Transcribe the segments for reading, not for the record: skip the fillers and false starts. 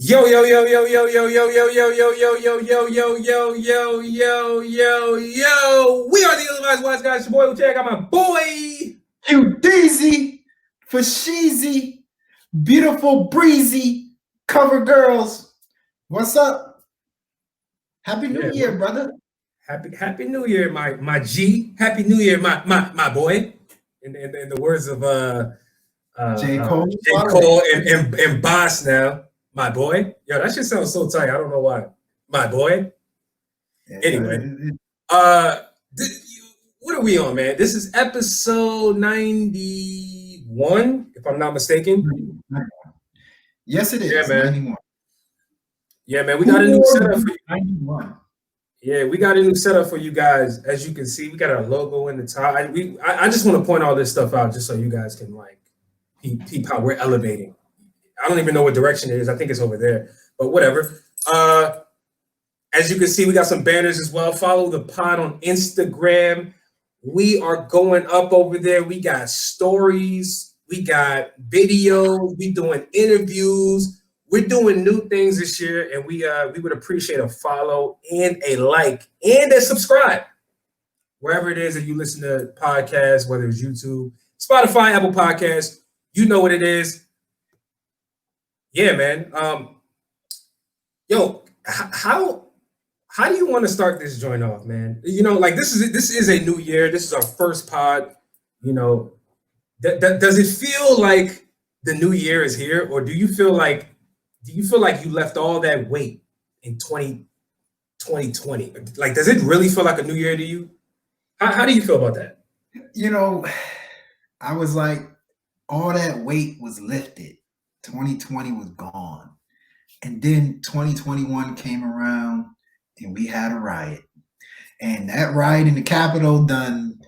Yo, yo, yo, yo, yo, yo, yo, yo, yo, yo, yo, yo, yo, yo, yo, yo, yo, yo, yo. We are the Otherwise Wise Guys. Your boy Uchay. I got my boy QDeezy, Fasheezy, beautiful breezy, cover girls. What's up? Happy New Year, brother. Happy New Year, my G. Happy New Year, my boy. In the words of J. Cole, and Boss now. My boy. Yo, that shit sounds so tight. I don't know why. My boy. Yeah, anyway, what are we on, man? This is episode 91, if I'm not mistaken. Yes, it is. Yeah, man. 91. Yeah, man. We got a new setup for you. 91. Yeah, we got a new setup for you guys. As you can see, we got our logo in the top. I just want to point all this stuff out just so you guys can like peep how we're elevating. I don't even know what direction it is. I think it's over there, but whatever. As you can see, we got some banners as well. Follow the pod on Instagram. We are going up over there. We got stories. We got videos. We doing interviews. We're doing new things this year, and we would appreciate a follow and a like and a subscribe wherever it is that you listen to podcasts, whether it's YouTube, Spotify, Apple Podcasts. You know what it is. Yeah, man. Yo, how do you want to start this joint off, man? You know, like this is a new year. This is our first pod. You know, does it feel like the new year is here, or do you feel like you left all that weight in 2020? Like, does it really feel like a new year to you? How do you feel about that? You know, I was like, all that weight was lifted. 2020 was gone. And then 2021 came around and we had a riot. And that riot in the Capitol done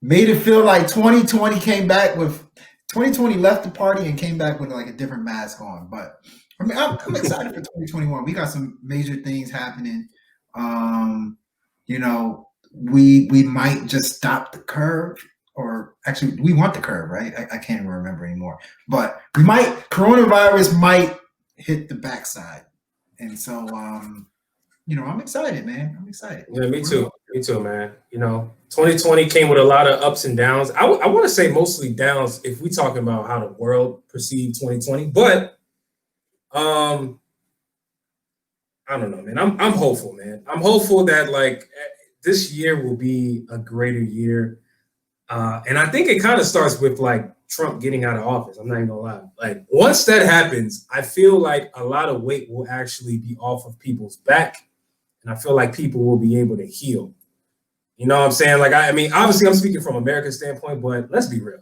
made it feel like 2020 came back with 2020 left the party and came back with like a different mask on. But I mean, I'm excited for 2021. We got some major things happening. You know, we might just stop the curve. Or actually, we want the curve, right? I can't even remember anymore. But coronavirus might hit the backside. And so, you know, I'm excited, man. I'm excited. Yeah, me too. Me too, man. You know, 2020 came with a lot of ups and downs. I want to say mostly downs if we talking about how the world perceived 2020. But I don't know, man. I'm hopeful, man. I'm hopeful that like this year will be a greater year. And I think it kind of starts with like Trump getting out of office. I'm not even gonna lie. Like once that happens, I feel like a lot of weight will actually be off of people's back, and I feel like people will be able to heal. You know what I'm saying? Like I mean, obviously I'm speaking from America's standpoint, but let's be real.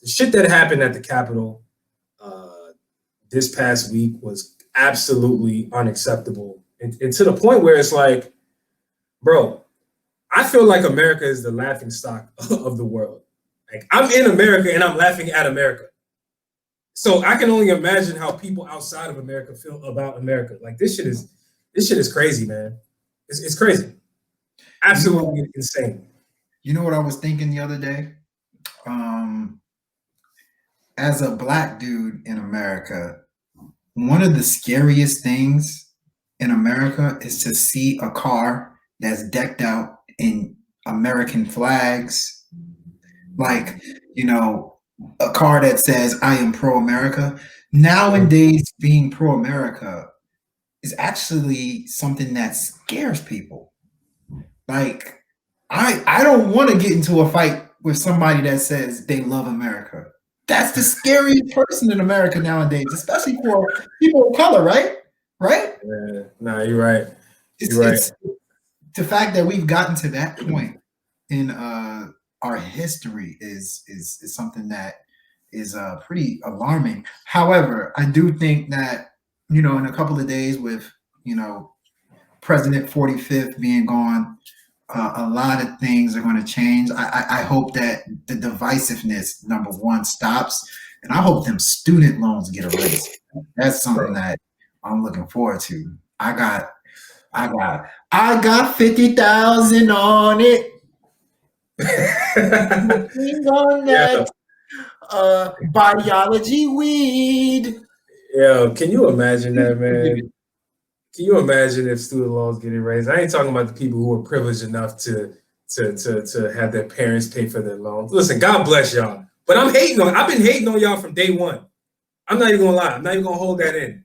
The shit that happened at the Capitol this past week was absolutely unacceptable, and to the point where it's like, bro, I feel like America is the laughing stock of the world. Like I'm in America and I'm laughing at America. So I can only imagine how people outside of America feel about America. Like this shit is crazy, man. It's crazy. Absolutely insane. You know what I was thinking the other day? As a black dude in America, one of the scariest things in America is to see a car that's decked out in American flags, like, you know, a car that says I am pro-America. Nowadays, being pro-America is actually something that scares people. Like, I don't want to get into a fight with somebody that says they love America. That's the scariest person in America nowadays, especially for people of color, right? Right? Yeah, no, you're right. It's the fact that we've gotten to that point in our history is something that is pretty alarming. However, I do think that, you know, in a couple of days with, you know, President 45th being gone, a lot of things are going to change. I hope that the divisiveness, number one, stops, and I hope them student loans get erased. That's something that I'm looking forward to. I got 50,000 on it. on that biology weed. Yeah, can you imagine that, man? Can you imagine if student loans getting raised? I ain't talking about the people who are privileged enough to have their parents pay for their loans. Listen, God bless y'all. But I've been hating on y'all from day one. I'm not even gonna lie, I'm not even gonna hold that in.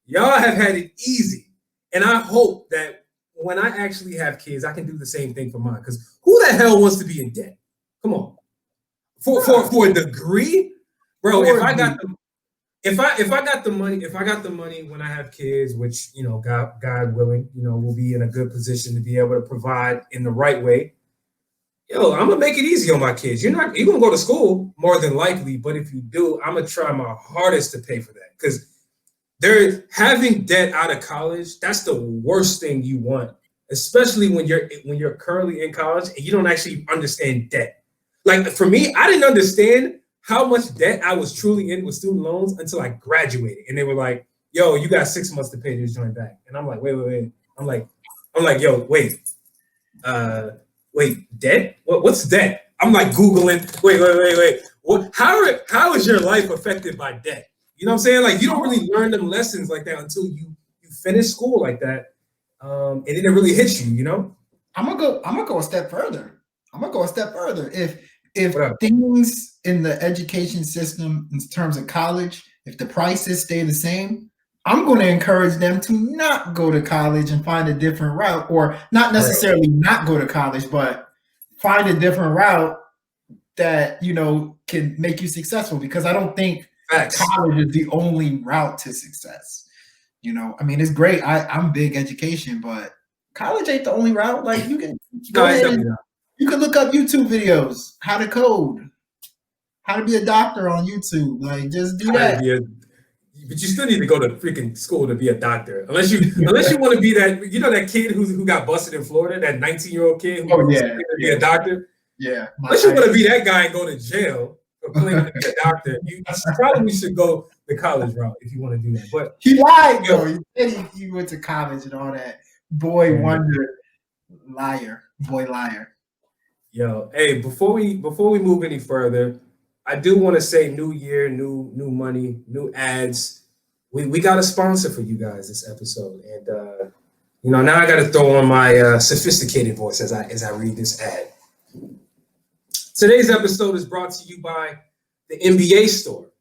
Y'all have had it easy. And I hope that when I actually have kids, I can do the same thing for mine. Because who the hell wants to be in debt? Come on. For a degree? Bro, if I got the money when I have kids, which God willing, we'll be in a good position to be able to provide in the right way. I'm gonna make it easy on my kids. You're gonna go to school more than likely, but if you do, I'm gonna try my hardest to pay for that because they're having debt out of college. That's the worst thing you want, especially when you're currently in college and you don't actually understand debt. Like for me, I didn't understand how much debt I was truly in with student loans until I graduated, and they were like, "Yo, you got 6 months to pay this joint back," and I'm like, "Wait." I'm like, "Yo, wait." Wait, debt? What's debt? I'm like Googling, wait. How is your life affected by debt? You know what I'm saying? Like you don't really learn them lessons like that until you finish school like that. And then it really hits you. I'm gonna go a step further. If things in the education system in terms of college, if the prices stay the same, I'm going to encourage them to not go to college and find a different route, or not necessarily not go to college, but find a different route that, can make you successful, because I don't think college is the only route to success. I mean, it's great. I'm big education, but college ain't the only route. Like you can go ahead and you can look up YouTube videos, how to code, how to be a doctor on YouTube. Like just do that. But you still need to go to freaking school to be a doctor, unless you want to be that that kid who got busted in Florida, that 19-year-old kid who to be a doctor. Yeah, unless you want to be that guy and go to jail for claiming to be a doctor, you probably should go the college route if you want to do that. But he lied though. He said he went to college and all that. Boy wonder, liar. Yo, hey, before we move any further, I do want to say new year, new money, new ads. We got a sponsor for you guys this episode, and now I got to throw on my sophisticated voice as I read this ad. Today's episode is brought to you by the NBA Store.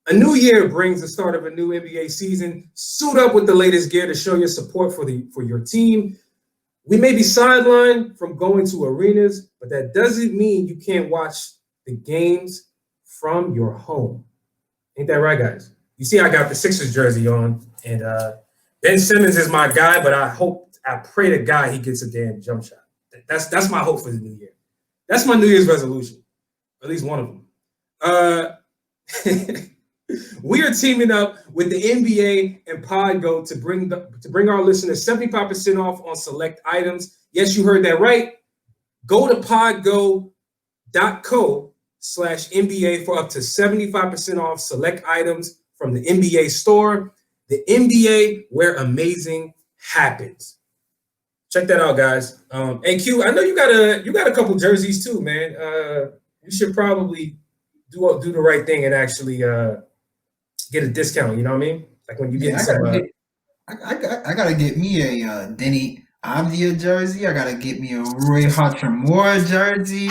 A new year brings the start of a new NBA season. Suit up with the latest gear to show your support for your team. We may be sidelined from going to arenas, but that doesn't mean you can't watch the games from your home. Ain't that right, guys? You see, I got the Sixers jersey on, and Ben Simmons is my guy, but I pray to God he gets a damn jump shot. That's my hope for the new year. That's my New Year's resolution, at least one of them. We are teaming up with the NBA and Podgo to bring our listeners 75% off on select items. Yes, you heard that right. Go to podgo.co/NBA for up to 75% off select items from the NBA store. The NBA, where amazing happens. Check that out, guys. Hey Q, I know you got a couple jerseys too, man. You should probably do the right thing and actually get a discount. You know what I mean? Like when you get some. I gotta get me a Denny Avdia jersey. I gotta get me a Roy Hachimura jersey.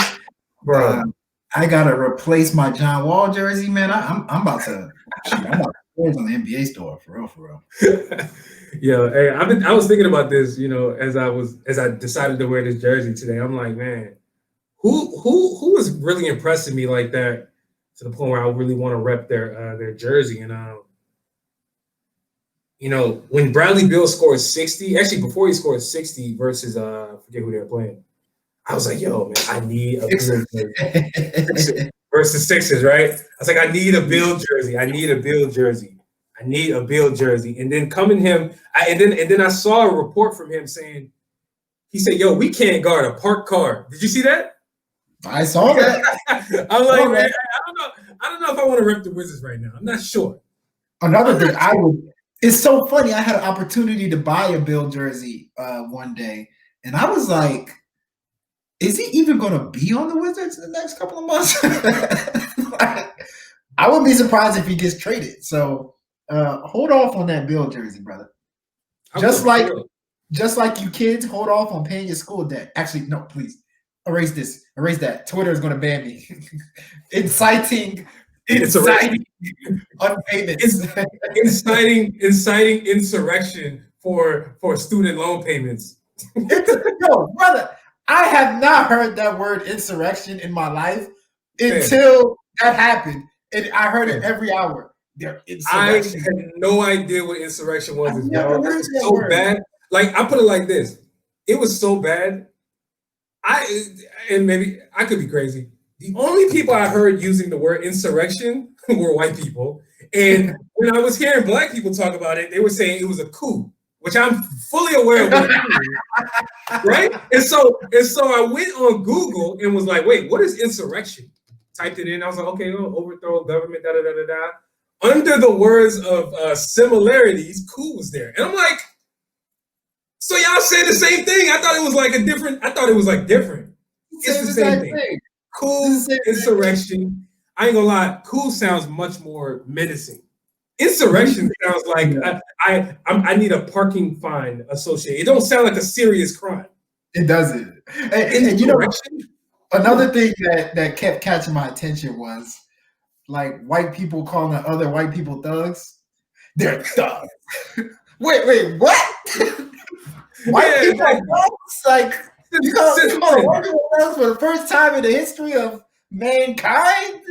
Bro, I gotta replace my John Wall jersey, man. I'm about to on the NBA store for real. Yeah, hey, I was thinking about this, as I decided to wear this jersey today. I'm like, man, who was really impressing me like that to the point where I really want to rep their jersey. And when Bradley Beal scored 60, actually before he scored 60 versus I forget who they were playing, I was like, yo, man, I need a Beal jersey. Versus Sixers, right? I was like, I need a Beal jersey. And then and then I saw a report from him saying, he said, yo, we can't guard a parked car. Did you see that? I saw that. I'm like, man, I don't know if I want to rep the Wizards right now. I'm not sure. Another thing, it's so funny. I had an opportunity to buy a Beal jersey one day, and I was like, is he even going to be on the Wizards in the next couple of months? I wouldn't be surprised if he gets traded. So hold off on that Bill jersey, brother. Just like you kids, hold off on paying your school debt. Actually, no, please erase this. Erase that. Twitter is going to ban me. inciting unpayments. inciting insurrection for student loan payments. Yo, brother, I have not heard that word insurrection in my life until that happened. And I heard it every hour. I had no idea what insurrection was. It was so bad. Like, I put it like this. It was so bad. And maybe I could be crazy. The only people I heard using the word insurrection were white people. And when I was hearing black people talk about it, they were saying it was a coup, which I'm fully aware of what it is, right? And so I went on Google and was like, wait, what is insurrection? Typed it in. I was like, okay, overthrow government, da-da-da-da-da. Under the words of similarities, coup was there. And I'm like, so y'all say the same thing? I thought it was like different. It's the same thing. Coup, insurrection. I ain't gonna lie, coup sounds much more menacing. Insurrection sounds like I need a parking fine associated. It don't sound like a serious crime. It doesn't. And you know, another thing that kept catching my attention was like white people calling other white people thugs. They're thugs. wait, what? White people are thugs? Like you call white people thugs for the first time in the history of mankind?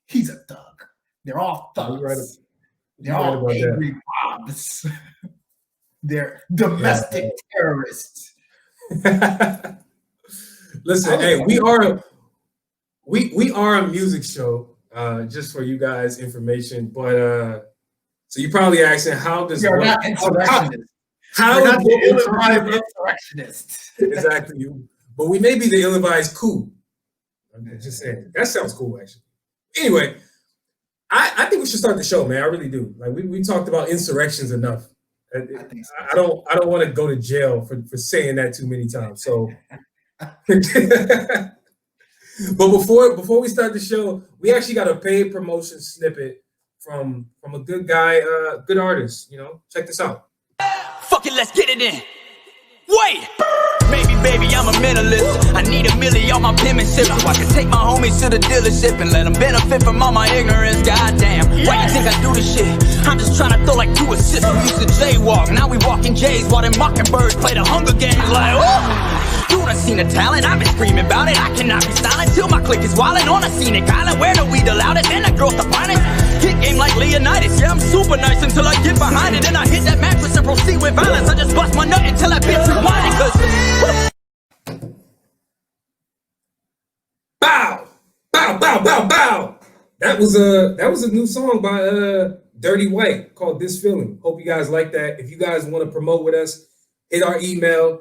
He's a thug. They're all thugs. They're all angry mobs. They're domestic terrorists. Listen, hey, we are a music show, just for you guys' information. But so you're probably asking, how does we're not insurrectionists? We're not the ill-advised insurrectionists. Exactly. But we may be the ill-advised coup. I'm just saying. That sounds cool, actually. Anyway, I think we should start the show, man. I really do. Like we talked about insurrections enough. I think so. I don't want to go to jail for saying that too many times. So but before we start the show, we actually got a paid promotion snippet from a good guy, good artist. You know, check this out. Fuck it, let's get it in. Wait! Baby, I'm a mentalist. I need $1 million on my penmanship so I can take my homies to the dealership and let them benefit from all my ignorance. Goddamn, why you think I do this shit? I'm just trying to throw like 2 assists. We used to jaywalk, now we walking J's while them mockingbirds play the Hunger Games. Like, oh! You done seen the talent, I've been screaming about it. I cannot be silent till my click is wildin' on a scenic island where the weed allowed it, then the growth the finest. Kick game like Leonidas, yeah, I'm super nice until I get behind it. Then I hit that mattress and proceed with violence. I just bust my nut until that bitch rewinded, cause bow, bow, bow, bow, bow. That was a new song by Dirty White called This Feeling. Hope you guys like that. If you guys want to promote with us, hit our email,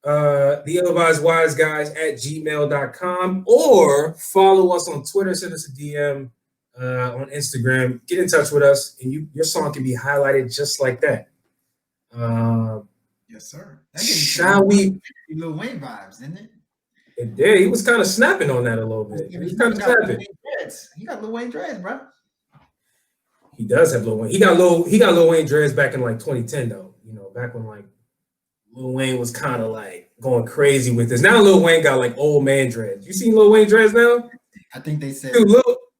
theillivisedwiseguys@gmail.com, or follow us on Twitter, send us a DM on Instagram, get in touch with us, and your song can be highlighted just like that. Yes, sir. Shall we? Lil Wayne vibes, didn't it? It did. He was kind of snapping on that a little bit. He was kind of snapping. He got Lil Wayne dreads, bro. He does have Lil Wayne. He got Lil Wayne dreads back in like 2010 though. You know, back when like Lil Wayne was kind of like going crazy with this. Now Lil Wayne got like old man dreads. You seen Lil Wayne dreads now? I think they said. Dude,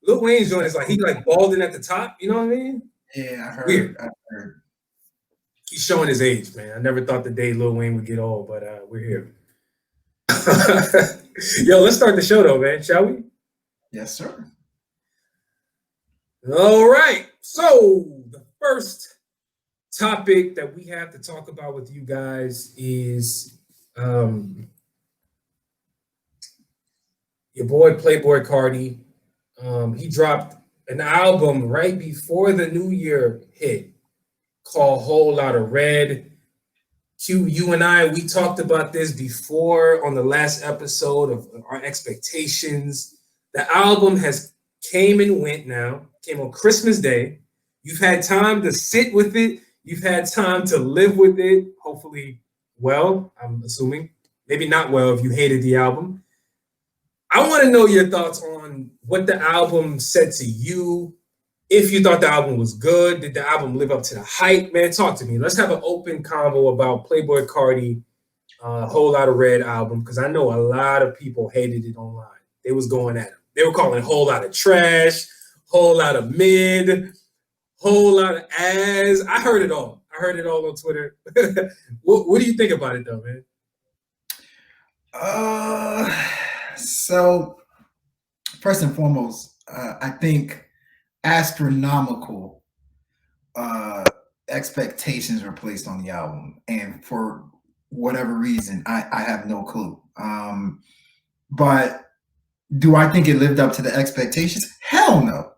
Lil Wayne's joint is like he like balding at the top. You know what I mean? Yeah, I heard. Weird. He's showing his age, man. I never thought the day Lil Wayne would get old, but we're here. Yo, let's start the show though, man. Shall we? Yes, sir. All right. So the first topic that we have to talk about with you guys is your boy Playboy Carti. He dropped an album right before the new year hit called Whole Lotta Red. Q, you and I, we talked about this before on the last episode of our expectations. The album has came and went now, came on Christmas Day. You've had time to sit with it. You've had time to live with it. Hopefully well, I'm assuming. Maybe not well if you hated the album. I want to know your thoughts on what the album said to you. If you thought the album was good, did the album live up to the hype? Man, talk to me. Let's have an open convo about Playboi Carti, Whole Lotta Red album, because I know a lot of people hated it online. They was going at him. They were calling it Whole Lotta Trash, Whole Lotta Mid, Whole Lotta Ass. I heard it all. I heard it all on Twitter. What do you think about it, though, man? So first and foremost, I think astronomical expectations were placed on the album, and for whatever reason, I have no clue. But do I think it lived up to the expectations? Hell no.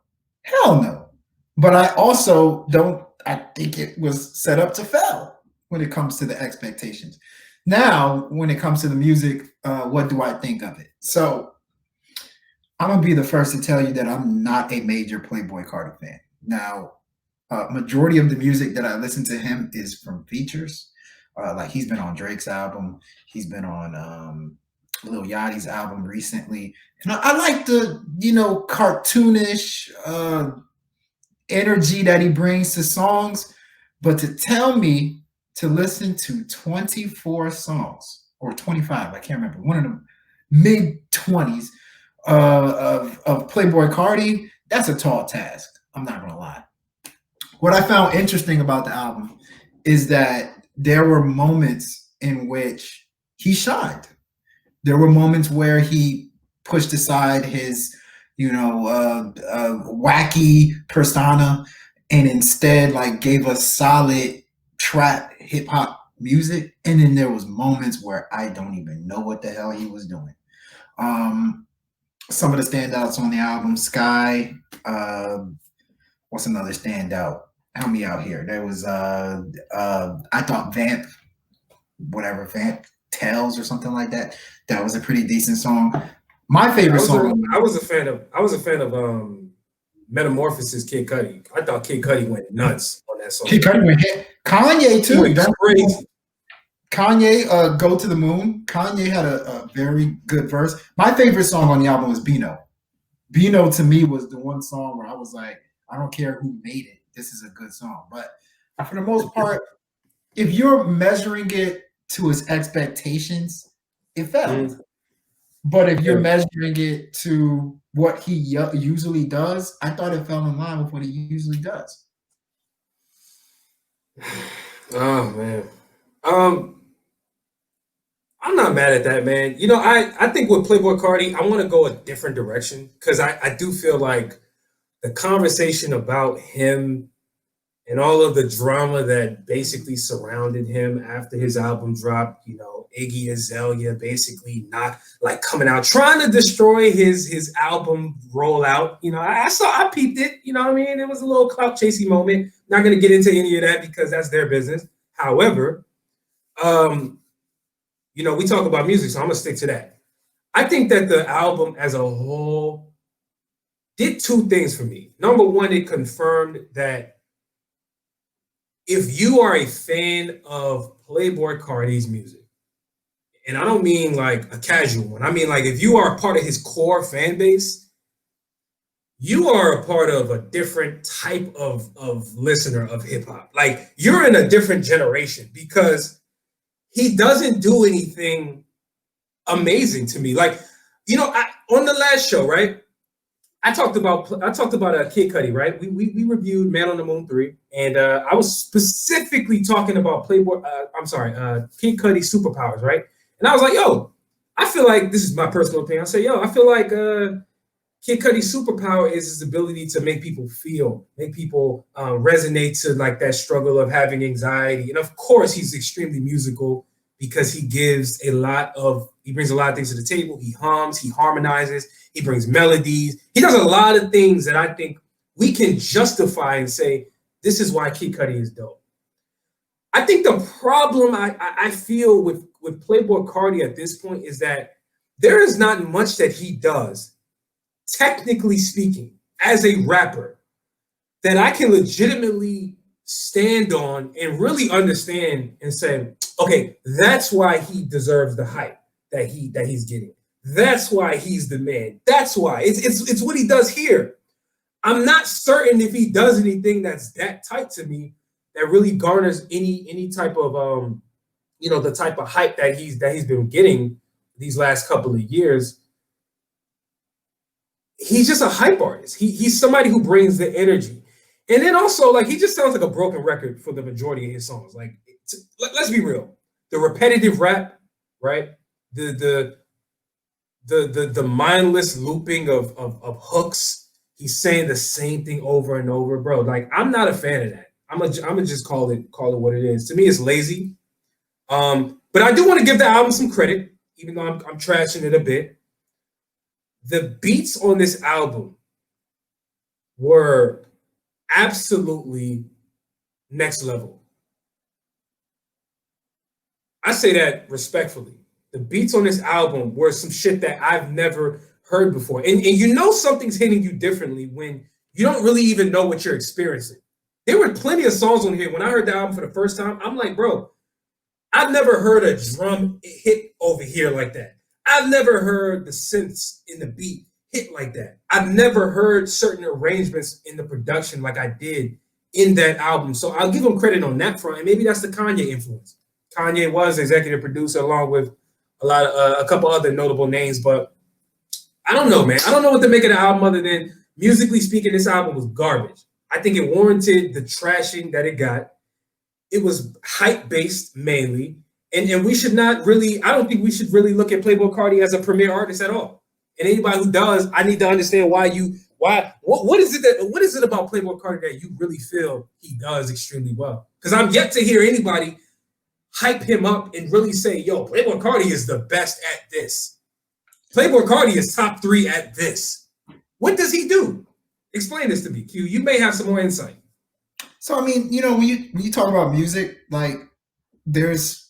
But I also don't. I think it was set up to fail when it comes to the expectations. Now, when it comes to the music, what do I think of it? So I'm gonna be the first to tell you that I'm not a major Playboi Carti fan. Now, majority of the music that I listen to him is from features. Like he's been on Drake's album, he's been on Lil Yachty's album recently, and I like the cartoonish energy that he brings to songs. But to tell me to listen to 24 songs or 25, I can't remember, one of the mid-20s of Playboi Carti, that's a tall task. I'm not gonna lie. What I found interesting about the album is that there were moments in which he shined. There were moments where he pushed aside his, wacky persona and instead like gave us solid trap hip hop music. And then there was moments where I don't even know what the hell he was doing. Some of the standouts on the album, Sky. What's another standout? Help me out here. There was I thought Vamp Tales or something like that. That was a pretty decent song. My favorite song. I was a fan of Metamorphosis, Kid Cudi. I thought Kid Cudi went nuts on that song. Kid Cudi went hit. Kanye too. He went crazy. Kanye, Go to the Moon. Kanye had a very good verse. My favorite song on the album was Bino. Bino to me was the one song where I was like, I don't care who made it. This is a good song. But for the most part, if you're measuring it to his expectations, it failed. Mm-hmm. But if you're measuring it to what he usually does, I thought it fell in line with what he usually does. Oh, man. I'm not mad at that, man. I think with Playboi Carti, I want to go a different direction because I do feel like the conversation about him and all of the drama that basically surrounded him after his album dropped, Iggy Azalea basically not like coming out trying to destroy his album rollout. I peeped it. You know what I mean? It was a little clout chasing moment. Not going to get into any of that because that's their business. However, we talk about music, so I'm gonna stick to that. I think that the album as a whole did two things for me. Number one, it confirmed that if you are a fan of Playboi Carti's music, and I don't mean like a casual one, I mean like if you are a part of his core fan base, you are a part of a different type of listener of hip hop. Like you're in a different generation because he doesn't do anything amazing to me. Like, on the last show, right? I talked about Kid Cudi, right? We reviewed Man on the Moon 3, and I was specifically talking about Kid Cudi Superpowers, right? And I was like, yo, I feel like, this is my personal opinion, I say, yo, I feel like Kid Cudi's superpower is his ability to make people feel, make people resonate to like that struggle of having anxiety. And of course, he's extremely musical because he brings a lot of things to the table. He hums, he harmonizes, he brings melodies. He does a lot of things that I think we can justify and say, this is why Kid Cudi is dope. I think the problem I feel with Playboi Carti at this point is that there is not much that he does, technically speaking, as a rapper, that I can legitimately stand on and really understand and say, okay, that's why he deserves the hype that he's getting. That's why he's the man. That's why. It's what he does here. I'm not certain if he does anything that's that tight to me that really garners any type of the type of hype that he's been getting these last couple of years. He's just a hype artist. He's somebody who brings the energy. And then also, like, he just sounds like a broken record for the majority of his songs. Like, let's be real. The repetitive rap, right? The mindless looping of hooks. He's saying the same thing over and over, bro. Like, I'm not a fan of that. I'm gonna just call it what it is. To me, it's lazy. But I do want to give the album some credit, even though I'm trashing it a bit. The beats on this album were absolutely next level. I say that respectfully. The beats on this album were some shit that I've never heard before. And you know something's hitting you differently when you don't really even know what you're experiencing. There were plenty of songs on here. When I heard the album for the first time, I'm like, bro, I've never heard a drum hit over here like that. I've never heard the synths in the beat hit like that. I've never heard certain arrangements in the production like I did in that album. So I'll give him credit on that front. And maybe that's the Kanye influence. Kanye was executive producer along with a couple other notable names, but I don't know, man. I don't know what to make of the album other than musically speaking, this album was garbage. I think it warranted the trashing that it got. It was hype-based mainly. And we should not really, I don't think we should really look at Playboi Carti as a premier artist at all. And anybody who does, I need to understand what is it about Playboi Carti that you really feel he does extremely well? Because I'm yet to hear anybody hype him up and really say, yo, Playboi Carti is the best at this. Playboi Carti is top 3 at this. What does he do? Explain this to me, Q. You may have some more insight. So, I mean, when you talk about music, like, there's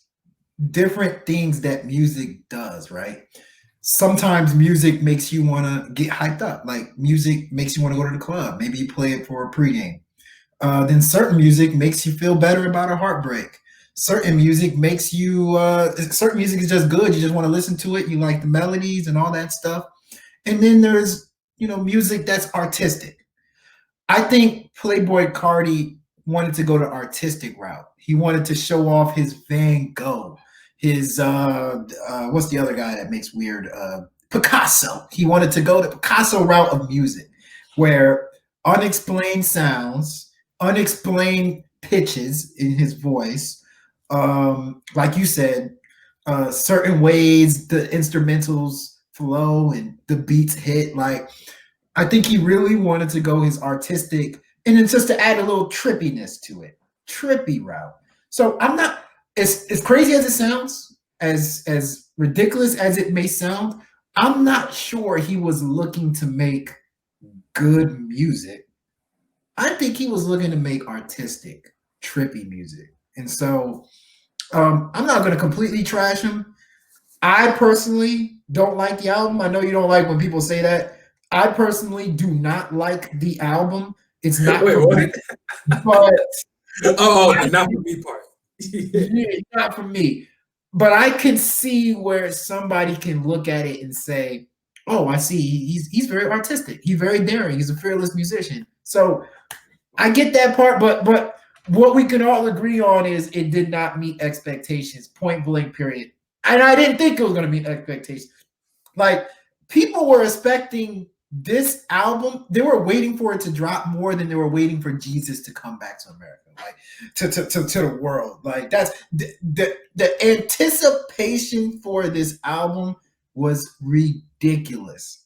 different things that music does, right? Sometimes music makes you want to get hyped up. Like, music makes you want to go to the club. Maybe you play it for a pregame. Then certain music makes you feel better about a heartbreak. Certain music makes you, certain music is just good. You just want to listen to it. You like the melodies and all that stuff. And then there's, music that's artistic. I think Playboi Carti wanted to go the artistic route. He wanted to show off his Van Gogh, his, what's the other guy that makes weird, Picasso. He wanted to go the Picasso route of music, where unexplained sounds, unexplained pitches in his voice, like you said, certain ways the instrumentals flow and the beats hit. Like, I think he really wanted to go his artistic, and then just to add a little trippiness to it, trippy route. So I'm not as crazy as it sounds, as ridiculous as it may sound. I'm not sure he was looking to make good music. I think he was looking to make artistic, trippy music. And so I'm not going to completely trash him. I personally don't like the album. I know you don't like when people say that. I personally do not like the album. It's not for me, but not for me part. Yeah, not for me. But I can see where somebody can look at it and say, "Oh, I see. He's very artistic. He's very daring. He's a fearless musician." So I get that part, but what we can all agree on is it did not meet expectations. Point blank. Period. And I didn't think it was going to meet expectations. Like, people were expecting this album. They were waiting for it to drop more than they were waiting for Jesus to come back to America, like to the world. Like, that's the anticipation for this album was ridiculous,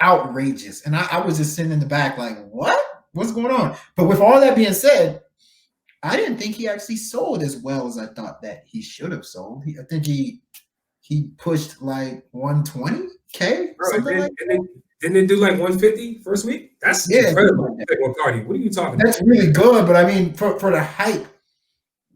outrageous. And I was just sitting in the back like, what's going on? But with all that being said, I didn't think he actually sold as well as I thought that he should have sold. I think he pushed like 120K. Didn't it do like 150 first week? That's incredible. Cardi, what are you talking about? That's really good, but I mean, for the hype,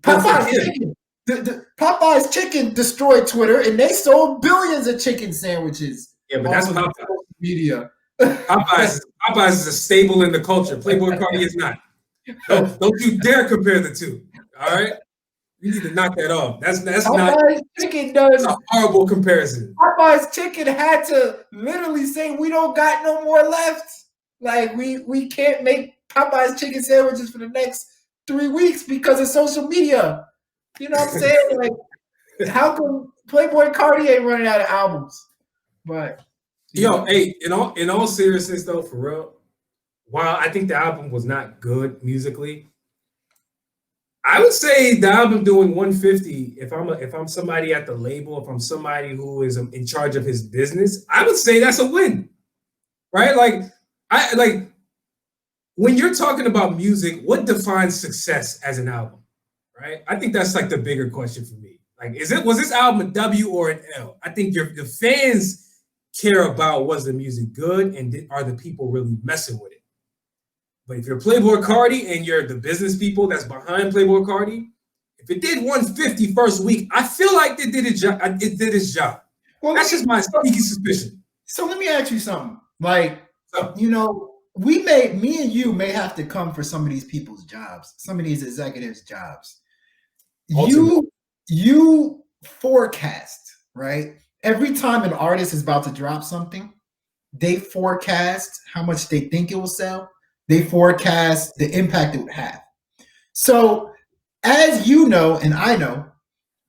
Popeye's chicken destroyed Twitter, and they sold billions of chicken sandwiches. Yeah, but that's Popeye. Media. Popeyes is a staple in the culture. Playboi Carti is not. Don't you dare compare the two. All right. We need to knock that off. That's not Popeye's Chicken does. a horrible comparison. Popeye's Chicken had to literally say we don't got no more left. Like we can't make Popeye's chicken sandwiches for the next 3 weeks because of social media. You know what I'm saying? Like, how come Playboy Cardi ain't running out of albums? But yo, hey, in all seriousness though, for real, while I think the album was not good musically, I would say the album doing 150. If I'm somebody at the label, if I'm somebody who is in charge of his business, I would say that's a win, right? Like when you're talking about music, what defines success as an album, right? I think that's like the bigger question for me. Like, was this album a W or an L? I think the fans care about, was the music good and are the people really messing with it? But if you're Playboy Cardi and you're the business people that's behind Playboy Cardi, if it did 150 first week, I feel like it did its job. It did its job. Well, that's just my sneaky suspicion. So let me ask you something. Like, you know, me and you may have to come for some of these people's jobs, some of these executives' jobs. You forecast, right? Every time an artist is about to drop something, they forecast how much they think it will sell. They forecast the impact it would have. So, as you know, and I know,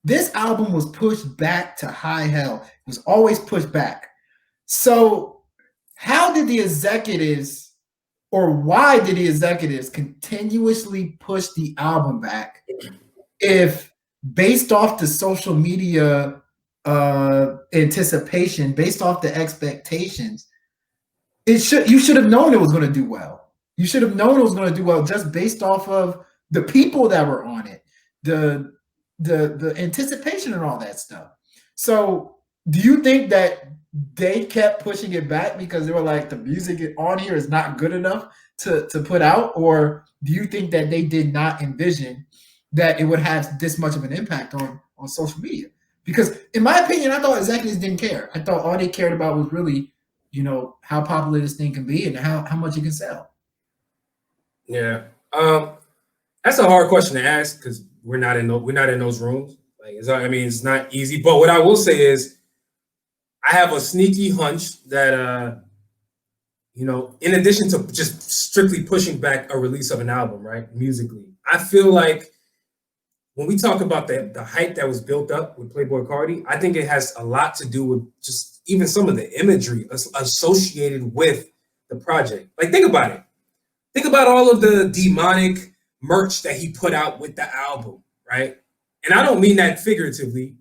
this album was pushed back to high hell. It was always pushed back. So, how did the executives, or why did the executives continuously push the album back if, based off the social media anticipation, based off the expectations, you should have known it was going to do well. You should have known it was going to do well just based off of the people that were on it, the anticipation and all that stuff. So, do you think that they kept pushing it back because they were like, the music on here is not good enough to put out? Or do you think that they did not envision that it would have this much of an impact on social media? Because in my opinion, I thought executives didn't care. I thought all they cared about was really, you know, how popular this thing can be and how much it can sell. Yeah, that's a hard question to ask because we're not in those rooms. Like, it's not easy. But what I will say is, I have a sneaky hunch that you know, in addition to just strictly pushing back a release of an album, right, musically, I feel like when we talk about the hype that was built up with Playboy Cardi, I think it has a lot to do with just even some of the imagery associated with the project. Like, think about it. Think about all of the demonic merch that he put out with the album, right? And I don't mean that figuratively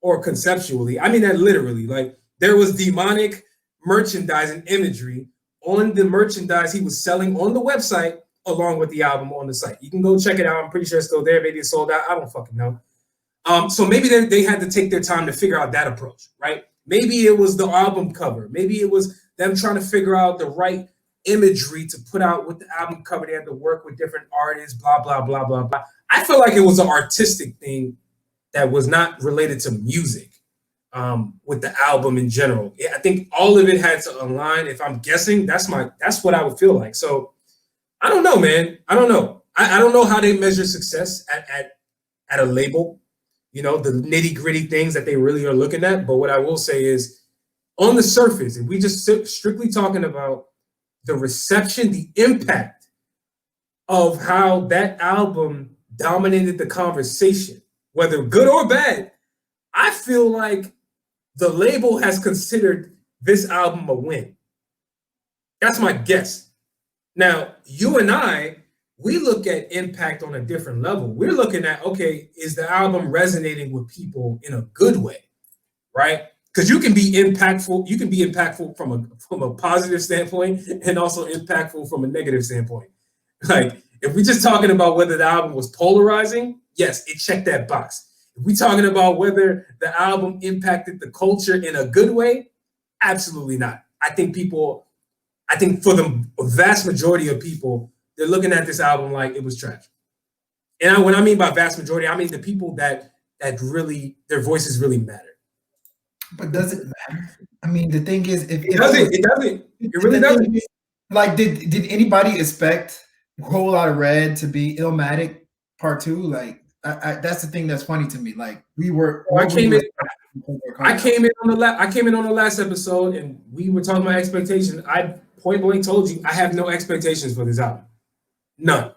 or conceptually. I mean that literally. Like, there was demonic merchandise and imagery on the merchandise he was selling on the website along with the album on the site. You can go check it out. I'm pretty sure it's still there. Maybe it's sold out. I don't fucking know. So maybe they had to take their time to figure out that approach, right? Maybe it was the album cover. Maybe it was them trying to figure out the right imagery to put out with the album cover. They had to work with different artists, blah, blah, blah, blah, blah. I feel like it was an artistic thing that was not related to music with the album in general. I think all of it had to align. If I'm guessing, that's what I would feel like. So I don't know, man. I don't know. I don't know how they measure success at a label, you know, the nitty gritty things that they really are looking at. But what I will say is, on the surface, if we just strictly talking about the reception, the impact of how that album dominated the conversation, whether good or bad, I feel like the label has considered this album a win. That's my guess. Now, you and I, we look at impact on a different level. We're looking at, okay, is the album resonating with people in a good way, right? Because you can be impactful from a positive standpoint and also impactful from a negative standpoint. Like, if we're just talking about whether the album was polarizing, yes, it checked that box. If we're talking about whether the album impacted the culture in a good way, absolutely not. I think for the vast majority of people, they're looking at this album like it was trash. And when I mean by vast majority, I mean the people that really, their voices really matter. But does it matter? I mean, the thing is, it doesn't. It really doesn't. Like, did anybody expect Whole Lotta Red to be Illmatic Part 2? Like, that's the thing that's funny to me. Like we were. I came in on the last episode, and we were talking about expectations. I point blank told you I have no expectations for this album, none,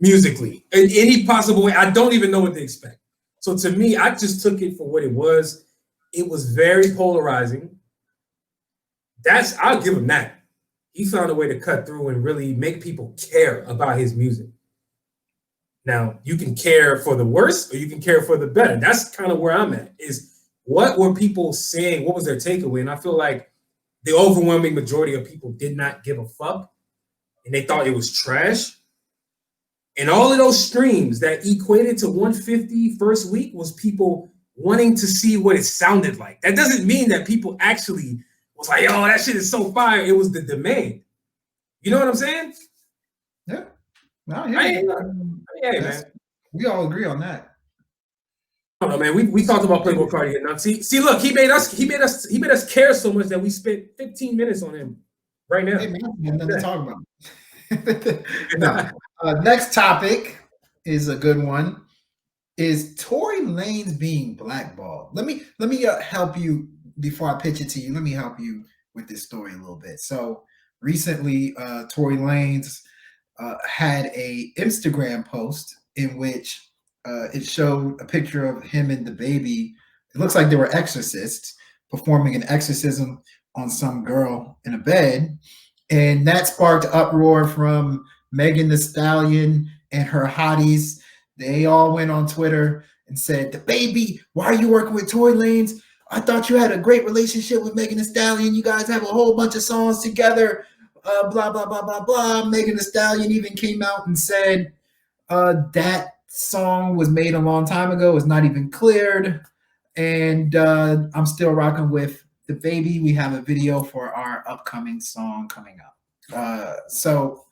musically in any possible way. I don't even know what to expect. So to me, I just took it for what it was. It was very polarizing. I'll give him that. He found a way to cut through and really make people care about his music. Now, you can care for the worse or you can care for the better. That's kind of where I'm at, is what were people saying? What was their takeaway? And I feel like the overwhelming majority of people did not give a fuck and they thought it was trash. And all of those streams that equated to 150 first week was people wanting to see what it sounded like. That doesn't mean that people actually was like, "Oh, that shit is so fire." It was the demand. You know what I'm saying? Yeah. No, yeah. Man. We all agree on that. I don't know, man. We talked about Playboi Carti enough. See, look, he made us care so much that we spent 15 minutes on him right now. Hey, man, nothing to talk about. No. Next topic is a good one. Is Tory Lanez being blackballed? Let me help you before I pitch it to you. Let me help you with this story a little bit. So recently, Tory Lanez had a Instagram post in which it showed a picture of him and the baby. It looks like they were exorcists performing an exorcism on some girl in a bed, and that sparked uproar from Megan Thee Stallion and her hotties. They all went on Twitter and said, "The baby, why are you working with Tory Lanez? I thought you had a great relationship with Megan Thee Stallion. You guys have a whole bunch of songs together. Blah, blah, blah, blah, blah." Megan Thee Stallion even came out and said that song was made a long time ago. It's not even cleared. And I'm still rocking with the baby. We have a video for our upcoming song coming up. So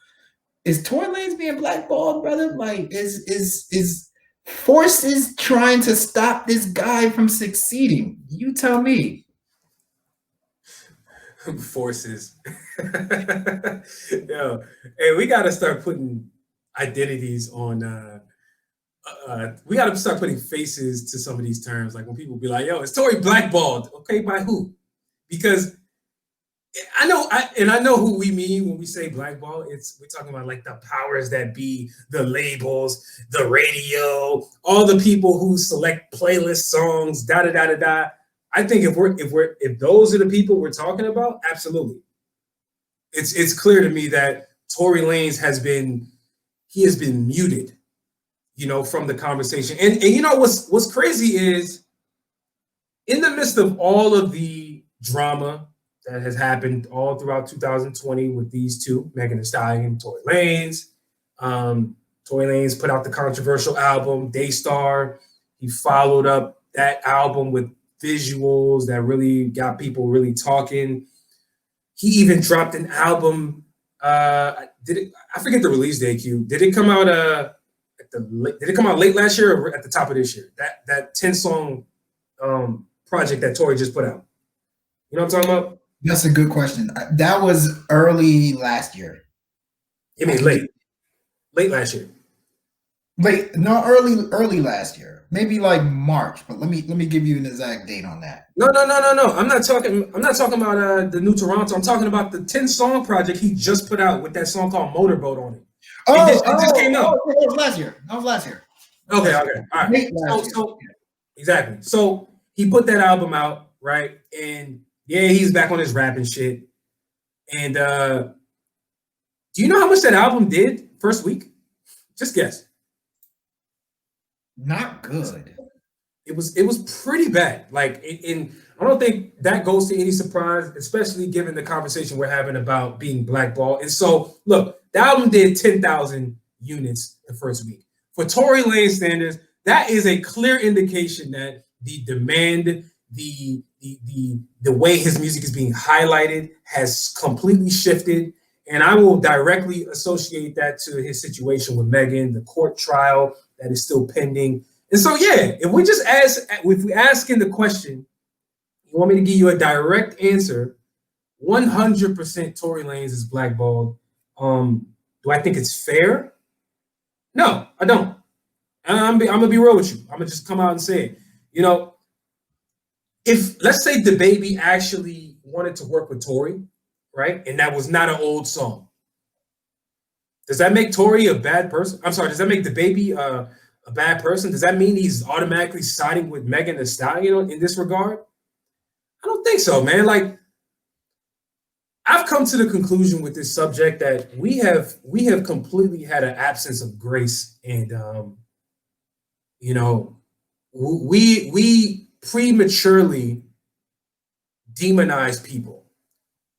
is Tory Lanez being blackballed, brother? Like, is forces trying to stop this guy from succeeding? You tell me. Forces. Yo, hey, we got to start putting identities on. We got to start putting faces to some of these terms. Like when people be like, "Yo, is Tory blackballed?" Okay, by who? Because I know who we mean when we say blackball. We're talking about like the powers that be, the labels, the radio, all the people who select playlist songs, da da da da da. I think if those are the people we're talking about, absolutely. It's clear to me that Tory Lanez has been muted, from the conversation. And you know what's crazy is in the midst of all of the drama that has happened all throughout 2020 with these two, Megan Thee Stallion and Tory Lanez. Tory Lanez put out the controversial album, Daystar. He followed up that album with visuals that really got people really talking. He even dropped an album. I forget the release date, Q. Did it come out did it come out late last year or at the top of this year? That 10-song project that Tory just put out. You know what I'm talking about? That's a good question. That was early last year. You mean late last year? Early last year. Maybe like March, but let me give you an exact date on that. No. I'm not talking about the new Toronto. I'm talking about the 10-song project he just put out with that song called Motorboat on it. It just came out. That was last year. Okay. All right. So exactly. So he put that album out, right? And yeah, he's back on his rapping shit. And do you know how much that album did first week? Just guess. Not good. It was pretty bad. Like, and I don't think that goes to any surprise, especially given the conversation we're having about being blackballed. And so, look, the album did 10,000 units the first week. For Tory Lanez standards, that is a clear indication that the demand, the way his music is being highlighted has completely shifted. And I will directly associate that to his situation with Megan, the court trial that is still pending. And so, yeah, if we ask in the question, you want me to give you a direct answer, 100% Tory Lanez is blackballed. Do I think it's fair? No, I don't. I'm gonna be real with you. I'm gonna just come out and say it. You know, if let's say the baby actually wanted to work with Tory, right, and that was not an old song, does that make Tory a bad person? I'm sorry. Does that make the baby a bad person? Does that mean he's automatically siding with Megan Thee Stallion in this regard? I don't think so, man. Like, I've come to the conclusion with this subject that we have completely had an absence of grace, and you know, we prematurely demonize people,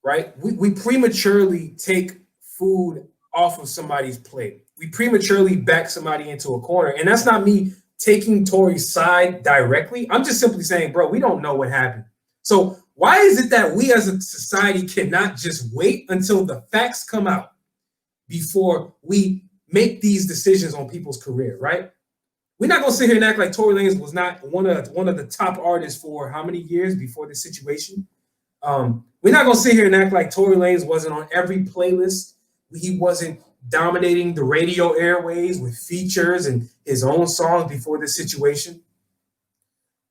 right? We prematurely take food off of somebody's plate. We prematurely back somebody into a corner, and that's not me taking Tory's side directly. I'm just simply saying, bro, we don't know what happened. So why is it that we as a society cannot just wait until the facts come out before we make these decisions on people's career, right? We're not gonna sit here and act like Tory Lanez was not one of the top artists for how many years before this situation. We're not gonna sit here and act like Tory Lanez wasn't on every playlist. He wasn't dominating the radio airways with features and his own songs before this situation.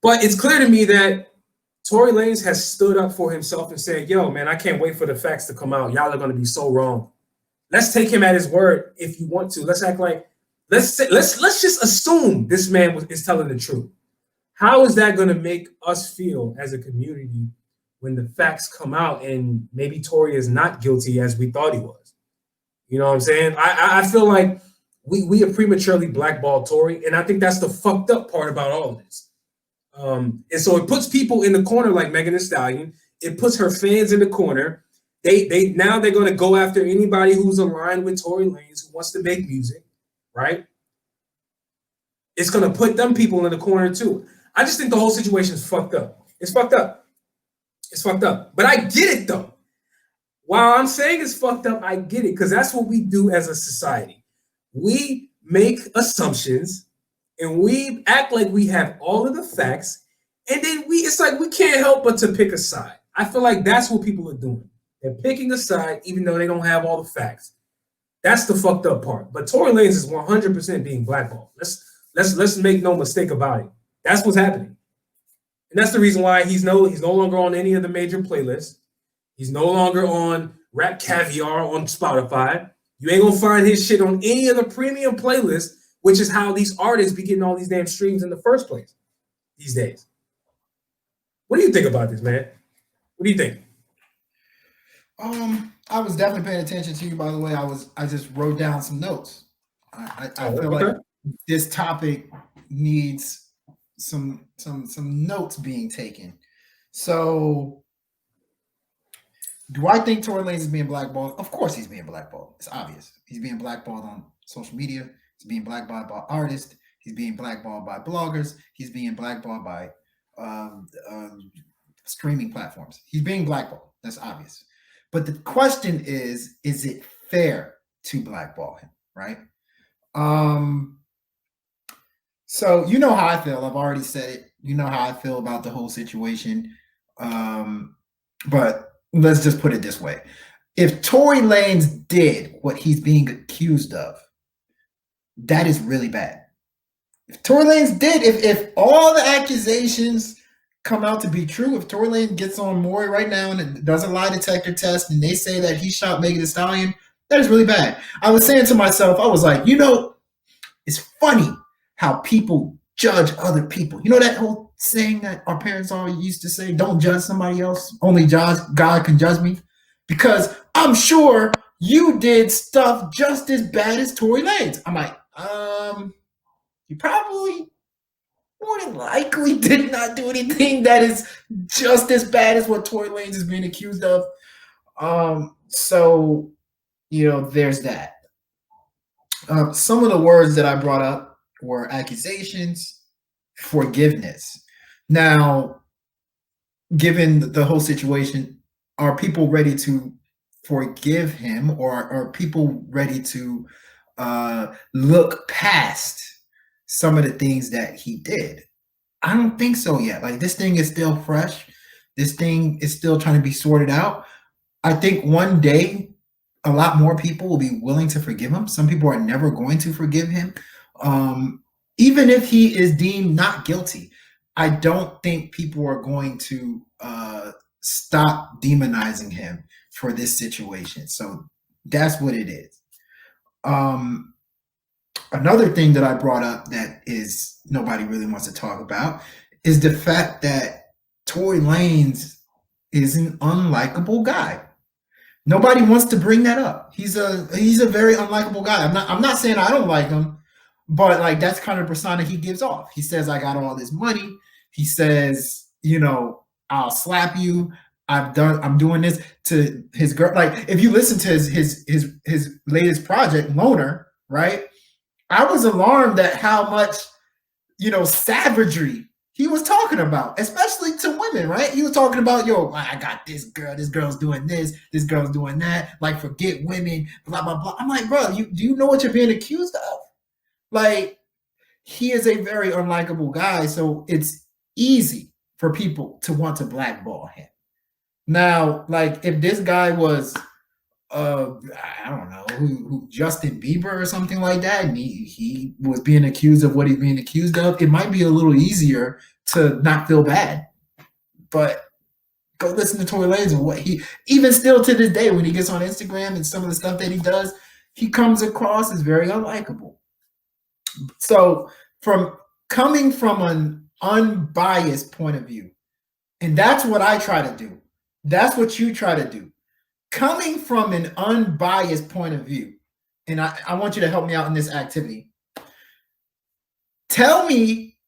But it's clear to me that Tory Lanez has stood up for himself and said, yo, man, I can't wait for the facts to come out. Y'all are going to be so wrong. Let's take him at his word if you want to. Let's act like, let's just assume this man is telling the truth. How is that going to make us feel as a community when the facts come out and maybe Tory is not guilty as we thought he was? You know what I'm saying? I feel like we have prematurely blackballed Tory, and I think that's the fucked up part about all of this. And so it puts people in the corner like Megan Thee Stallion. It puts her fans in the corner. They're going to go after anybody who's aligned with Tory Lanez who wants to make music, right? It's going to put them people in the corner too. I just think the whole situation is fucked up. It's fucked up. It's fucked up. But I get it though. While I'm saying it's fucked up, I get it because that's what we do as a society. We make assumptions and we act like we have all of the facts, and then it's like we can't help but to pick a side. I feel like that's what people are doing. They're picking a side even though they don't have all the facts. That's the fucked up part. But Tory Lanez is 100% being blackballed. Let's make no mistake about it. That's what's happening. And that's the reason why he's no longer on any of the major playlists. He's no longer on Rap Caviar on Spotify. You ain't gonna find his shit on any of the premium playlists, which is how these artists be getting all these damn streams in the first place these days. What do you think about this, man? What do you think? I was definitely paying attention to you, by the way. I just wrote down some notes. I feel like this topic needs some notes being taken. So do I think Tory Lanez is being blackballed? Of course he's being blackballed. It's obvious. He's being blackballed on social media. He's being blackballed by artists. He's being blackballed by bloggers. He's being blackballed by streaming platforms. He's being blackballed. That's obvious. But the question is it fair to blackball him, right? So you know how I feel. I've already said it. You know how I feel about the whole situation. But let's just put it this way. If Tory Lanez did what he's being accused of, that is really bad. If Tory Lanez did, if all the accusations come out to be true, if Tory Lanez gets on Maury right now and it does a lie detector test and they say that he shot Megan Thee Stallion, that is really bad. I was saying to myself, I was like, it's funny how people judge other people. You know that whole saying that our parents always used to say, don't judge somebody else, only God can judge me? Because I'm sure you did stuff just as bad as Tory Lanez. I'm like, you probably more than likely did not do anything that is just as bad as what Tory Lanez is being accused of. So, there's that. Some of the words that I brought up were accusations, forgiveness. Now, given the whole situation, are people ready to forgive him, or are people ready to look past some of the things that he did? I don't think so yet. Like, this thing is still fresh. This thing is still trying to be sorted out. I think one day a lot more people will be willing to forgive him. Some people are never going to forgive him. even if he is deemed not guilty, I don't think people are going to stop demonizing him for this situation. So that's what it is. Another thing that I brought up that is nobody really wants to talk about is the fact that Tory Lanez is an unlikable guy. Nobody wants to bring that up. He's a very unlikable guy. I'm not saying I don't like him, but like that's kind of the persona he gives off. He says, I got all this money. He says, you know, I'll slap you. I'm doing this to his girl. Like if you listen to his latest project, Loner, right? I was alarmed at how much, you know, savagery he was talking about, especially to women, right? He was talking about, yo, I got this girl's doing this girl's doing that, like forget women, blah, blah, blah. I'm like, bro, do you know what you're being accused of? Like, he is a very unlikable guy, so it's easy for people to want to blackball him. Now, like, if this guy was I don't know, who Justin Bieber or something like that, and he was being accused of what he's being accused of, it might be a little easier to not feel bad. But go listen to Tory Lanez and what he, even still to this day, when he gets on Instagram and some of the stuff that he does, he comes across as very unlikable. So coming from an unbiased point of view, and that's what I try to do. That's what you try to do. Coming from an unbiased point of view, and I want you to help me out in this activity. Tell me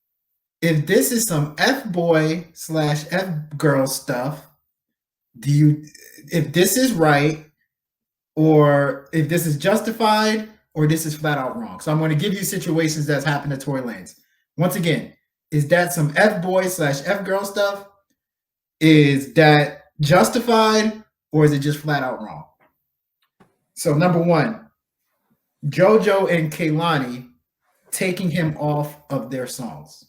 if this is some F-boy / F-girl stuff. If this is right, or if this is justified, or this is flat out wrong. So I'm going to give you situations that's happened to Tory Lanez. Once again, is that some F-boy / F-girl stuff? Is that justified? Or is it just flat out wrong? So number one, JoJo and Kehlani taking him off of their songs.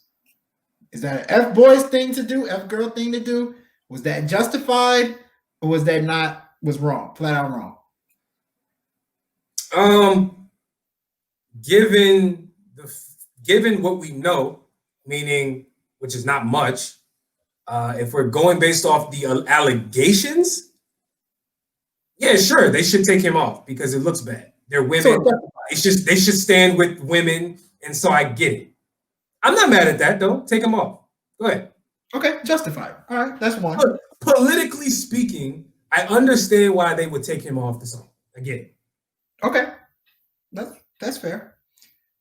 Is that an F-boys thing to do, F-girl thing to do? Was that justified, or was that was wrong, flat out wrong? Given what we know, meaning which is not much, if we're going based off the allegations, yeah, sure, they should take him off because it looks bad. They're women. They should stand with women, and so I get it. I'm not mad at that though. Take him off. Go ahead. Okay, justified. All right, that's one. Politically speaking, I understand why they would take him off the song. I get it. Okay, that's fair.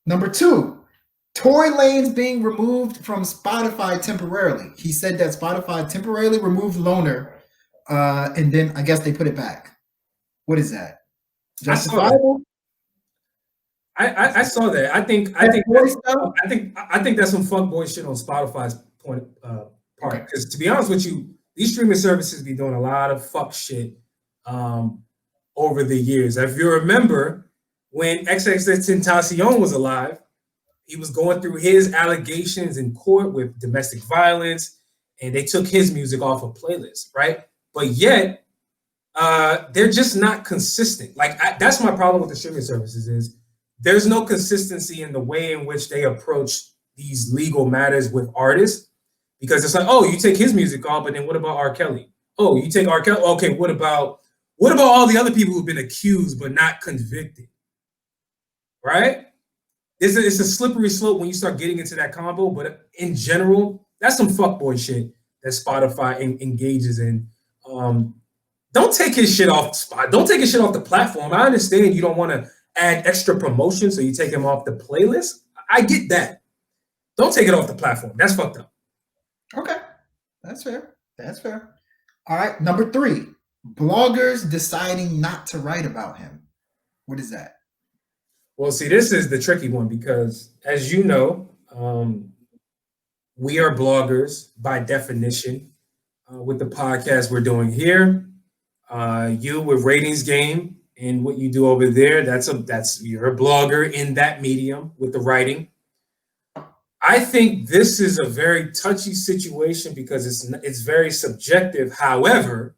Number two, Tory Lanez being removed from Spotify temporarily. He said that Spotify temporarily removed Loner, and then I guess they put it back. What is that? Justifiable? I saw that. I think that's some fuckboy shit on Spotify's part. Because to be honest with you, these streaming services be doing a lot of fuck shit over the years. If you remember, when XXXTentacion was alive, he was going through his allegations in court with domestic violence, and they took his music off of playlists, right? But yet, they're just not consistent. Like that's my problem with the streaming services is there's no consistency in the way in which they approach these legal matters with artists, because it's like, oh, you take his music off, but then what about R. Kelly? Oh, you take R. Kelly. Okay, what about all the other people who've been accused but not convicted? Right? It's a slippery slope when you start getting into that combo, but in general, that's some fuckboy shit that Spotify engages in. Don't take his shit off Spot. Don't take his shit off the platform. I understand you don't want to add extra promotion, so you take him off the playlist. I get that. Don't take it off the platform. That's fucked up. Okay, that's fair. That's fair. All right, number three, bloggers deciding not to write about him. What is that? Well, see, this is the tricky one because, as you know, we are bloggers by definition. With the podcast we're doing here, you with Ratings Game and what you do over there, you're a blogger in that medium with the writing. I think this is a very touchy situation because it's very subjective. However,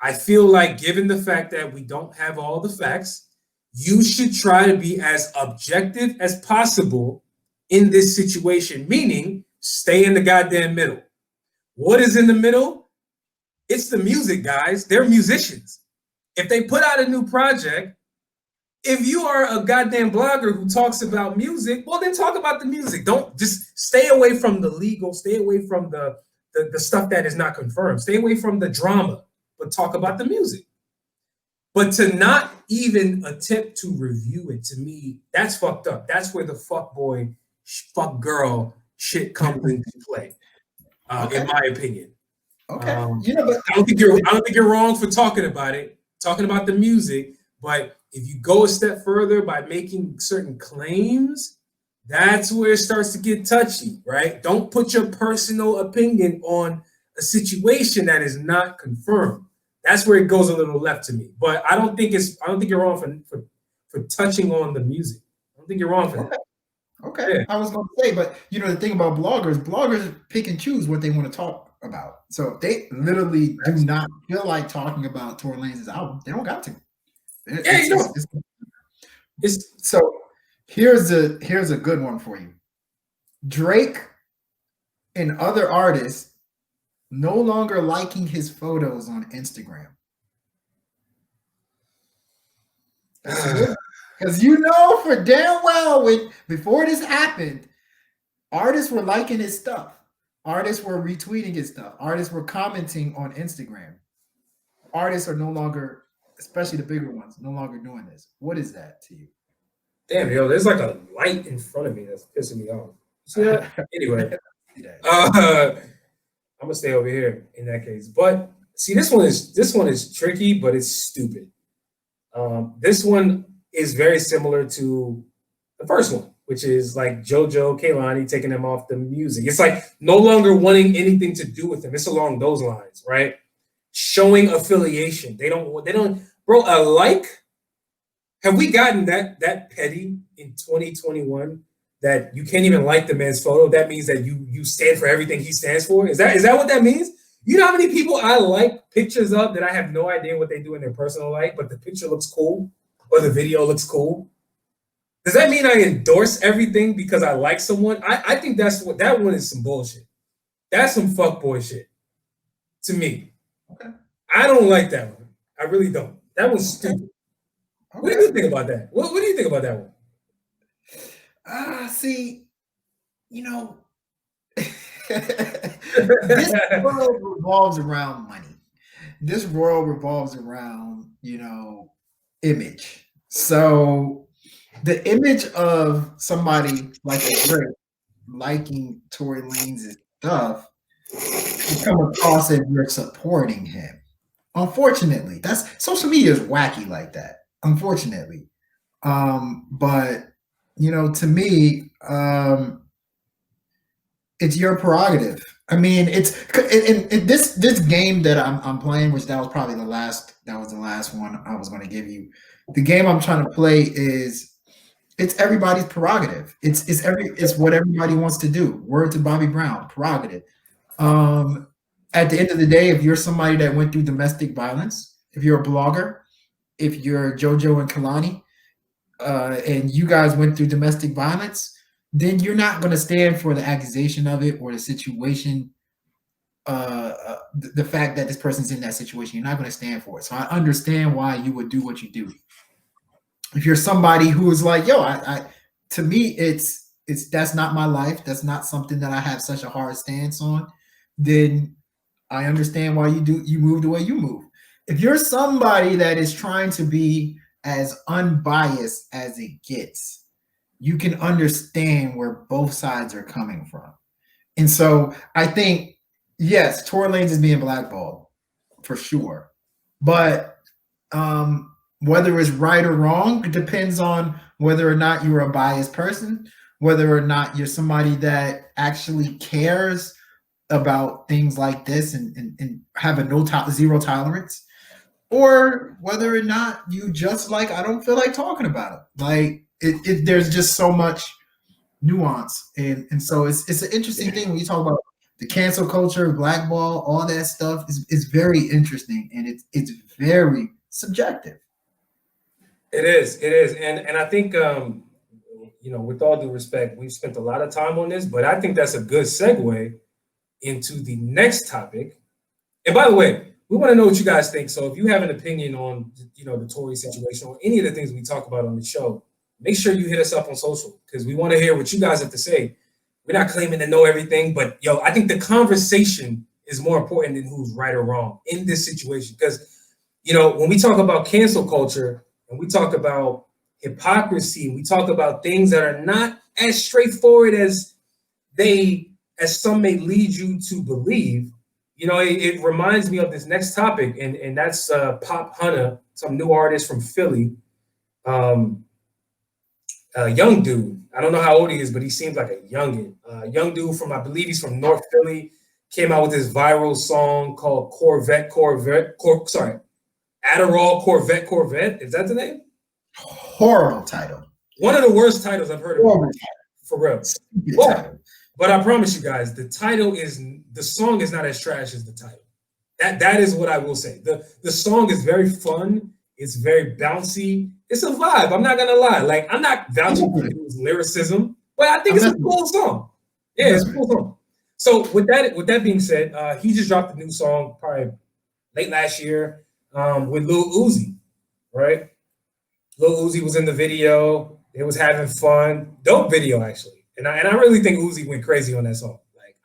I feel like given the fact that we don't have all the facts, you should try to be as objective as possible in this situation, meaning stay in the goddamn middle. What is in the middle? It's the music, guys. They're musicians. If they put out a new project, if you are a goddamn blogger who talks about music, well, then talk about the music. Don't just stay away from the legal, stay away from the stuff that is not confirmed. Stay away from the drama, but talk about the music. But to not even attempt to review it, to me, that's fucked up. That's where the fuck boy, fuck girl shit comes into play, in my opinion. Okay. I don't think you're wrong for talking about it, talking about the music. But if you go a step further by making certain claims, that's where it starts to get touchy, right? Don't put your personal opinion on a situation that is not confirmed. That's where it goes a little left to me. But I don't think you're wrong for touching on the music. I don't think you're wrong for that. Okay. Yeah. I was going to say, but the thing about bloggers pick and choose what they want to talk about. So if they literally do not feel like talking about Tory Lanez's album, they don't got to. So here's a good one for you. Drake and other artists no longer liking his photos on Instagram. Because for damn well before this happened, artists were liking his stuff. Artists were retweeting his stuff. Artists were commenting on Instagram. Artists are no longer, especially the bigger ones, no longer doing this. What is that to you? Damn, there's like a light in front of me that's pissing me off. See that? Anyway, I'm gonna stay over here in that case. But see, this one is tricky, but it's stupid. This one is very similar to the first one, which is like JoJo, Kehlani taking them off the music. It's like no longer wanting anything to do with them. It's along those lines, right? Showing affiliation. They don't, bro, a like. Have we gotten that petty in 2021 that you can't even like the man's photo? That means that you stand for everything he stands for? Is that what that means? You know how many people I like pictures of that I have no idea what they do in their personal life, but the picture looks cool or the video looks cool? Does that mean I endorse everything because I like someone? I think that one is some bullshit. That's some fuckboy shit to me. Okay. I don't like that one. I really don't. That one's stupid. Okay. What do you think about that? What do you think about that one? See, this world revolves around money. This world revolves around, image. So the image of somebody like a Drake liking Tory Lanez's stuff, you come across as you're supporting him. Unfortunately, social media is wacky like that. Unfortunately, but to me, it's your prerogative. I mean, it's in this game that I'm playing, which that was probably the last one I was going to give you. The game I'm trying to play it's everybody's prerogative. It's what everybody wants to do. Word to Bobby Brown, prerogative. At the end of the day, if you're somebody that went through domestic violence, if you're a blogger, if you're JoJo and Kehlani, and you guys went through domestic violence, then you're not going to stand for the accusation of it or the situation, the fact that this person's in that situation. You're not going to stand for it. So I understand why you would do what you do. If you're somebody who is like, to me, it's that's not my life. That's not something that I have such a hard stance on. Then I understand why you move the way you move. If you're somebody that is trying to be as unbiased as it gets, you can understand where both sides are coming from. And so I think, yes, Tory Lanez is being blackballed for sure. But whether it's right or wrong, it depends on whether or not you're a biased person, whether or not you're somebody that actually cares about things like this and have a zero tolerance, or whether or not you just like, I don't feel like talking about it. Like there's just so much nuance. And so it's an interesting thing when you talk about the cancel culture, blackball, all that stuff is very interesting, and it's very subjective. It is. And I think with all due respect, we've spent a lot of time on this, but I think that's a good segue into the next topic. And by the way, we want to know what you guys think. So if you have an opinion on, the Tory situation or any of the things we talk about on the show, make sure you hit us up on social because we want to hear what you guys have to say. We're not claiming to know everything, but I think the conversation is more important than who's right or wrong in this situation. Because, when we talk about cancel culture and we talk about hypocrisy, we talk about things that are not as straightforward as some may lead you to believe. It reminds me of this next topic, and that's Popp Hunna, some new artist from Philly, a young dude. I don't know how old he is, but he seems like a youngin. Young dude I believe he's from North Philly, came out with this viral song called Adderall Corvette. Is that the name? Horrible title. One of the worst titles I've heard of. For real. But I promise you guys, the song is not as trash as the title. That is what I will say. The song is very fun. It's very bouncy. It's a vibe. I'm not gonna lie. Like, I'm not vouching for his lyricism, but I think it's a cool song. Yeah, it's a cool song. So with that being said, he just dropped a new song probably late last year with Lil Uzi, right? Lil Uzi was in the video. It was having fun. Dope video, actually. And I really think Uzi went crazy on that song. Like,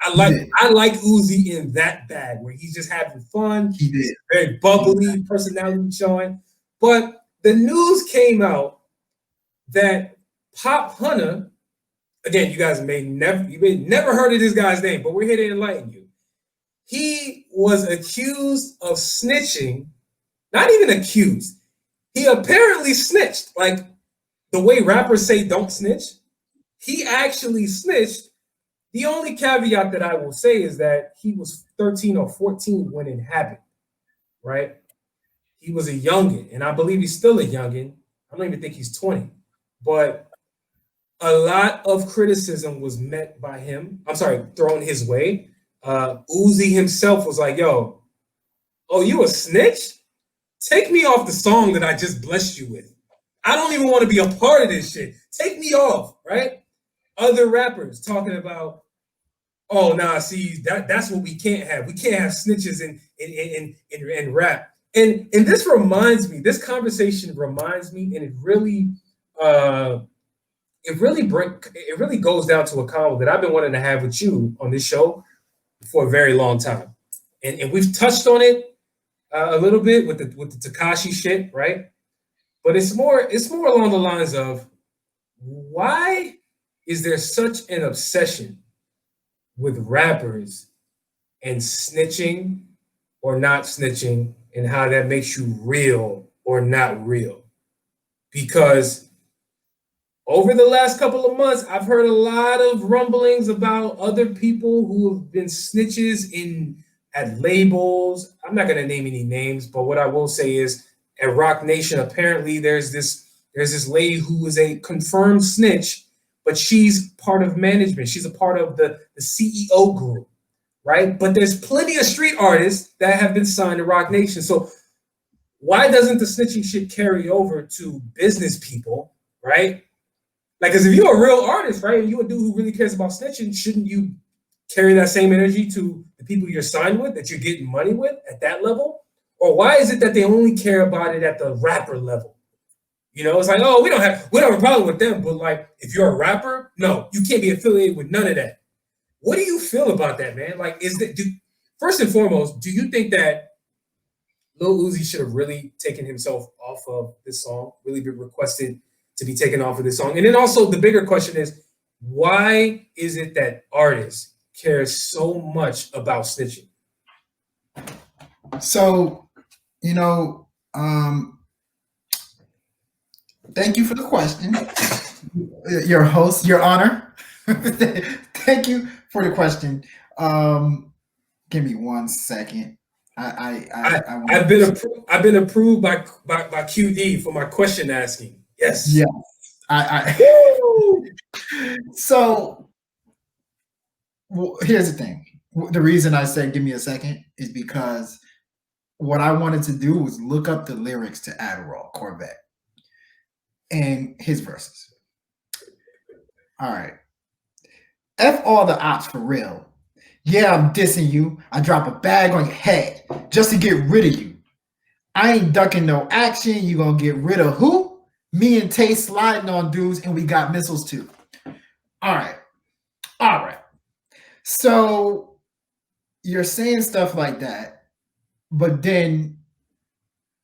I like Uzi in that bag where he's just having fun. He did. Very bubbly personality showing. But the news came out that Popp Hunna, again, you guys may never heard of this guy's name, but we're here to enlighten you. He was accused of snitching, not even accused. He apparently snitched. Like the way rappers say don't snitch, he actually snitched. The only caveat that I will say is that he was 13 or 14 when it happened, right? He was a youngin, and I believe he's still a youngin. I don't even think he's 20. But a lot of criticism was met by him. Thrown his way. Uzi himself was like, yo, you a snitch? Take me off the song that I just blessed you with. I don't even want to be a part of this shit. Take me off, right? Other rappers talking about, that's what we can't have. We can't have snitches in rap. And this conversation reminds me, and it really goes down to a convo that I've been wanting to have with you on this show for a very long time. And we've touched on it a little bit with the Tekashi shit, right? But it's more along the lines of, why is there such an obsession with rappers and snitching or not snitching, and how that makes you real or not real? Because over the last couple of months, I've heard a lot of rumblings about other people who have been snitches at labels. I'm not going to name any names, but what I will say is at Rock Nation, apparently there's this lady who is a confirmed snitch, but she's part of management. She's a part of the CEO group, right? But there's plenty of street artists that have been signed to Rock Nation. So why doesn't the snitching shit carry over to business people, right? Like, because if you're a real artist, right, and you're a dude who really cares about snitching, shouldn't you carry that same energy to the people you're signed with, that you're getting money with at that level? Or why is it that they only care about it at the rapper level? It's like, we don't have a problem with them, but like, if you're a rapper, no, you can't be affiliated with none of that. What do you feel about that, man? Like, first and foremost, do you think that Lil Uzi should have really taken himself off of this song, really been requested to be taken off of this song? And then also the bigger question is, why is it that artists care so much about snitching? So, thank you for the question. Your host, Your Honor. Thank you for the question. Give me 1 second. I've been approved by QD for my question asking. Yes. Yeah. So here's the thing. The reason I said give me a second is because what I wanted to do was look up the lyrics to Adderall Corvette and his verses. All right. F all the ops for real. Yeah, I'm dissing you. I drop a bag on your head just to get rid of you. I ain't ducking no action. You gonna get rid of who? Me and Tay sliding on dudes, and we got missiles too. All right. All right. So you're saying stuff like that, but then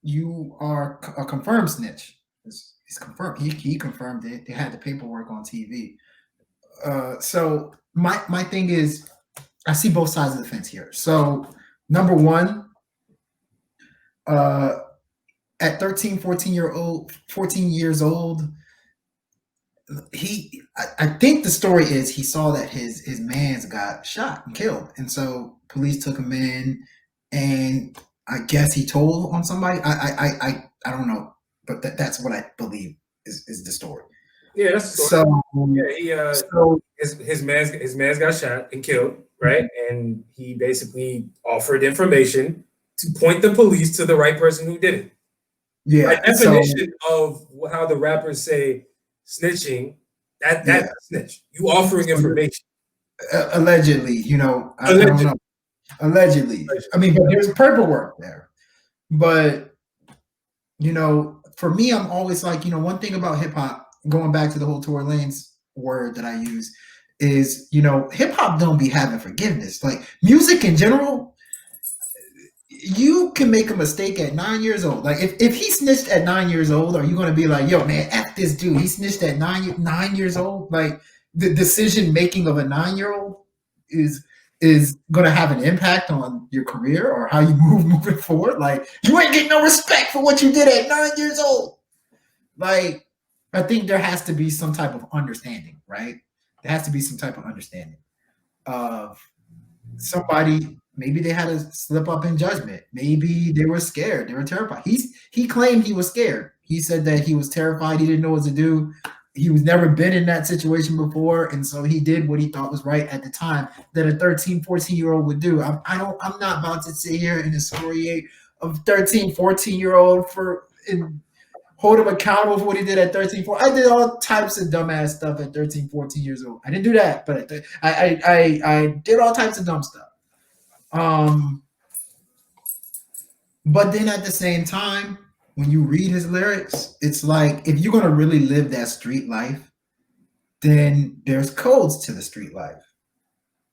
you are a confirmed snitch. It's confirmed. He confirmed it. They had the paperwork on TV. So my thing is, I see both sides of the fence here. So number one, at 13, 14 years old, I think the story is he saw that his man's got shot and killed. And so police took him in, and I guess he told on somebody. I don't know, but that's what I believe is the story. Yeah, that's the story. So his man's got shot and killed, right? And he basically offered information to point the police to the right person who did it. Yeah. By definition of how the rappers say snitching, that's a snitch. You offering information. Allegedly, I don't know. Allegedly. I mean, but there's paperwork there. But, for me, I'm always like, one thing about hip hop, going back to the whole Tory Lanez word that I use, is, hip hop don't be having forgiveness. Like music in general, you can make a mistake at 9 years old. Like if he snitched at 9 years old, are you going to be like, yo, man, F this dude, he snitched at 9 years old? Like the decision making of a 9-year-old is going to have an impact on your career or how you moving forward. Like you ain't getting no respect for what you did at 9 years old. Like I think there has to be some type of understanding, right? There has to be some type of understanding of somebody. Maybe they had a slip up in judgment. Maybe they were scared. They were terrified. He claimed he was scared. He said that he was terrified. He didn't know what to do. He was never been in that situation before. And so he did what he thought was right at the time that a 13, 14-year-old would do. I'm not about to sit here and associate a 13, 14-year-old and hold him accountable for what he did at 13, 14. I did all types of dumbass stuff at 13, 14 years old. I didn't do that, but I did all types of dumb stuff. But then at the same time, when you read his lyrics, it's like if you're gonna really live that street life, then there's codes to the street life.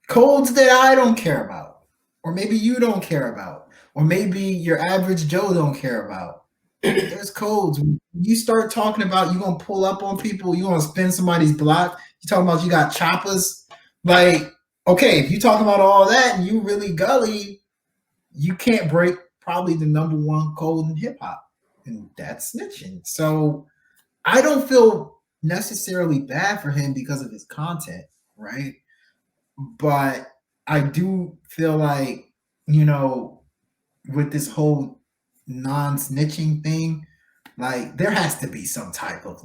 Codes that I don't care about, or maybe you don't care about, or maybe your average Joe don't care about. There's codes. When you start talking about you're gonna pull up on people, you're gonna spin somebody's block, you're talking about you got choppers, like okay, if you talk about all that and you really gully, you can't break probably the number one code in hip hop, and that's snitching. So I don't feel necessarily bad for him because of his content, right? But I do feel like, with this whole non-snitching thing, like there has to be some type of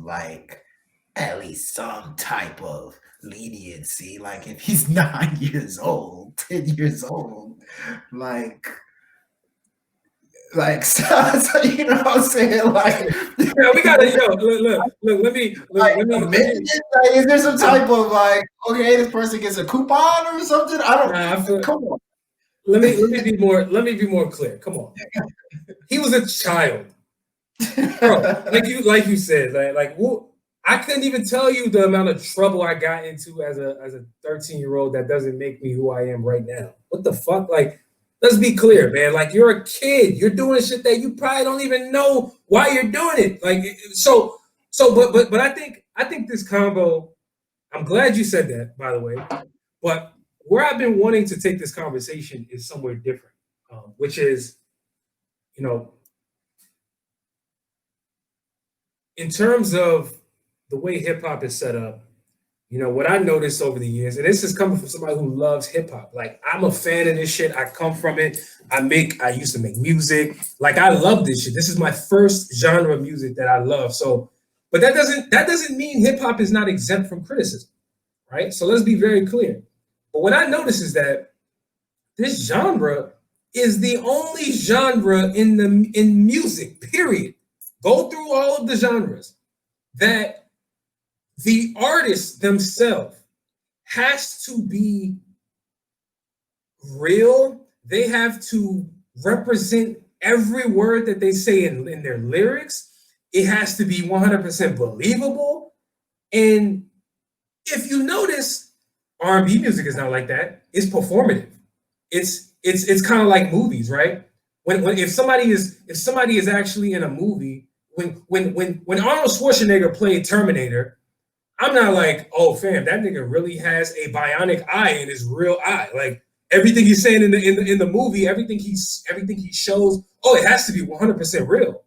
at least some type of leniency. Like if he's 9 years old, 10 years old, so you know what I'm saying? Like yeah, we gotta look, let me is there some type of okay, this person gets a coupon or something? I don't come on. Let me be more clear. Come on. He was a child. Bro, like you said, I couldn't even tell you the amount of trouble I got into as a 13-year-old that doesn't make me who I am right now. What the fuck? Like, let's be clear, man. Like, you're a kid. You're doing shit that you probably don't even know why you're doing it. Like, but I think this combo, I'm glad you said that, by the way. But where I've been wanting to take this conversation is somewhere different, which is, in terms of the way hip hop is set up, what I noticed over the years, and this is coming from somebody who loves hip hop. Like, I'm a fan of this shit. I come from it. I used to make music. Like, I love this shit. This is my first genre of music that I love. So, but that doesn't mean hip hop is not exempt from criticism, right? So let's be very clear. But what I notice is that this genre is the only genre in music, period. Go through all of the genres that the artists themselves has to be real. They have to represent every word that they say in their lyrics. It has to be 100% believable. And if you notice, R&B music is not like that. It's performative. It's kind of like movies, right? When if somebody is actually in a movie, when Arnold Schwarzenegger played Terminator, I'm not like, oh fam, that nigga really has a bionic eye in his real eye. Like everything he's saying in the movie, everything he shows, oh, it has to be 100% real.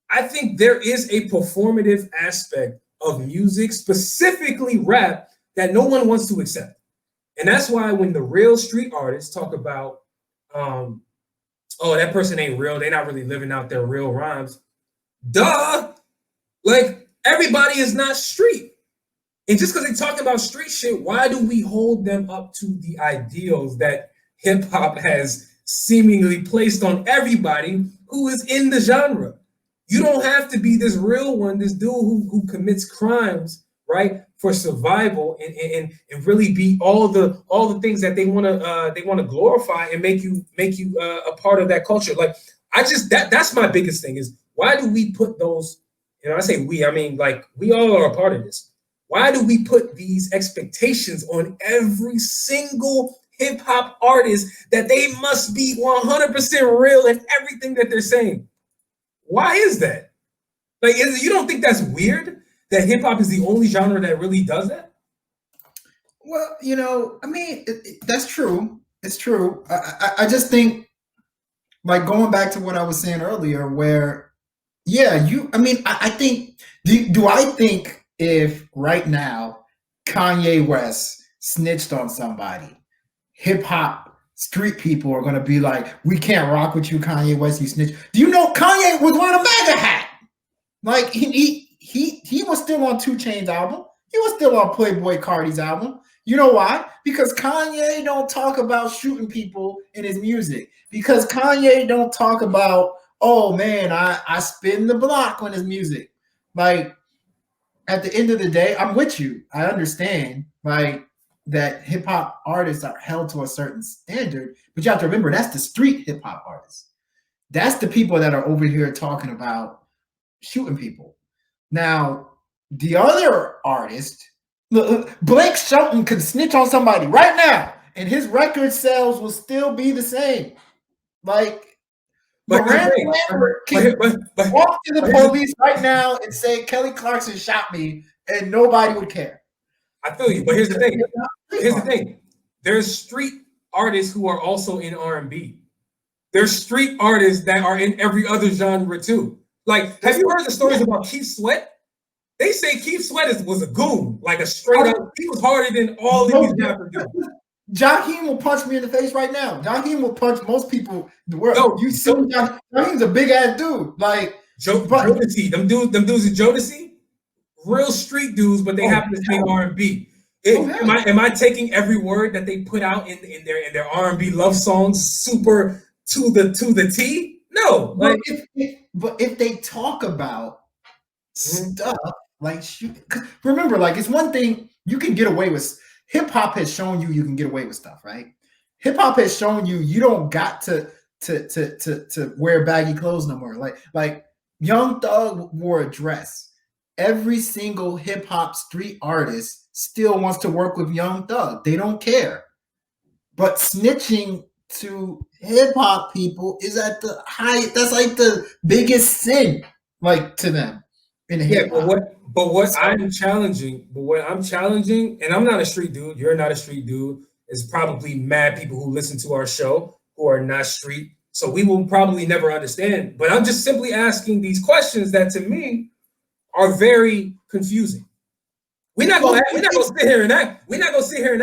I think there is a performative aspect of music, specifically rap, that no one wants to accept. And that's why when the real street artists talk about, oh, that person ain't real, they're not really living out their real rhymes. Duh! Like, everybody is not street. And just because they talk about street shit, why do we hold them up to the ideals that hip hop has seemingly placed on everybody who is in the genre? You don't have to be this real one, this dude who commits crimes, right, for survival and really be all the things that they want to glorify and make you a part of that culture. Like that's my biggest thing is, why do we put those? I say we, I mean like we all are a part of this. Why do we put these expectations on every single hip hop artist that they must be 100% real in everything that they're saying? Why is that? Like, you don't think that's weird that hip hop is the only genre that really does that? Well, I mean, that's true. It's true. I just think, like, going back to what I was saying earlier, where, yeah, I think, do I think if right now Kanye West snitched on somebody, hip hop street people are going to be like, we can't rock with you, Kanye West, you snitch. Do you know Kanye was wearing a MAGA hat? Like, he was still on 2 Chainz album. He was still on Playboi Carti's album. You know why? Because Kanye don't talk about shooting people in his music. Because Kanye don't talk about, oh man, I spin the block on his music. Like, at the end of the day, I'm with you. I understand, like, that hip hop artists are held to a certain standard, but you have to remember that's the street hip hop artists. That's the people that are over here talking about shooting people. Now, the other artist, Blake Shelton could snitch on somebody right now, and his record sales will still be the same. Like, Miranda Lambert can walk to the police right now and say Kelly Clarkson shot me, and nobody would care. I feel you, but here's the thing. There's street artists who are also in R&B. There's street artists that are in every other genre too. Like, have you heard the stories about Keith Sweat? They say Keith Sweat was a goon, like a straight up. He was harder than all these rappers. Jaheim will punch me in the face right now. Jaheim will punch most people in the world. No, you see, Jaheim's a big ass dude. Like Jodeci, them dudes in Jodeci, real street dudes, but they happen to sing R&B. Am I taking every word that they put out in their R&B love songs super to the T? No. Like, but if they talk about stuff like remember, like, it's one thing you can get away with. Hip hop has shown you can get away with stuff, right? Hip hop has shown you don't got to wear baggy clothes no more. Like Young Thug wore a dress. Every single hip hop street artist still wants to work with Young Thug. They don't care. But snitching to hip hop people is at the high. That's like the biggest sin, like, to them in hip hop. What I'm challenging, and I'm not a street dude. You're not a street dude. There's probably mad people who listen to our show who are not street, so we will probably never understand. But I'm just simply asking these questions that, to me, are very confusing. We're not gonna sit here and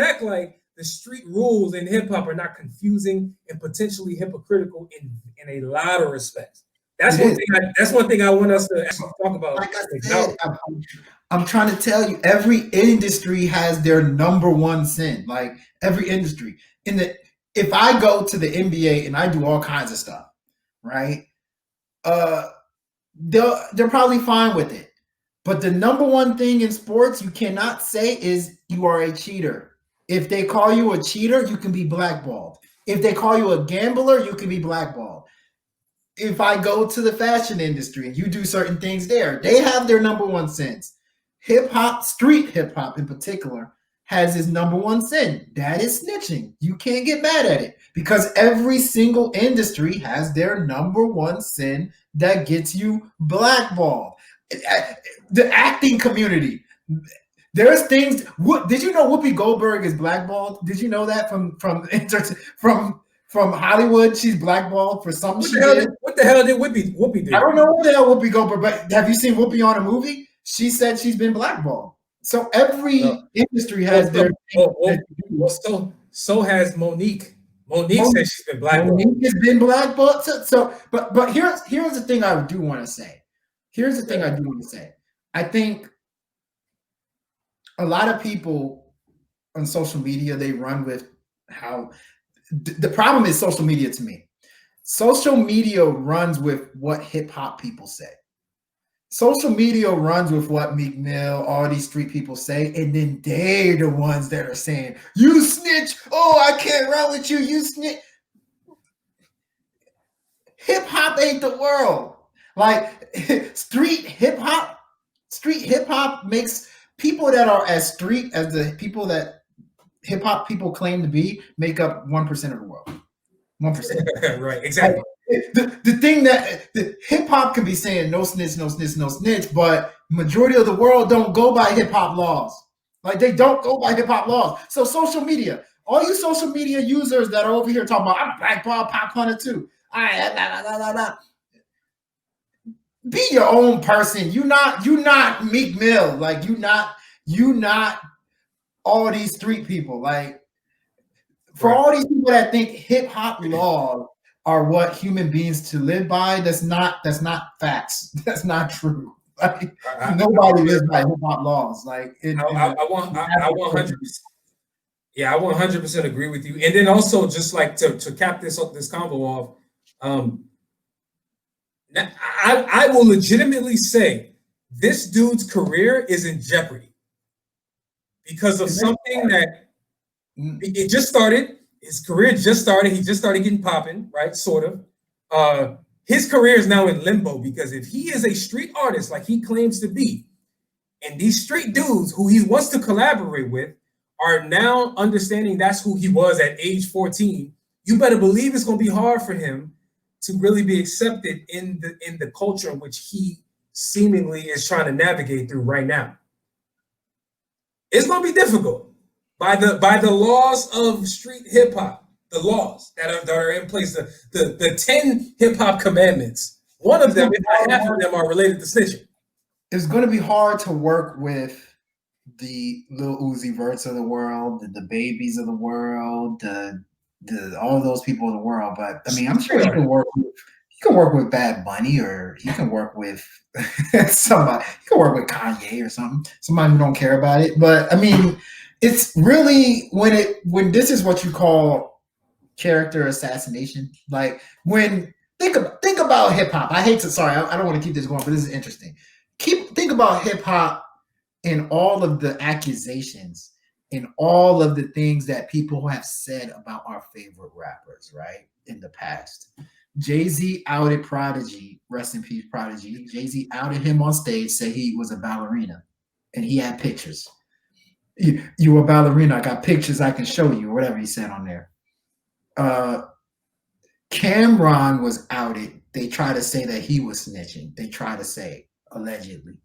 act like the street rules in hip hop are not confusing and potentially hypocritical in a lot of respects. That's one thing I want us to actually talk about. Like I said, I'm trying to tell you, every industry has their number one sin. Like, every industry. If I go to the NBA and I do all kinds of stuff, right? They're probably fine with it. But the number one thing in sports you cannot say is you are a cheater. If they call you a cheater, you can be blackballed. If they call you a gambler, you can be blackballed. If I go to the fashion industry and you do certain things there, they have their number one sins. Hip hop, street hip hop in particular, has his number one sin. That is snitching. You can't get mad at it because every single industry has their number one sin that gets you blackballed. The acting community. There's things. Did you know Whoopi Goldberg is blackballed? Did you know that from Hollywood? She's blackballed for something she did. What the hell did Whoopi do? I don't know what the hell Whoopi Goldberg. But have you seen Whoopi on a movie? She said she's been blackballed. So every industry has their. So has Monique. Monique said she's been blackballed. Monique has been blackballed. But here's the thing I do want to say. I think a lot of people on social media, they run with how the problem is social media to me. Social media runs with what hip hop people say. Social media runs with what Meek Mill, all these street people say, and then they're the ones that are saying, you snitch, oh, I can't run with you, you snitch. Hip hop ain't the world. Like street hip hop makes people that are as street as the people that hip hop people claim to be make up 1% of the world. 1%. Right, exactly. The thing that the hip hop can be saying no snitch, no snitch, no snitch, but majority of the world don't go by hip hop laws. Like they don't go by hip hop laws. So social media, all you social media users that are over here talking about I'm blackballed, Popp Hunna too. Be your own person. You not Meek Mill. Like you not all these street people. Like for all these people that think hip hop laws are what human beings to live by, that's not facts. That's not true. Like nobody lives by hip hop laws. Like I 100%. Yeah, I 100% agree with you. And then also just like to cap this convo off, I will legitimately say this dude's career is in jeopardy because of something that it just started. His career just started. He just started getting popping, right? Sort of. His career is now in limbo because if he is a street artist like he claims to be, and these street dudes who he wants to collaborate with are now understanding that's who he was at age 14, you better believe it's going to be hard for him to really be accepted in the culture in which he seemingly is trying to navigate through right now. It's going to be difficult by the laws of street hip hop, the laws that are in place, the 10 hip hop commandments. One of them, if not half of them, are related to snitching. It's going to be hard to work with the Lil Uzi Verts of the world, the babies of the world, all those people in the world, but I mean, I'm sure you can work with Bad Bunny, or you can work with somebody. You can work with Kanye or somebody who don't care about it. But I mean, it's really when this is what you call character assassination. Like when think about hip hop. I don't want to keep this going, but this is interesting. Think about hip hop and all of the accusations and all of the things that people have said about our favorite rappers, right, in the past. Jay-Z outed Prodigy, rest in peace, Prodigy. Jay-Z outed him on stage, said he was a ballerina, and he had pictures. You a ballerina, I got pictures I can show you, or whatever he said on there. Cameron was outed. They try to say that he was snitching. They try to say, allegedly.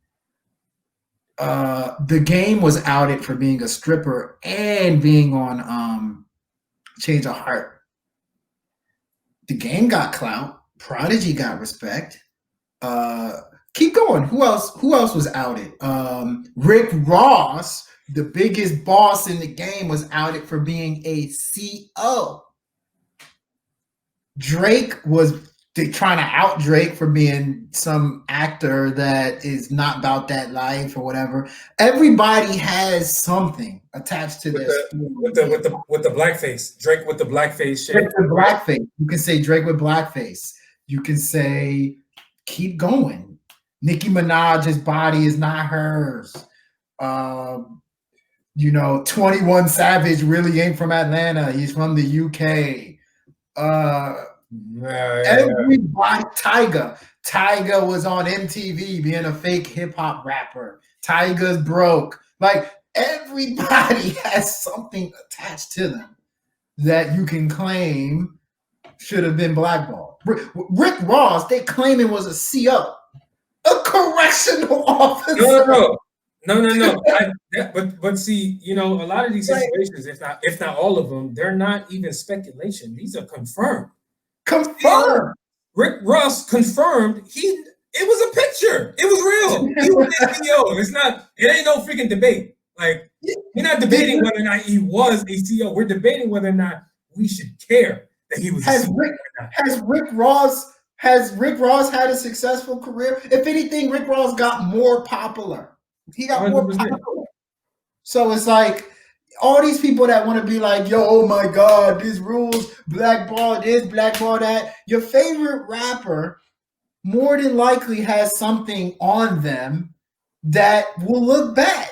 The Game was outed for being a stripper and being on Change of Heart. The Game got clout. Prodigy got respect. Keep going. Who else was outed? Rick Ross, the biggest boss in the game, was outed for being a CO. They trying to out Drake for being some actor that is not about that life or whatever. Everybody has something attached to this. With the blackface. Drake with the blackface shit. Drake with blackface. You can say Drake with blackface. You can say keep going. Nicki Minaj's body is not hers. 21 Savage really ain't from Atlanta. He's from the UK. Everybody, Tyga was on MTV being a fake hip hop rapper. Tyga's broke. Like everybody has something attached to them that you can claim should have been blackballed. Rick Ross, they claim it was a CO, a correctional officer. No. But see, a lot of these situations, if not all of them, they're not even speculation. These are confirmed. Rick Ross confirmed it was a picture. It was real. He was the CEO. It ain't no freaking debate. Like, we're not debating whether or not he was a CEO. We're debating whether or not we should care that he was a CEO. Has Rick Ross had a successful career? If anything, Rick Ross got more popular. He got 100%. More popular. So it's like all these people that want to be like, yo, oh my God, these rules, blackball this, blackball that. Your favorite rapper more than likely has something on them that will look bad.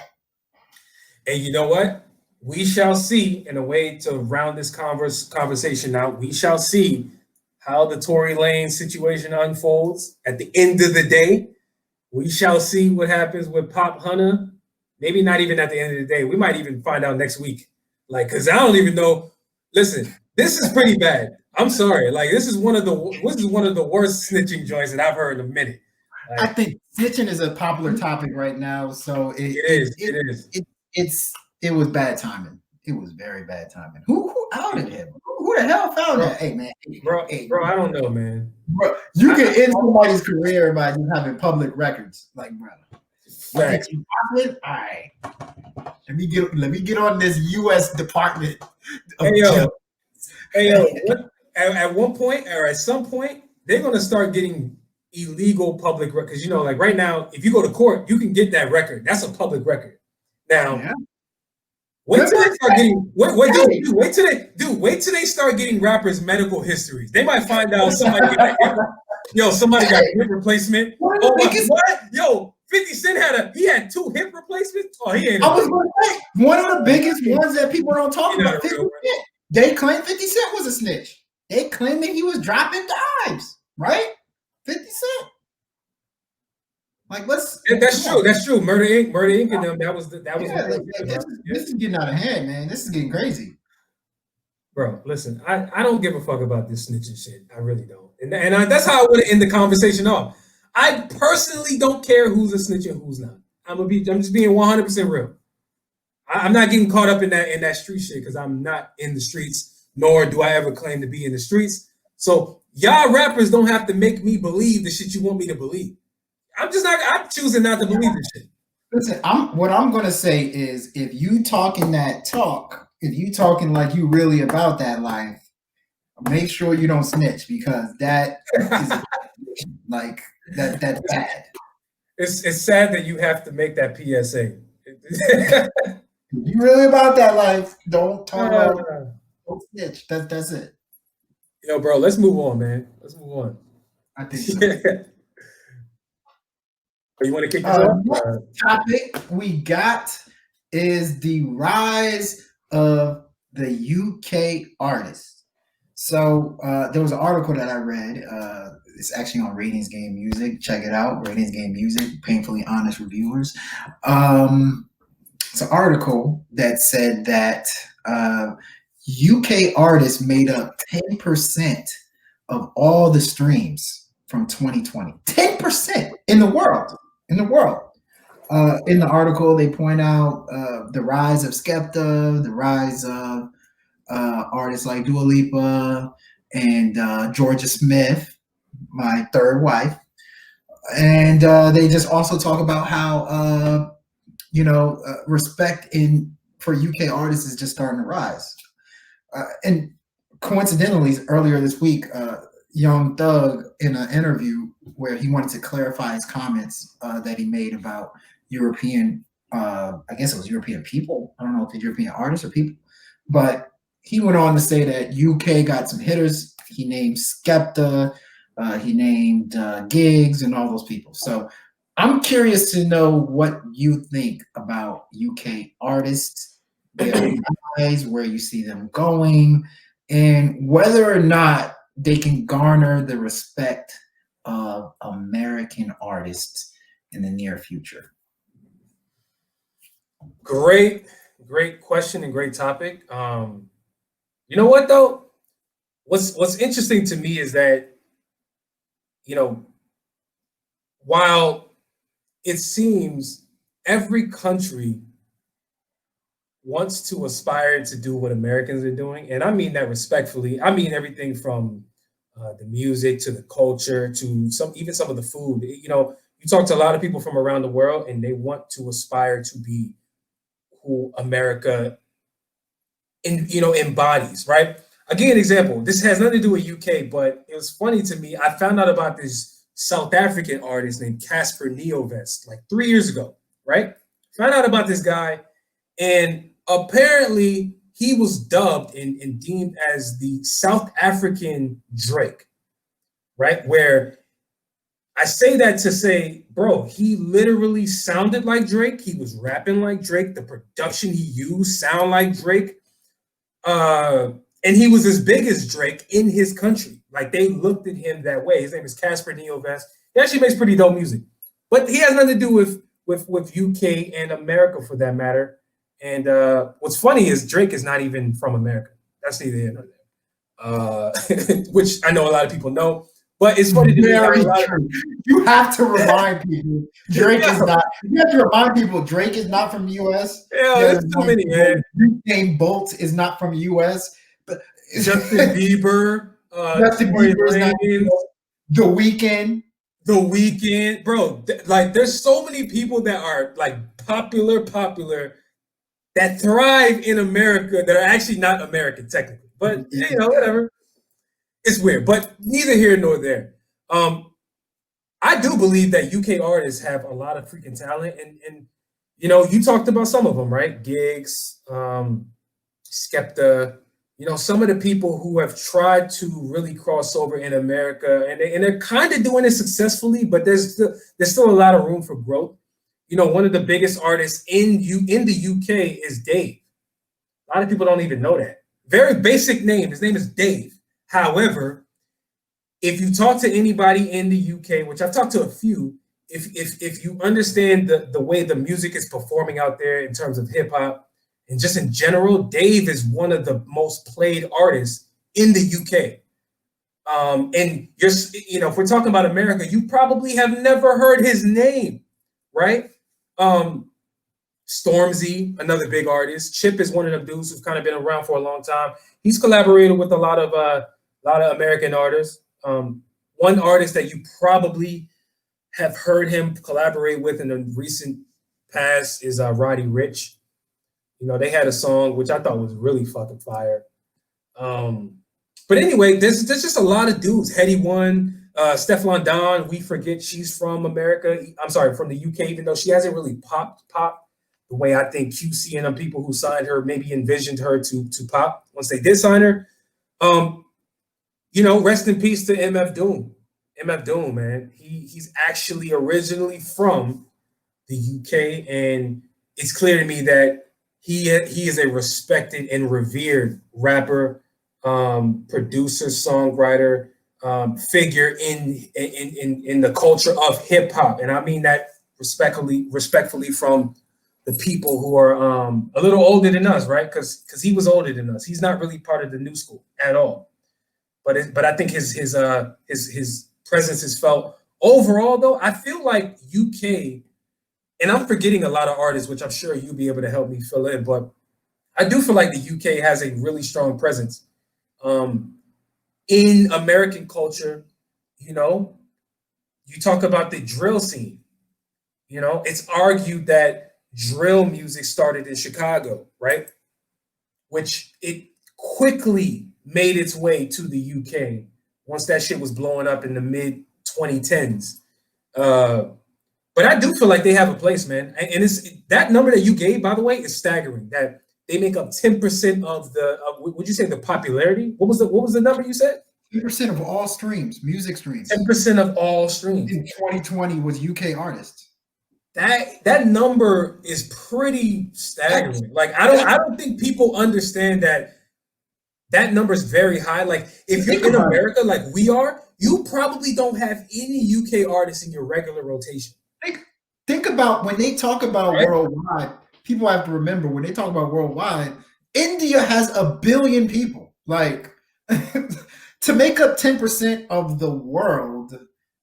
And you know what? We shall see, in a way to round this conversation out, we shall see how the Tory Lanez situation unfolds. At the end of the day, we shall see what happens with Popp Hunna. Maybe not even at the end of the day. We might even find out next week. Like, because I don't even know. Listen, this is pretty bad. I'm sorry. Like, this is one of the worst snitching joints that I've heard in a minute. Like, I think snitching is a popular topic right now. So it was bad timing. It was very bad timing. Who outed him? Who the hell found that? Hey man, bro, I don't know, man. Bro, you can end somebody's career by just having public records, like, bro. Right. All right. Let me get on this U.S. Department. Hey yo. At one point or at some point, they're gonna start getting illegal public records. Because like right now, if you go to court, you can get that record. That's a public record. Now. Yeah. Wait till they start getting. Wait till they start getting rappers' medical histories. They might find out somebody got hip replacement. Oh my, what? Yo, 50 Cent had 2 hip replacements. Oh, he ain't. I was going to say one of the biggest ones that people don't talk about. 50 Cent. They claim 50 Cent was a snitch. They claim that he was dropping dimes, right? 50 Cent. Like, that's true. Murder Inc. and them. That was. This is getting out of hand, man. This is getting crazy. Bro, listen, I don't give a fuck about this snitching shit. I really don't. And that's how I want to end the conversation off. I personally don't care who's a snitch and who's not. I'm just being 100% real. I'm not getting caught up in that street shit because I'm not in the streets, nor do I ever claim to be in the streets. So y'all rappers don't have to make me believe the shit you want me to believe. I'm choosing not to believe this shit. Listen, what I'm gonna say is if you talking that talk, if you talking like you really about that life, make sure you don't snitch because that is like that's bad. It's sad that you have to make that PSA. If you really about that life, don't talk about don't snitch. That's it. Yo, bro, let's move on, man. Let's move on. I think so. You want to kick this off? Next topic we got is the rise of the UK artists. So there was an article that I read. It's actually on Ratings Game Music. Check it out. Ratings Game Music, painfully honest reviewers. It's an article that said that UK artists made up 10% of all the streams from 2020. 10% in the world. In the article, they point out the rise of Skepta, the rise of artists like Dua Lipa and Georgia Smith, my third wife. And they just also talk about how, respect for UK artists is just starting to rise. And coincidentally, earlier this week, Young Thug in an interview where he wanted to clarify his comments that he made about European, I guess it was European people. I don't know if it's European artists or people, but he went on to say that UK got some hitters. He named Skepta, he named Giggs and all those people. So I'm curious to know what you think about UK artists, their rise, where you see them going, and whether or not they can garner the respect of American artists in the near future. Great question and great topic. You know what though? What's interesting to me is that, you know, while it seems every country wants to aspire to do what Americans are doing, and I mean that respectfully. I mean everything from the music to the culture to even some of the food. You know, you talk to a lot of people from around the world, and they want to aspire to be who America embodies, right? I'll give you an example. This has nothing to do with UK, but it was funny to me. I found out about this South African artist named Casper Neovest like 3 years ago, right? Found out about this guy, and apparently he was dubbed and deemed as the South African Drake, right? Where I say that to say, bro, he literally sounded like Drake. He was rapping like Drake. The production he used sound like Drake. And he was as big as Drake in his country. Like, they looked at him that way. His name is Casper Neovest. He actually makes pretty dope music. But he has nothing to do with UK and America, for that matter. And what's funny is Drake is not even from America. That's neither here nor there. Which I know a lot of people know. But it's funny to me. You have to remind people Drake is not. You have to remind people Drake is not from the U.S. Yeah, there's too many, man. Usain Bolt is not from the U.S. But Justin Bieber, Tory Lanez, The Weeknd, bro. Like, there's so many people that are like popular that thrive in America that are actually not American technically, but you know, whatever. It's weird, but neither here nor there. I do believe that UK artists have a lot of freaking talent, and you know, you talked about some of them, right? Gigs, Skepta, you know, some of the people who have tried to really cross over in America, and they're kind of doing it successfully, but there's still a lot of room for growth. You know, one of the biggest artists in the UK is Dave. A lot of people don't even know that. Very basic name. His name is Dave. However, if you talk to anybody in the UK, which I've talked to a few, if you understand the way the music is performing out there in terms of hip hop and just in general, Dave is one of the most played artists in the UK. And you know, if we're talking about America, you probably have never heard his name, right? Stormzy, another big artist. Chip is one of them dudes who's kind of been around for a long time. He's collaborated with a lot of American artists. One artist that you probably have heard him collaborate with in the recent past is Roddy Ricch. You know, they had a song which I thought was really fucking fire. But anyway, there's just a lot of dudes. Heady One, Stefflon Don, we forget she's from America. I'm sorry, from the UK, even though she hasn't really popped the way I think QC and the people who signed her maybe envisioned her to pop once they did sign her. You know, rest in peace to MF Doom. MF Doom, man. He's actually originally from the UK, and it's clear to me that he is a respected and revered rapper, producer, songwriter, figure in the culture of hip hop, and I mean that respectfully from the people who are a little older than us, right? Because he was older than us. He's not really part of the new school at all. But I think his presence is felt. Overall, though, I feel like UK, and I'm forgetting a lot of artists, which I'm sure you'll be able to help me fill in, but I do feel like the UK has a really strong presence in American culture. You know, you talk about the drill scene. You know, it's argued that drill music started in Chicago, right? Which it quickly made its way to the UK once that shit was blowing up in the mid 2010s. But I do feel like they have a place, man. And it's that number that you gave, by the way, is staggering. That they make up 10% of the would you say the popularity? What was the number you said? 10% of all streams, music streams. 10% of all streams. In 2020 was UK artists. that number is pretty staggering. Like I don't think people understand that number is very high. Like if you're in America like we are, you probably don't have any UK artists in your regular rotation. Think about when they talk about worldwide, people have to remember when they talk about worldwide, India has 1 billion people. Like to make up 10% of the world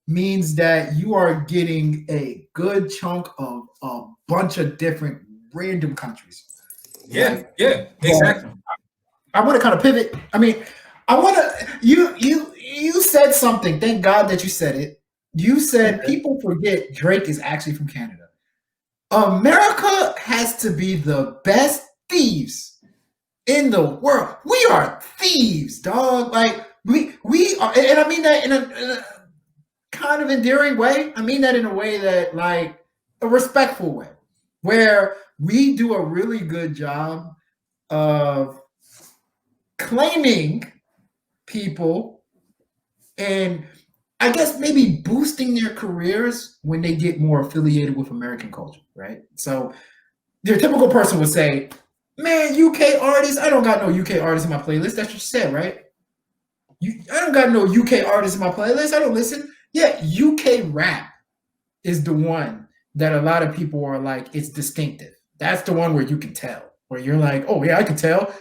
means that you are getting a good chunk of a bunch of different random countries. Yeah, exactly. I want to kind of pivot. I mean, I want to you said something. Thank God that you said it. You said people forget Drake is actually from Canada. America has to be the best thieves in the world. We are thieves, dog. Like we are, and I mean that in a kind of endearing way. I mean that in a way that, like, a respectful way, where we do a really good job of claiming people and I guess maybe boosting their careers when they get more affiliated with American culture, right? So your typical person would say, man, UK artists, I don't got no UK artists in my playlist. That's what you said, right? I don't got no UK artists in my playlist. I don't listen. Yeah, UK rap is the one that a lot of people are like, it's distinctive. That's the one where you can tell, where you're like, oh yeah, I can tell.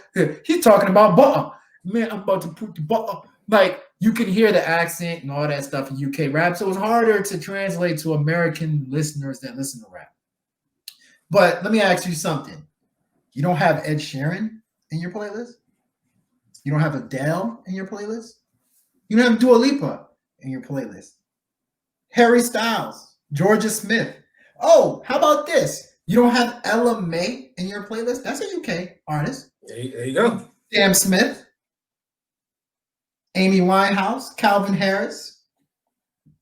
He's talking about butter. Man, I'm about to put the butter. Like, you can hear the accent and all that stuff in UK rap. So it's harder to translate to American listeners that listen to rap. But let me ask you something. You don't have Ed Sheeran in your playlist? You don't have Adele in your playlist? You don't have Dua Lipa in your playlist? Harry Styles, Georgia Smith. Oh, how about this? You don't have Ella May in your playlist? That's a UK artist. There you go. Sam Smith, Amy Winehouse, Calvin Harris.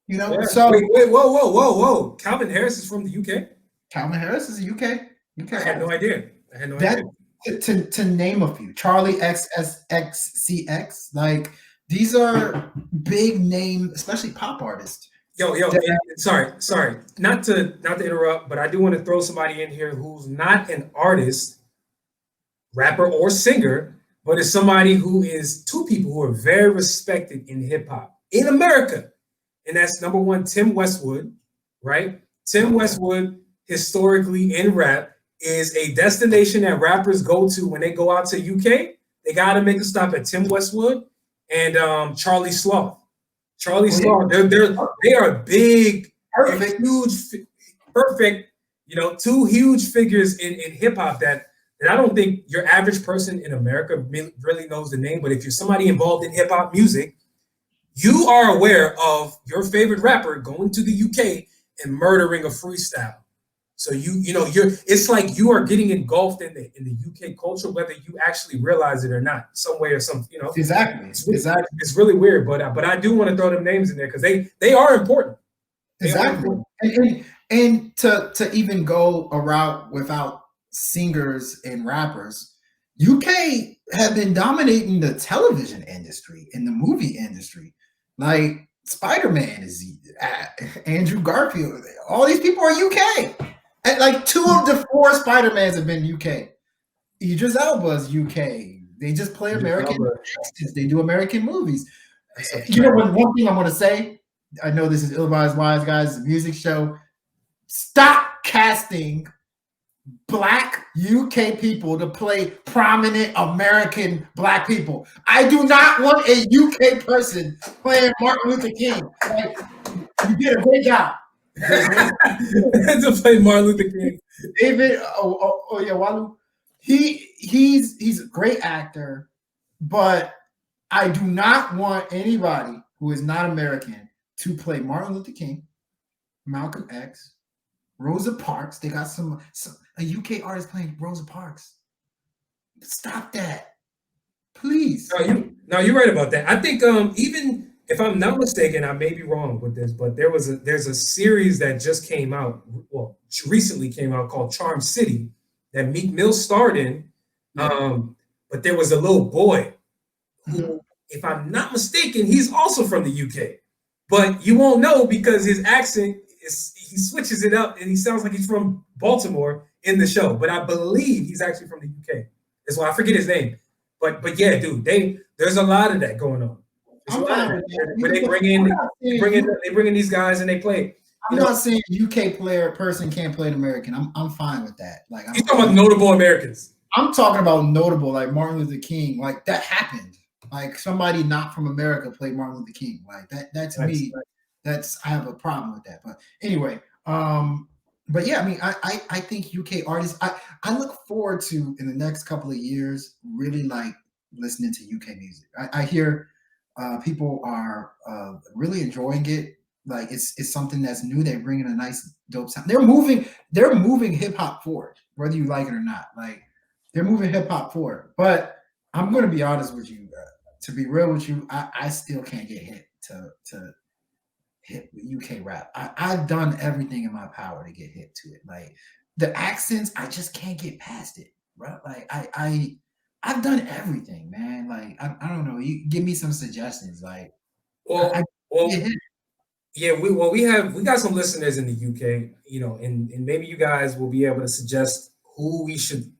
You know, Yeah. so wait, whoa. Calvin Harris is from the UK? Calvin Harris is a UK. I had no idea. To name a few. Charlie XXXCX. Like, these are big name, especially pop artists. Yo, sorry. Not to interrupt, but I do want to throw somebody in here who's not an artist, rapper, or singer, but is somebody who is two people who are very respected in hip hop in America. And that's number one, Tim Westwood, right? Tim Westwood, historically in rap, is a destination that rappers go to when they go out to UK. They got to make a stop at Tim Westwood and Charlie Sloth. Charlie Sloth, they are big, huge, perfect, two huge figures in hip hop that I don't think your average person in America really knows the name. But if you're somebody involved in hip hop music, you are aware of your favorite rapper going to the UK and murdering a freestyle. So it's like you are getting engulfed in the UK culture, whether you actually realize it or not, some way or some, Exactly. It's really weird, but I do want to throw them names in there because they are important. Exactly. And to even go a route without singers and rappers, UK have been dominating the television industry and the movie industry. Like Spider-Man is Andrew Garfield. All these people are UK. And like 2 of the 4 Spider-Mans have been UK. Idris Elba's UK. They just play American accents. They do American movies. One thing I'm going to say, I know this is Ill-Advised Wise Guys, it's a music show. Stop casting Black UK people to play prominent American Black people. I do not want a UK person playing Martin Luther King. Like, you did a great job. To play Martin Luther King. David Walu. He's a great actor, but I do not want anybody who is not American to play Martin Luther King, Malcolm X, Rosa Parks. They got a UK artist playing Rosa Parks. Stop that, please. No, you're right about that. I think even if I'm not mistaken, I may be wrong with this, but there's a series that just came out, recently came out, called Charm City that Meek Mill starred in. But there was a little boy who, if I'm not mistaken, he's also from the UK. But you won't know because his accent he switches it up and he sounds like he's from Baltimore in the show, but I believe he's actually from the UK. That's why I forget his name. But yeah, dude, there's a lot of that going on. Where they bring in these guys and they play. I'm not saying UK person can't play an American. I'm fine with that. Like you're talking about notable Americans. I'm talking about notable, like Martin Luther King. Like that happened. Like somebody not from America played Martin Luther King. Like that to me, I have a problem with that. But anyway, but yeah, I mean, I think UK artists, I look forward to in the next couple of years really like listening to UK music. I hear people are really enjoying it. Like it's something that's new. They're bringing a nice dope sound. They're moving hip hop forward, whether you like it or not. Like they're moving hip hop forward. But I'm going to be honest with you. To be real with you, I still can't get hit to hit UK rap. I've done everything in my power to get hit to it. Like the accents, I just can't get past it, bro. Like I've done everything, man. Like I don't know. You give me some suggestions. Like, yeah, we got some listeners in the UK, you know, and maybe you guys will be able to suggest who we should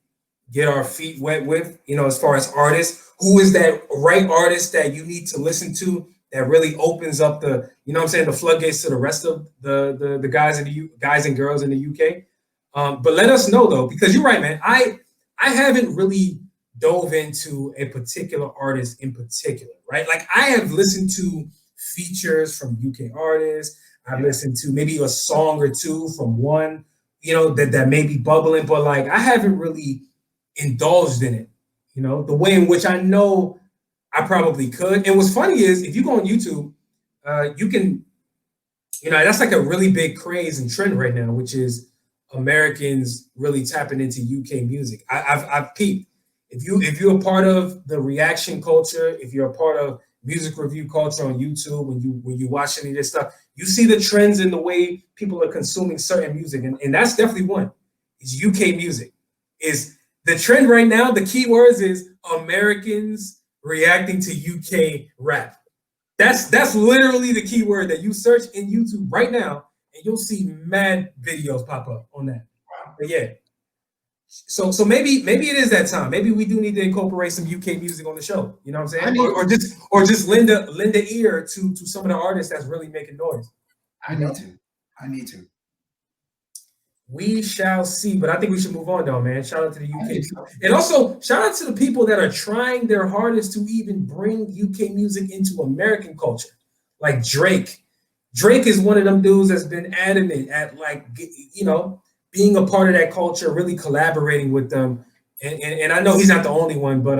get our feet wet with, you know, as far as artists. Who is that right artist that you need to listen to that really opens up the, you know what I'm saying, the floodgates to the rest of the guys and girls in the UK. But let us know though, because you're right, man. I haven't really dove into a particular artist in particular, right? Like I have listened to features from UK artists. I've listened to maybe a song or two from one, you know, that may be bubbling, but like I haven't really indulged in it, you know, the way in which I know I probably could. And what's funny is if you go on YouTube, you can, you know, that's like a really big craze and trend right now, which is Americans really tapping into UK music. I've peeped. If you're a part of the reaction culture, if you're a part of music review culture on YouTube, when you watch any of this stuff, you see the trends in the way people are consuming certain music, and that's definitely one. It's UK music. Is the trend right now? The key words is Americans reacting to UK rap. That's literally the key word that you search in YouTube right now, and you'll see mad videos pop up on that. But yeah. So maybe it is that time. Maybe we do need to incorporate some UK music on the show. You know what I'm saying? Or just lend a ear to some of the artists that's really making noise. I need to. We shall see, but I think we should move on though, man. Shout out to the UK. And also shout out to the people that are trying their hardest to even bring UK music into American culture. Like Drake. Drake is one of them dudes that's been adamant at like, you know, being a part of that culture, really collaborating with them. And I know he's not the only one, but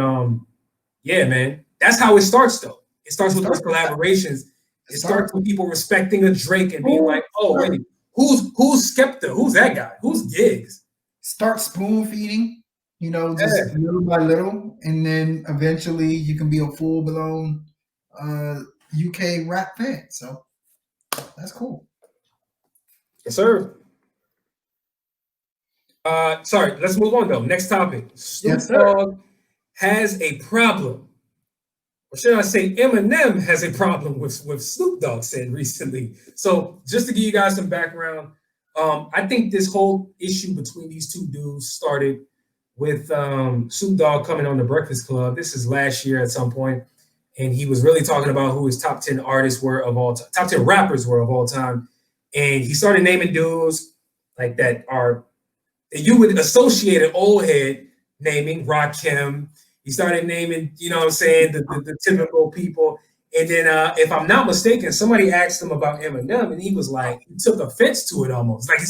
yeah, man, that's how it starts though. It starts with those collaborations. It starts with people respecting a Drake and being like, oh, wait, who's Skepta? Who's that guy? Who's Gigs? Start spoon feeding, you know, just little by little. And then eventually you can be a full-blown UK rap fan. So that's cool. Yes, sir. Sorry, let's move on though. Next topic. Snoop Dogg has a problem. Or should I say Eminem has a problem with Snoop Dogg said recently. So just to give you guys some background, I think this whole issue between these two dudes started with Snoop Dogg coming on the Breakfast Club. This is last year at some point, and he was really talking about who his top 10 artists were of all time, top 10 rappers were of all time. And he started naming dudes like that you would associate an old head naming Rakim. He started naming, you know what I'm saying, the typical people. And then if I'm not mistaken, somebody asked him about Eminem and he was like, he took offense to it almost. Like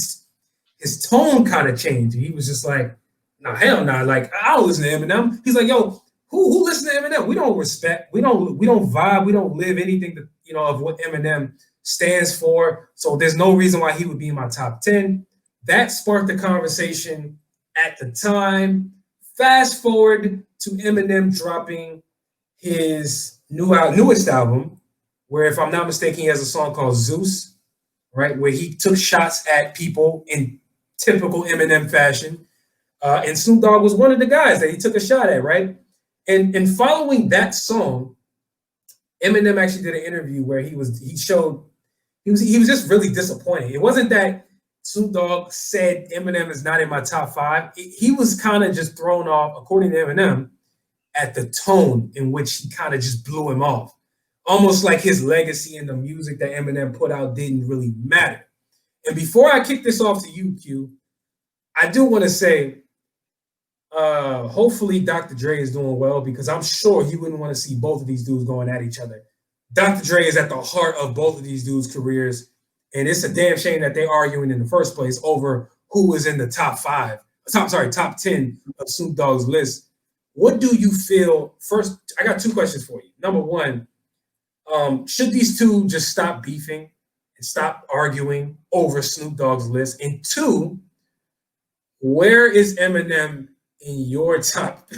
his tone kind of changed. He was just like, no, hell no. Like, I don't listen to Eminem. He's like, yo, who listens to Eminem? We don't respect, we don't vibe, we don't live anything that, you know, of what Eminem stands for. So there's no reason why he would be in my top 10. That sparked the conversation at the time. Fast forward to Eminem dropping his newest album, where, if I'm not mistaken, he has a song called Zeus, right? Where he took shots at people in typical Eminem fashion. And Snoop Dogg was one of the guys that he took a shot at, right? And following that song, Eminem actually did an interview where he was just really disappointed. It wasn't that Snoop Dogg said Eminem is not in my top 5, he was kind of just thrown off, according to Eminem, at the tone in which he kind of just blew him off. Almost like his legacy and the music that Eminem put out didn't really matter. And before I kick this off to you, Q, I do want to say, hopefully Dr. Dre is doing well, because I'm sure he wouldn't want to see both of these dudes going at each other. Dr. Dre is at the heart of both of these dudes' careers, and it's a damn shame that they're arguing in the first place over who is in the top 10 of Snoop Dogg's list. What do you feel? First, I got 2 questions for you. Number one, should these two just stop beefing and stop arguing over Snoop Dogg's list? And 2, where is Eminem in your top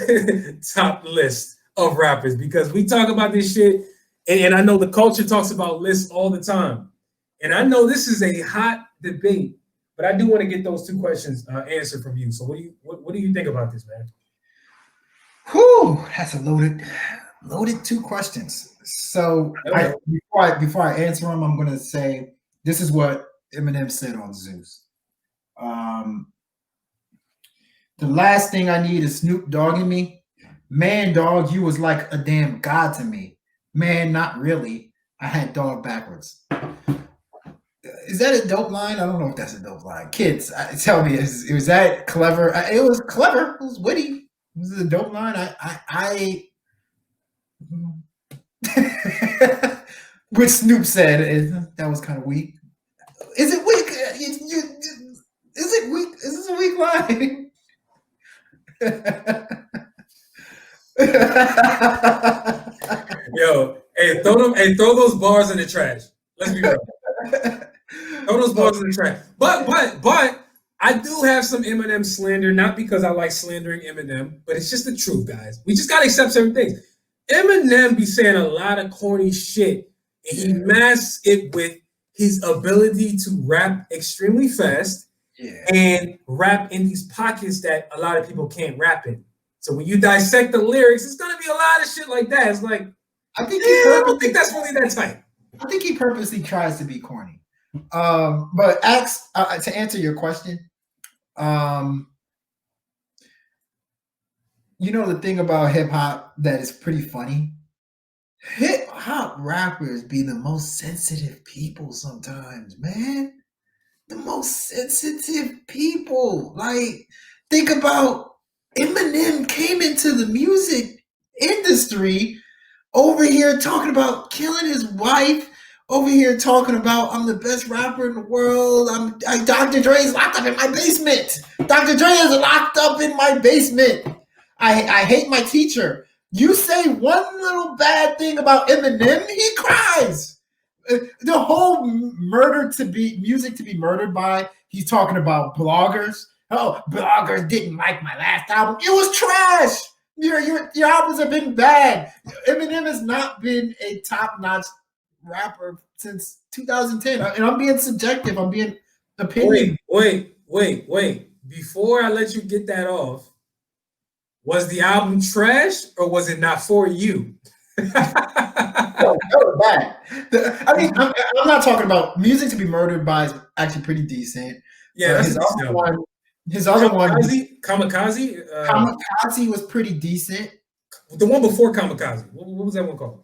list of rappers? Because we talk about this shit, and I know the culture talks about lists all the time. And I know this is a hot debate, but I do want to get those 2 questions answered from you. So what do you think about this, man? Whew, that's a loaded 2 questions. So before I answer them, I'm gonna say this is what Eminem said on Zeus. The last thing I need is Snoop dogging me. Man, dog, you was like a damn god to me. Man, not really. I had dog backwards. Is that a dope line? I don't know if that's a dope line. Kids, tell me, was that clever? It was clever. It was witty. This is a dope line. Which Snoop said that was kind of weak. Is it weak? Is it weak? Is this a weak line? Yo, throw those bars in the trash. Let's be real. Throw those bars in the trash. But I do have some Eminem slander, not because I like slandering Eminem, but it's just the truth, guys. We just gotta accept certain things. Eminem be saying a lot of corny shit, and he masks it with his ability to rap extremely fast and rap in these pockets that a lot of people can't rap in. So when you dissect the lyrics, it's gonna be a lot of shit like that. It's like, I don't think that's really that tight. I think he purposely tries to be corny. But to answer your question, you know the thing about hip hop that is pretty funny? Hip hop rappers be the most sensitive people sometimes, man. The most sensitive people. Like, think about Eminem came into the music industry over here talking about killing his wife, over here talking about I'm the best rapper in the world. Dr. Dre is locked up in my basement. Dr. Dre is locked up in my basement. I hate my teacher. You say one little bad thing about Eminem, he cries. The whole music to be murdered by, he's talking about bloggers. Oh, bloggers didn't like my last album. It was trash. Your albums have been bad. Eminem has not been a top-notch rapper since 2010. And I'm being subjective. I'm being opinion. Wait. Before I let you get that off, was the album trash or was it not for you? No, bad. I'm not talking about music to be murdered by is actually pretty decent. Yeah, that's his other one, Kamikaze? Kamikaze was pretty decent. The one before Kamikaze. What was that one called?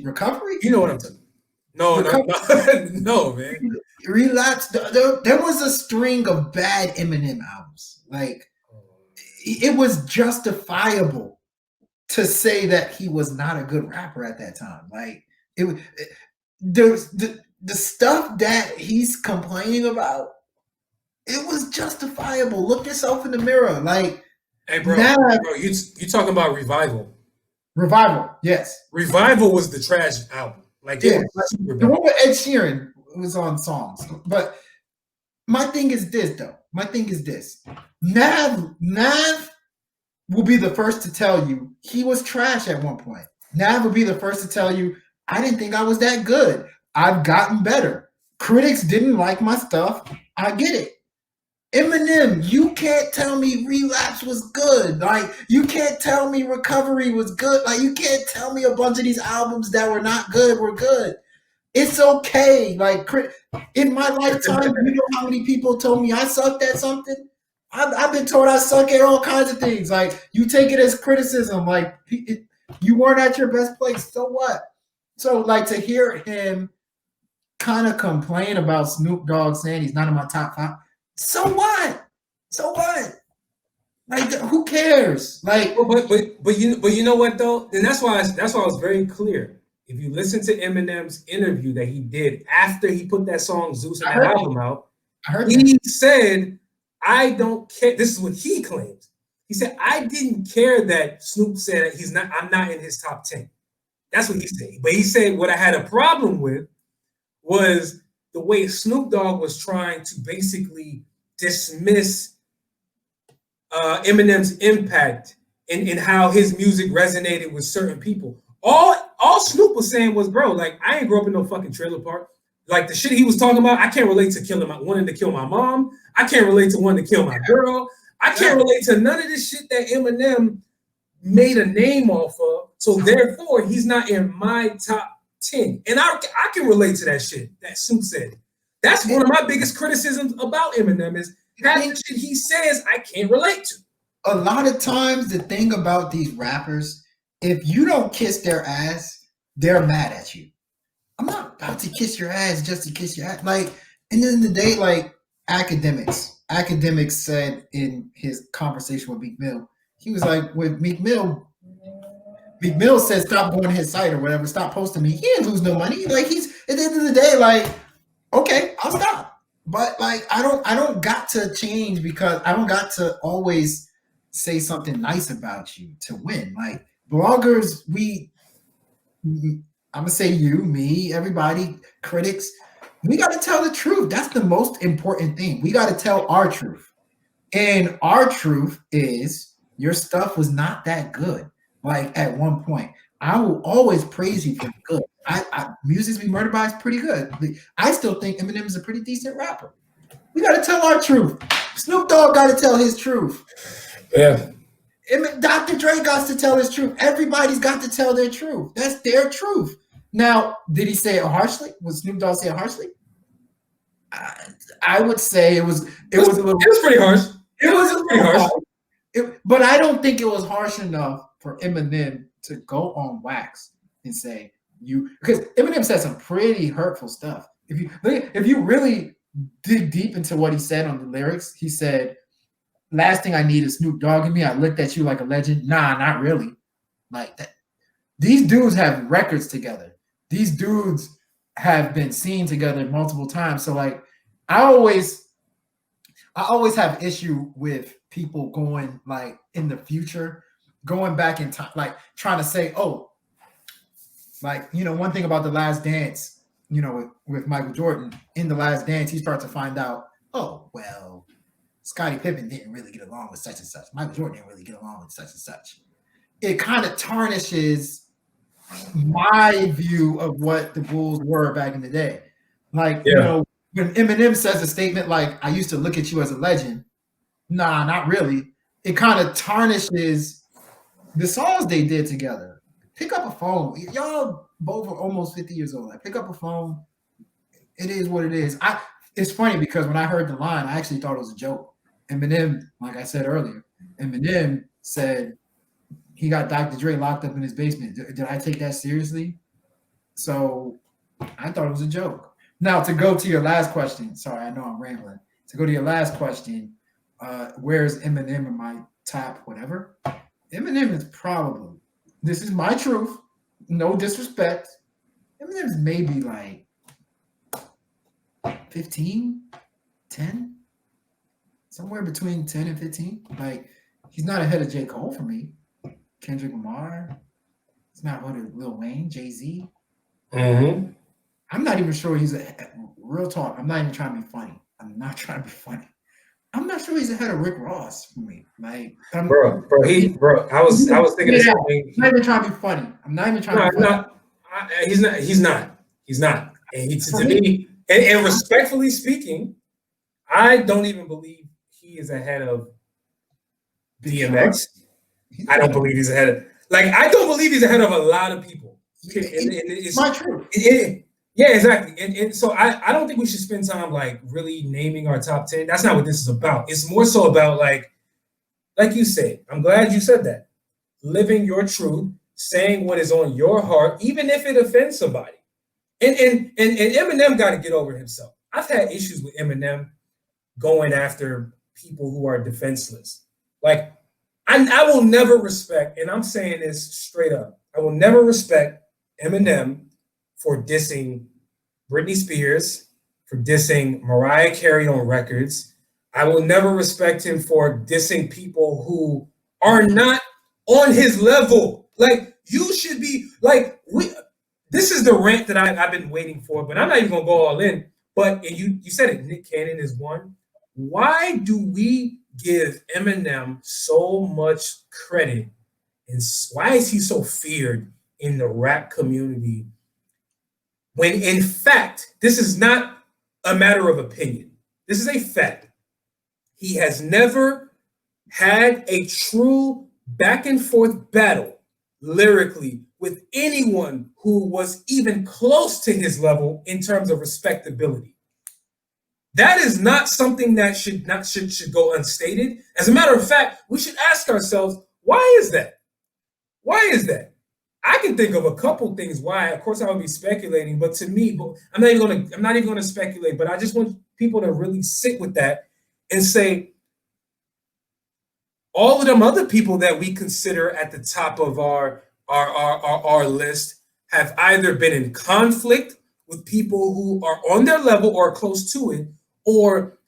Recovery? You know what I'm talking about. No, man. Relapse. There was a string of bad Eminem albums. Like, it was justifiable to say that he was not a good rapper at that time. Like, the stuff that he's complaining about, it was justifiable. Look yourself in the mirror. Like, hey, bro, you talking about Revival? Revival, yes. Revival was the trash album. Like, the one with Ed Sheeran was on songs. But my thing is this, though. Nav will be the first to tell you he was trash at one point. Nav will be the first to tell you, I didn't think I was that good. I've gotten better. Critics didn't like my stuff. I get it. Eminem, you can't tell me Relapse was good. Like, you can't tell me Recovery was good. Like, you can't tell me a bunch of these albums that were not good were good. It's okay. Like in my lifetime, you know how many people told me I sucked at something? I've been told I suck at all kinds of things. Like you take it as criticism. Like you weren't at your best place. So what? So like to hear him kind of complain about Snoop Dogg saying he's not in my top 5. So what? So what? Like who cares? Like, but you know what though? And that's why I was very clear. If you listen to Eminem's interview that he did after he put that song Zeus and that album out, he said, "I don't care." This is what he claims. He said, "I didn't care that Snoop said I'm not in his top 10." That's what he said. But he said what I had a problem with was the way Snoop Dogg was trying to basically dismiss Eminem's impact in how his music resonated with certain people. All Snoop was saying was, bro, like, I ain't grew up in no fucking trailer park. Like, the shit he was talking about, I can't relate to wanting to kill my mom. I can't relate to wanting to kill my girl. I can't relate to none of this shit that Eminem made a name off of. So therefore, he's not in my top 10. And I can relate to that shit that Snoop said. That's one of my biggest criticisms about Eminem is that shit he says I can't relate to. A lot of times, the thing about these rappers, if you don't kiss their ass, they're mad at you. I'm not about to kiss your ass just to kiss your ass. Like, and then the day, like Academics said in his conversation with Meek Mill, he was like, with Meek Mill said, stop going to his site or whatever, stop posting me. He didn't lose no money. Like, he's at the end of the day, like, okay, I'll stop. But like, I don't got to change because I don't got to always say something nice about you to win. Like, bloggers, I'm gonna say you, me, everybody, critics, we got to tell the truth. That's the most important thing. We got to tell our truth. And our truth is your stuff was not that good. Like at one point, I will always praise you for good. Music's Be Murdered By is pretty good. I still think Eminem is a pretty decent rapper. We got to tell our truth. Snoop Dogg got to tell his truth. Yeah. Dr. Dre got to tell his truth. Everybody's got to tell their truth. That's their truth. Now, did he say it harshly? Was Snoop Dogg say it harshly? I would say it was a little. It was pretty harsh. It was pretty harsh. But I don't think it was harsh enough for Eminem to go on wax and say because Eminem said some pretty hurtful stuff. If you really dig deep into what he said on the lyrics, he said, "Last thing I need is Snoop Dogg in me. I looked at you like a legend." Nah, not really. Like that. These dudes have records together. These dudes have been seen together multiple times. So like, I always have issue with people going like in the future, going back in time, like trying to say, oh, like, one thing about The Last Dance, with Michael Jordan, in The Last Dance, he starts to find out, oh, well, Scottie Pippen didn't really get along with such and such. Michael Jordan didn't really get along with such and such. It kind of tarnishes my view of what the Bulls were back in the day. Like, when Eminem says a statement like, "I used to look at you as a legend," nah, not really. It kind of tarnishes the songs they did together. Pick up a phone. Y'all both are almost 50 years old. Like, pick up a phone. It is what it is. It's funny because when I heard the line, I actually thought it was a joke. Eminem, like I said earlier, Eminem said he got Dr. Dre locked up in his basement. Did I take that seriously? So I thought it was a joke. Now, to go to your last question, sorry, I know I'm rambling. To go to your last question, where's Eminem in my top whatever? Eminem is probably, this is my truth, no disrespect, Eminem's maybe like 15, 10, somewhere between 10 and 15. Like, he's not ahead of J. Cole for me. Kendrick Lamar. It's not ahead of Lil Wayne, Jay-Z. Mm-hmm. I'm not even sure he's real talk. I'm not even trying to be funny. I'm not trying to be funny. I'm not sure he's ahead of Rick Ross for me. Like, bro, I was thinking the same thing. I'm not even trying to be funny. I'm not even trying to be funny. He's not. And to me, and respectfully speaking, I don't even believe he is ahead of DMX. I don't believe he's ahead of, I don't believe he's ahead of a lot of people. It's my truth. Yeah, exactly. And so I don't think we should spend time like really naming our top 10. That's not what this is about. It's more so about like you said, I'm glad you said that. Living your truth, saying what is on your heart, even if it offends somebody. And Eminem got to get over himself. I've had issues with Eminem going after people who are defenseless. Like, I will never respect, and I'm saying this straight up, I will never respect Eminem for dissing Britney Spears, for dissing Mariah Carey on records. I will never respect him for dissing people who are not on his level. Like, you should be, like, this is the rant that I've been waiting for, but I'm not even going to go all in. But and you said it, Nick Cannon is one. Why do we give Eminem so much credit? And why is he so feared in the rap community? When in fact, this is not a matter of opinion. This is a fact. He has never had a true back and forth battle lyrically with anyone who was even close to his level in terms of respectability. That is not something that should go unstated. As a matter of fact, we should ask ourselves, why is that? Why is that? I can think of a couple things why. Of course, I would be speculating, but to me, I'm not even going to speculate. But I just want people to really sit with that and say, all of them other people that we consider at the top of our list have either been in conflict with people who are on their level or close to it, or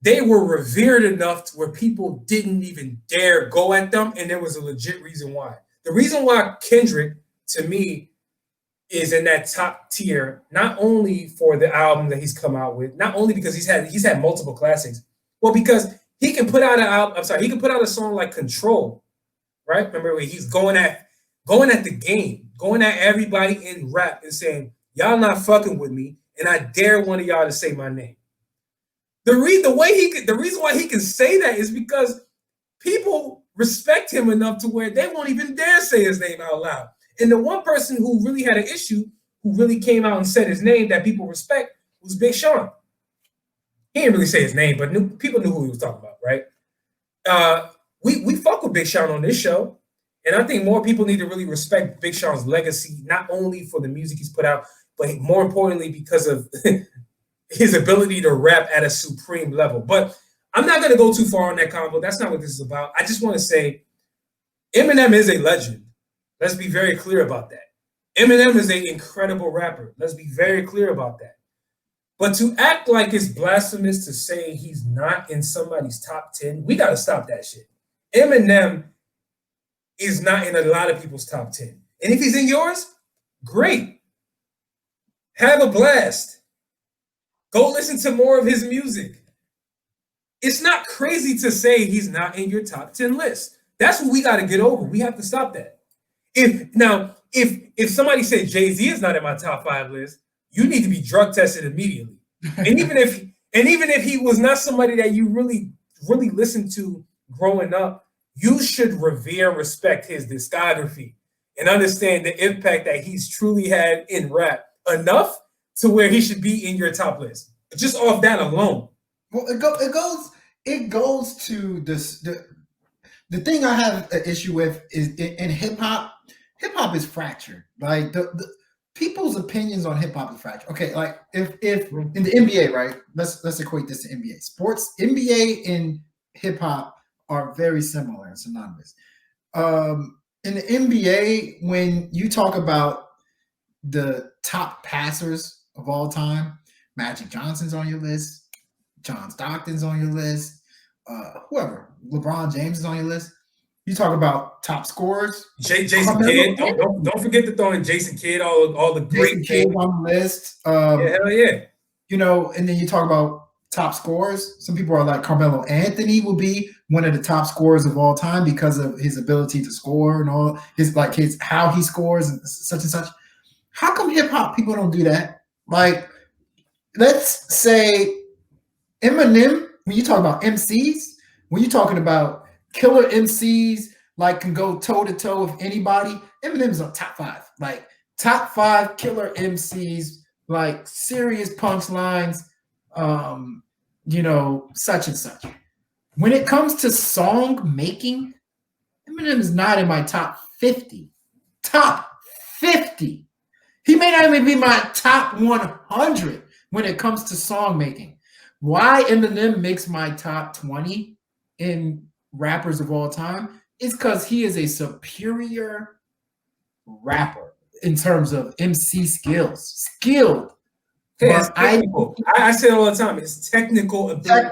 they were revered enough to where people didn't even dare go at them, and there was a legit reason why. The reason why Kendrick, to me, is in that top tier, not only for the album that he's come out with, not only because he's had multiple classics, well, because he can put out he can put out a song like Control, right? Remember when he's going at the game, going at everybody in rap and saying, y'all not fucking with me, and I dare one of y'all to say my name. The reason why he can say that is because people respect him enough to where they won't even dare say his name out loud. And the one person who really had an issue, who really came out and said his name that people respect, was Big Sean. He didn't really say his name, but people knew who he was talking about, right? We fuck with Big Sean on this show, and I think more people need to really respect Big Sean's legacy, not only for the music he's put out, but more importantly because of his ability to rap at a supreme level. But I'm not going to go too far on that convo. That's not what this is about. I just want to say Eminem is a legend. Let's be very clear about that. Eminem is an incredible rapper. Let's be very clear about that. But to act like it's blasphemous to say he's not in somebody's top 10, we got to stop that shit. Eminem is not in a lot of people's top 10. And if he's in yours, great. Have a blast. Go listen to more of his music. It's not crazy to say he's not in your top 10 list. That's what we got to get over. We have to stop that. If somebody said Jay-Z is not in my top 5 list, you need to be drug tested immediately. And even if he was not somebody that you really, really listened to growing up, you should revere and respect his discography and understand the impact that he's truly had in rap enough to where he should be in your top list. Just off that alone. Well, it goes to this. The thing I have an issue with is in hip hop. Hip hop is fractured. Like the people's opinions on hip hop is fractured. Okay, like if in the NBA, right? Let's equate this to NBA. Sports, NBA and hip hop are very similar and synonymous. In the NBA, when you talk about the top passers of all time, Magic Johnson's on your list, John Stockton's on your list, whoever, LeBron James is on your list. You talk about top scorers. Jason Kidd. Don't forget to throw in Jason Kidd, all the great Kidd on the list. Yeah, hell yeah. You know, and then you talk about top scorers. Some people are like Carmelo Anthony will be one of the top scorers of all time because of his ability to score and all his how he scores and such and such. How come hip hop people don't do that? Like, let's say Eminem, when you talk about MCs, when you're talking about killer MCs, like can go toe to toe with anybody, Eminem's on top 5. Like top 5 killer MCs, like serious punchlines, such and such. When it comes to song making, Eminem is not in my top 50. Top 50. He may not even be my top 100 when it comes to song making. Why Eminem makes my top 20 in rappers of all time is because he is a superior rapper in terms of MC skills. Skilled. Yeah, I say it all the time. It's technical ability.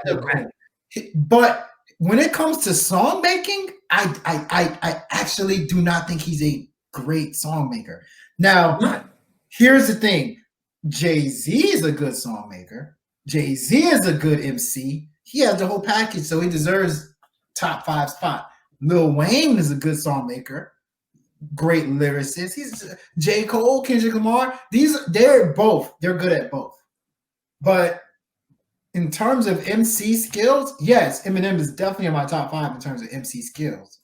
But when it comes to song making, I actually do not think he's a great song maker. Now, here's the thing. Jay-Z is a good song maker. Jay-Z is a good MC. He has the whole package, so he deserves top 5 spot. Lil Wayne is a good song maker. Great lyricist. He's J. Cole, Kendrick Lamar. They're good at both. But in terms of MC skills, yes, Eminem is definitely in my top 5 in terms of MC skills.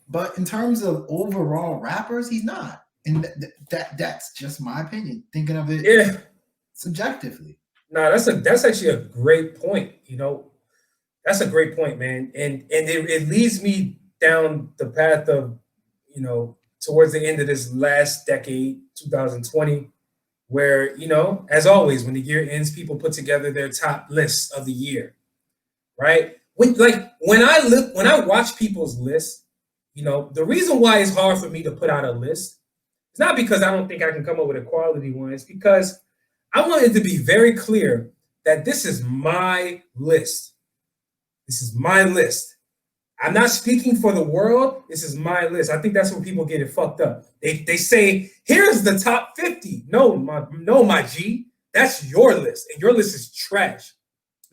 But in terms of overall rappers, he's not. And that's just my opinion. Thinking of it subjectively. No, that's actually a great point. That's a great point, man. And it leads me down the path of, towards the end of this last decade, 2020, where, as always, when the year ends, people put together their top lists of the year, right? When I watch people's lists, the reason why it's hard for me to put out a list is not because I don't think I can come up with a quality one. It's because I want it to be very clear that this is my list. This is my list. I'm not speaking for the world. This is my list. I think that's where people get it fucked up. They say, here's the top 50. No, my G. That's your list. And your list is trash.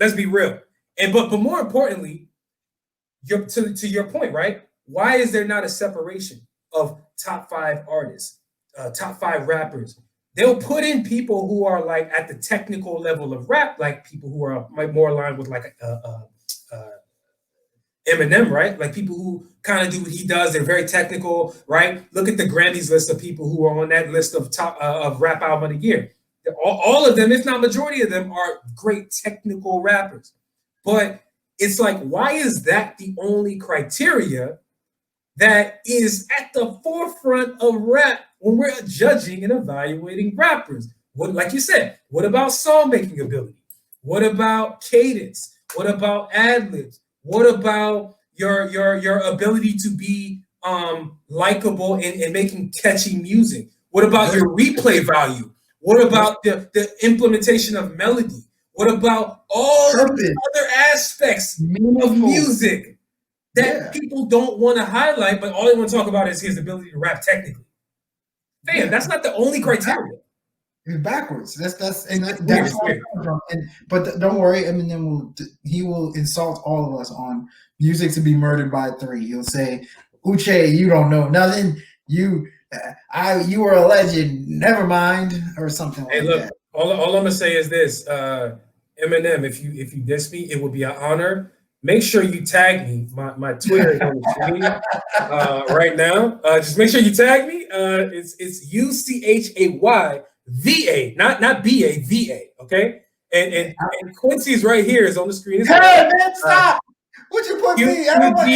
Let's be real. But more importantly, to your point, right? Why is there not a separation of top 5 artists, top 5 rappers? They'll put in people who are like at the technical level of rap, like people who are more aligned with like Eminem, right? Like people who kind of do what he does. They're very technical, right? Look at the Grammys list of people who are on that list of top of rap album of the year. All of them, if not majority of them, are great technical rappers. But it's like, why is that the only criteria that is at the forefront of rap when we're judging and evaluating rappers? What, like you said, what about song making ability? What about cadence? What about ad-libs? What about your ability to be likable and making catchy music? What about your replay value? What about the implementation of melody? What about all the other aspects of music that people don't want to highlight, but all they want to talk about is his ability to rap technically? Fam, that's not the only criteria. It's backwards. That's where I'm from. But don't worry, Eminem will insult all of us on music to be murdered by 3. He'll say, Uchay, you don't know nothing. You were a legend. Never mind, or something like that. All I'm gonna say is this, Eminem, if you diss me, it will be an honor. Make sure you tag me. My Twitter is on the screen right now. Just make sure you tag me. It's UCHAY. VA, not BA, VA, okay? And Quincy's right here is on the screen. Hey, man, stop! What you put me? I don't want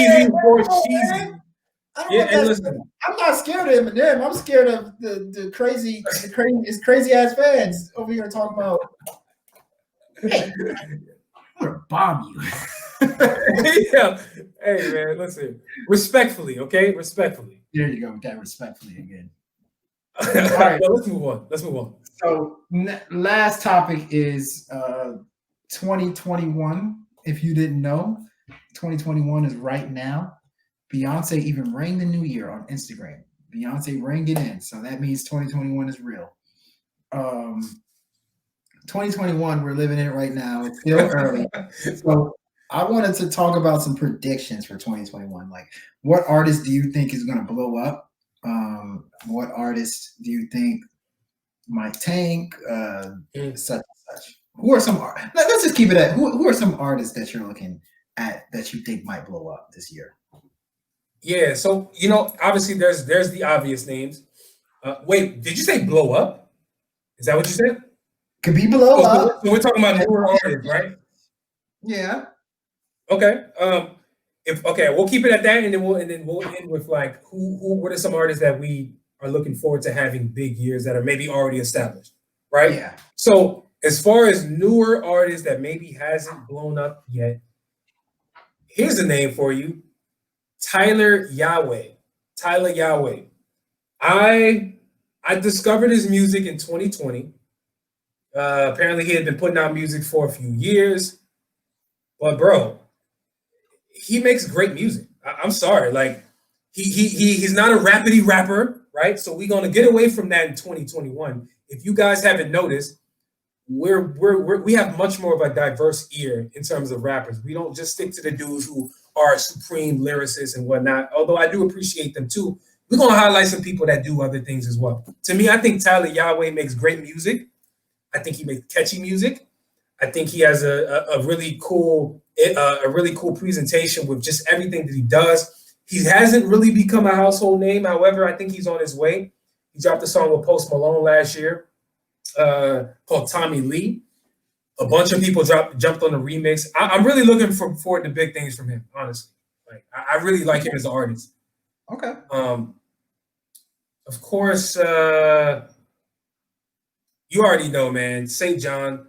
that. I'm not scared of Eminem. I'm scared of the crazy ass fans over here talking about, hey, I'm gonna bomb you. Yeah. Hey, man, listen. Respectfully, okay? Respectfully. There you go with that respectfully again. All right, well, let's move on. So last topic is 2021. If you didn't know, 2021 is right now. Beyonce even rang the new year on Instagram. Beyonce rang it in. So that means 2021 is real. 2021, we're living in it right now. It's still early. So I wanted to talk about some predictions for 2021. Like, what artist do you think is going to blow up? What artists do you think might tank? Such and such. Who are some? Let's just keep it at. Who are some artists that you're looking at that you think might blow up this year? Yeah, so obviously there's the obvious names. Wait, did you say blow up? Is that what you said? Could be blow up. So we're talking about newer artists, right? Yeah. Okay. We'll keep it at that, and then we'll end with like what are some artists that we are looking forward to having big years that are maybe already established, right? Yeah. So as far as newer artists that maybe hasn't blown up yet, here's a name for you, Tyler Yahweh. Tyler Yahweh. I discovered his music in 2020. Apparently, he had been putting out music for a few years, but bro, he makes great music. I'm sorry, like he's not a rapidy rapper, right? So we're gonna get away from that in 2021. If you guys haven't noticed, we have much more of a diverse ear in terms of rappers. We don't just stick to the dudes who are supreme lyricists and whatnot. Although I do appreciate them too. We're gonna highlight some people that do other things as well. To me, I think Tyler Yahweh makes great music. I think he makes catchy music. I think he has a really cool presentation with just everything that he does. He hasn't really become a household name. However, I think he's on his way. He dropped a song with Post Malone last year called Tommy Lee. A bunch of people jumped on the remix. I'm really looking forward to big things from him, honestly. Like I really like him as an artist. Okay. Of course, you already know, man. St. John.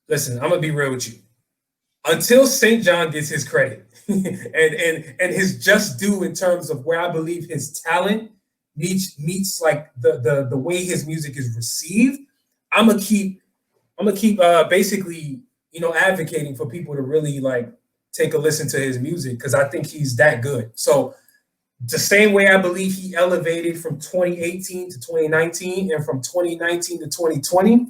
Listen, I'm gonna be real with you. Until St. John gets his credit and his just due in terms of where I believe his talent meets like the way his music is received, I'm gonna keep basically advocating for people to really like take a listen to his music because I think he's that good. So the same way I believe he elevated from 2018 to 2019 and from 2019 to 2020,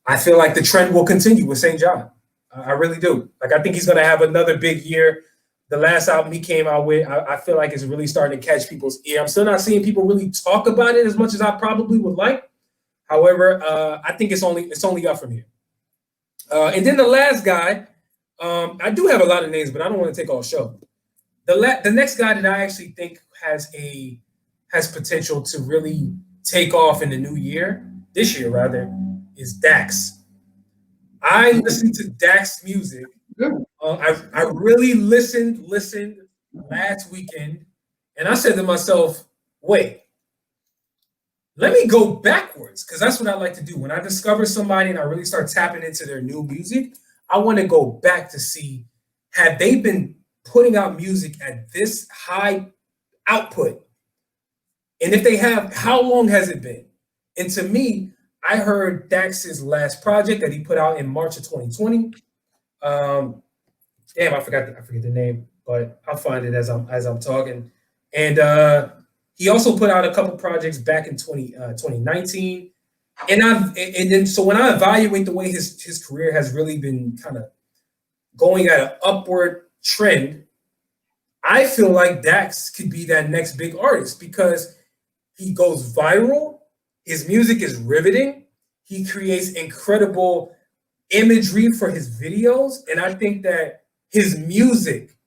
I feel like the trend will continue with St. John. I really do. Like, I think he's going to have another big year. The last album he came out with, I feel like it's really starting to catch people's ear. I'm still not seeing people really talk about it as much as I probably would like. However, I think it's only up from here. And then the last guy, I do have a lot of names, but I don't want to take all show. The next guy that I actually think has potential to really take off in the new year, this year rather, is Dax. I listened to Dax music. I really listened last weekend, and I said to myself, wait, let me go backwards, because that's what I like to do. When I discover somebody and I really start tapping into their new music, I want to go back to see, have they been putting out music at this high output? And if they have, how long has it been? And to me, I heard Dax's last project that he put out in March of 2020. I forget the name, but I'll find it as I'm talking. And he also put out a couple projects back in 2019. So when I evaluate the way his career has really been kind of going at an upward trend, I feel like Dax could be that next big artist because he goes viral. His music is riveting. He creates incredible imagery for his videos. And I think that his music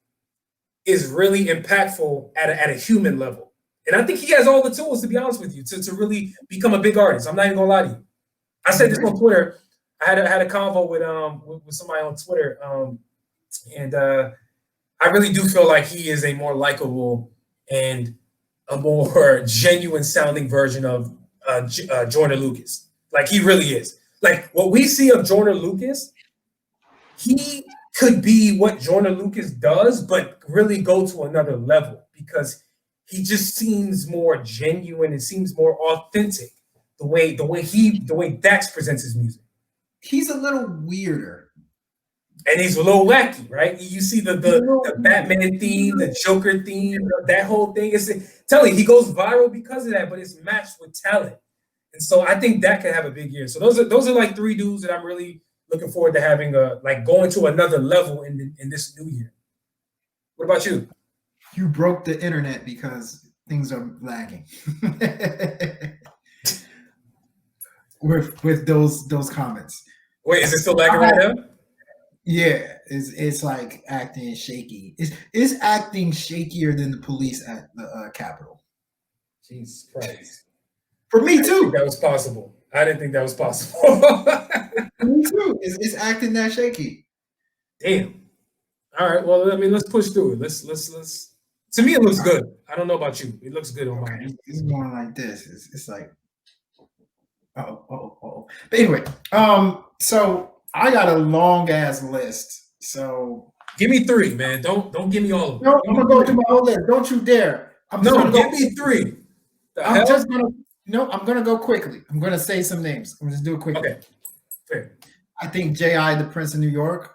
is really impactful at a human level. And I think he has all the tools, to be honest with you, to really become a big artist. I'm not even gonna lie to you. I said this on Twitter. I had a convo with somebody on Twitter. And I really do feel like he is a more likable and a more genuine sounding version of Joyner Lucas. Like, he really is. Like, what we see of Joyner Lucas, he could be what Joyner Lucas does, but really go to another level because he just seems more genuine and seems more authentic the way Dax presents his music. He's a little weirder. And he's a little wacky, right? You see the Batman theme, the Joker theme, that whole thing. Tell you, he goes viral because of that, but it's matched with talent. And so I think that could have a big year. So those are like three dudes that I'm really looking forward to having going to another level in this new year. What about you? You broke the internet because things are lagging. with those comments. Wait, is it still lagging right now? Yeah, it's like acting shaky. It's acting shakier than the police at the Capitol. Jesus Christ. For me too. That was possible. I didn't think that was possible. Me too. It's acting that shaky. Damn. All right. Well, I mean, let's push through it. Let's. To me, it looks good. I don't know about you. It looks good on mine. It's going like this. It's like, oh. But anyway, so I got a long ass list. So give me three, man. Don't give me all of them. No, I'm gonna go through my whole list. Don't you dare. Give me three. I'm gonna go quickly. I'm gonna say some names. I'm gonna just do it quickly. Okay. Fair. I think J.I. the Prince of New York.